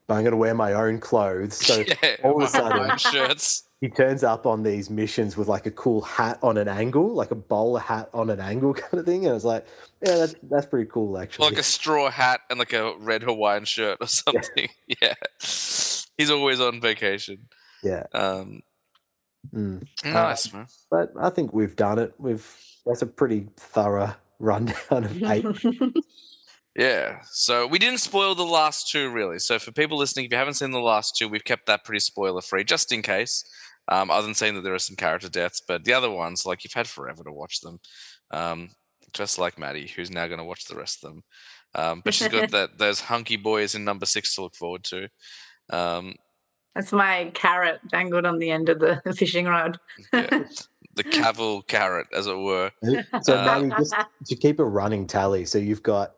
but I'm going to wear my own clothes. So all of a sudden, shirts. He turns up on these missions with like a cool hat on an angle, like a bowler hat on an angle kind of thing. And I was like, yeah, that's pretty cool actually. Like a straw hat and like a red Hawaiian shirt or something. Yeah. He's always on vacation. Yeah. Nice, man. But I think we've done it. That's a pretty thorough rundown of 8. Yeah, so we didn't spoil the last 2 really. So for people listening, if you haven't seen the last 2, we've kept that pretty spoiler free, just in case. Other than saying that there are some character deaths, but the other ones, like you've had forever to watch them. Just like Maddie, who's now going to watch the rest of them. But she's got those hunky boys in number 6 to look forward to. That's my carrot dangled on the end of the fishing rod. Yeah. The Cavill carrot, as it were. So Maddie, just to keep a running tally, so you've got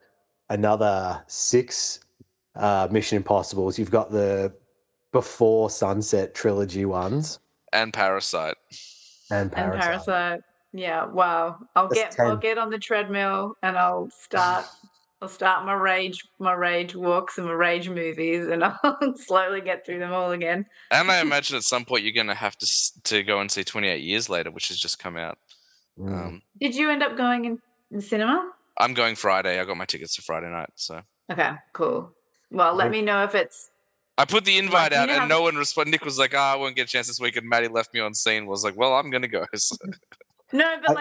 another 6 Mission Impossibles. You've got the Before Sunset trilogy ones. And Parasite. And Parasite. Yeah, wow. I'll get on the treadmill and I'll start my rage walks and my rage movies, and I'll slowly get through them all again. And I imagine at some point you're going to have to go and see 28 Years Later, which has just come out. Did you end up going in cinema? I'm going Friday. I got my tickets for Friday night. So okay, cool. Well, let me know if it's. I put the invite out and no one responded. Nick was like, I won't get a chance this week. And Maddie left me on scene. Was like, well, I'm going to go. No, but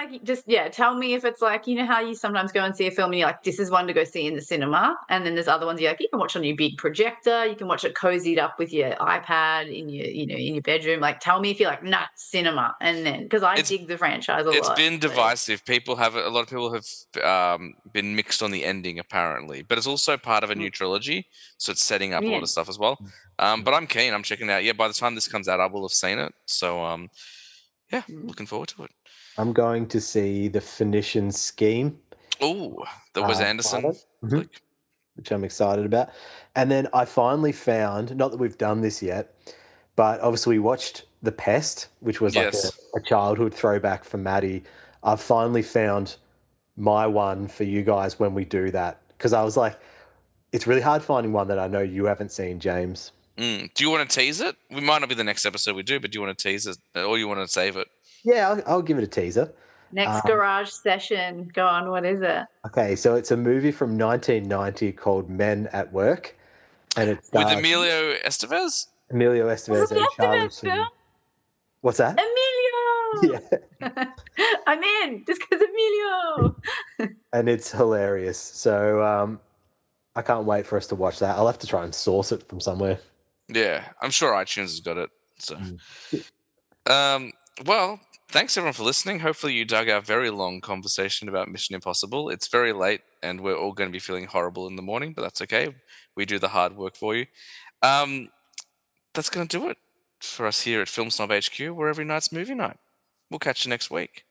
tell me if it's like, you know how you sometimes go and see a film and you're like, this is one to go see in the cinema, and then there's other ones you're like, you can watch on your big projector, you can watch it cozied up with your iPad in your bedroom. Like, tell me if you're like, nah, cinema, and then because I dig the franchise a lot. It's been divisive. A lot of people have been mixed on the ending apparently, but it's also part of a new trilogy, so it's setting up a lot of stuff as well. But I'm keen. I'm checking it out. Yeah, by the time this comes out, I will have seen it. So looking forward to it. I'm going to see The Phoenician Scheme. Oh, that was Anderson. Which I'm excited about. And then I finally found, not that we've done this yet, but obviously we watched The Pest, which was like a childhood throwback for Maddie. I've finally found my one for you guys when we do that. Because I was like, it's really hard finding one that I know you haven't seen, James. Do you want to tease it? We might not be the next episode we do, but do you want to tease it or you want to save it? Yeah, I'll give it a teaser. Next garage session. Go on. What is it? Okay, so it's a movie from 1990 called Men at Work, and it With stars Emilio Estevez? Emilio Estevez and Charlie Sheen. What's that? Emilio! Yeah. I'm in, just because Emilio! And it's hilarious. So I can't wait for us to watch that. I'll have to try and source it from somewhere. Yeah, I'm sure iTunes has got it. So, well, thanks everyone for listening. Hopefully you dug our very long conversation about Mission Impossible. It's very late and we're all going to be feeling horrible in the morning, but that's okay. We do the hard work for you. That's going to do it for us here at Film Snob HQ. We're every night's movie night. We'll catch you next week.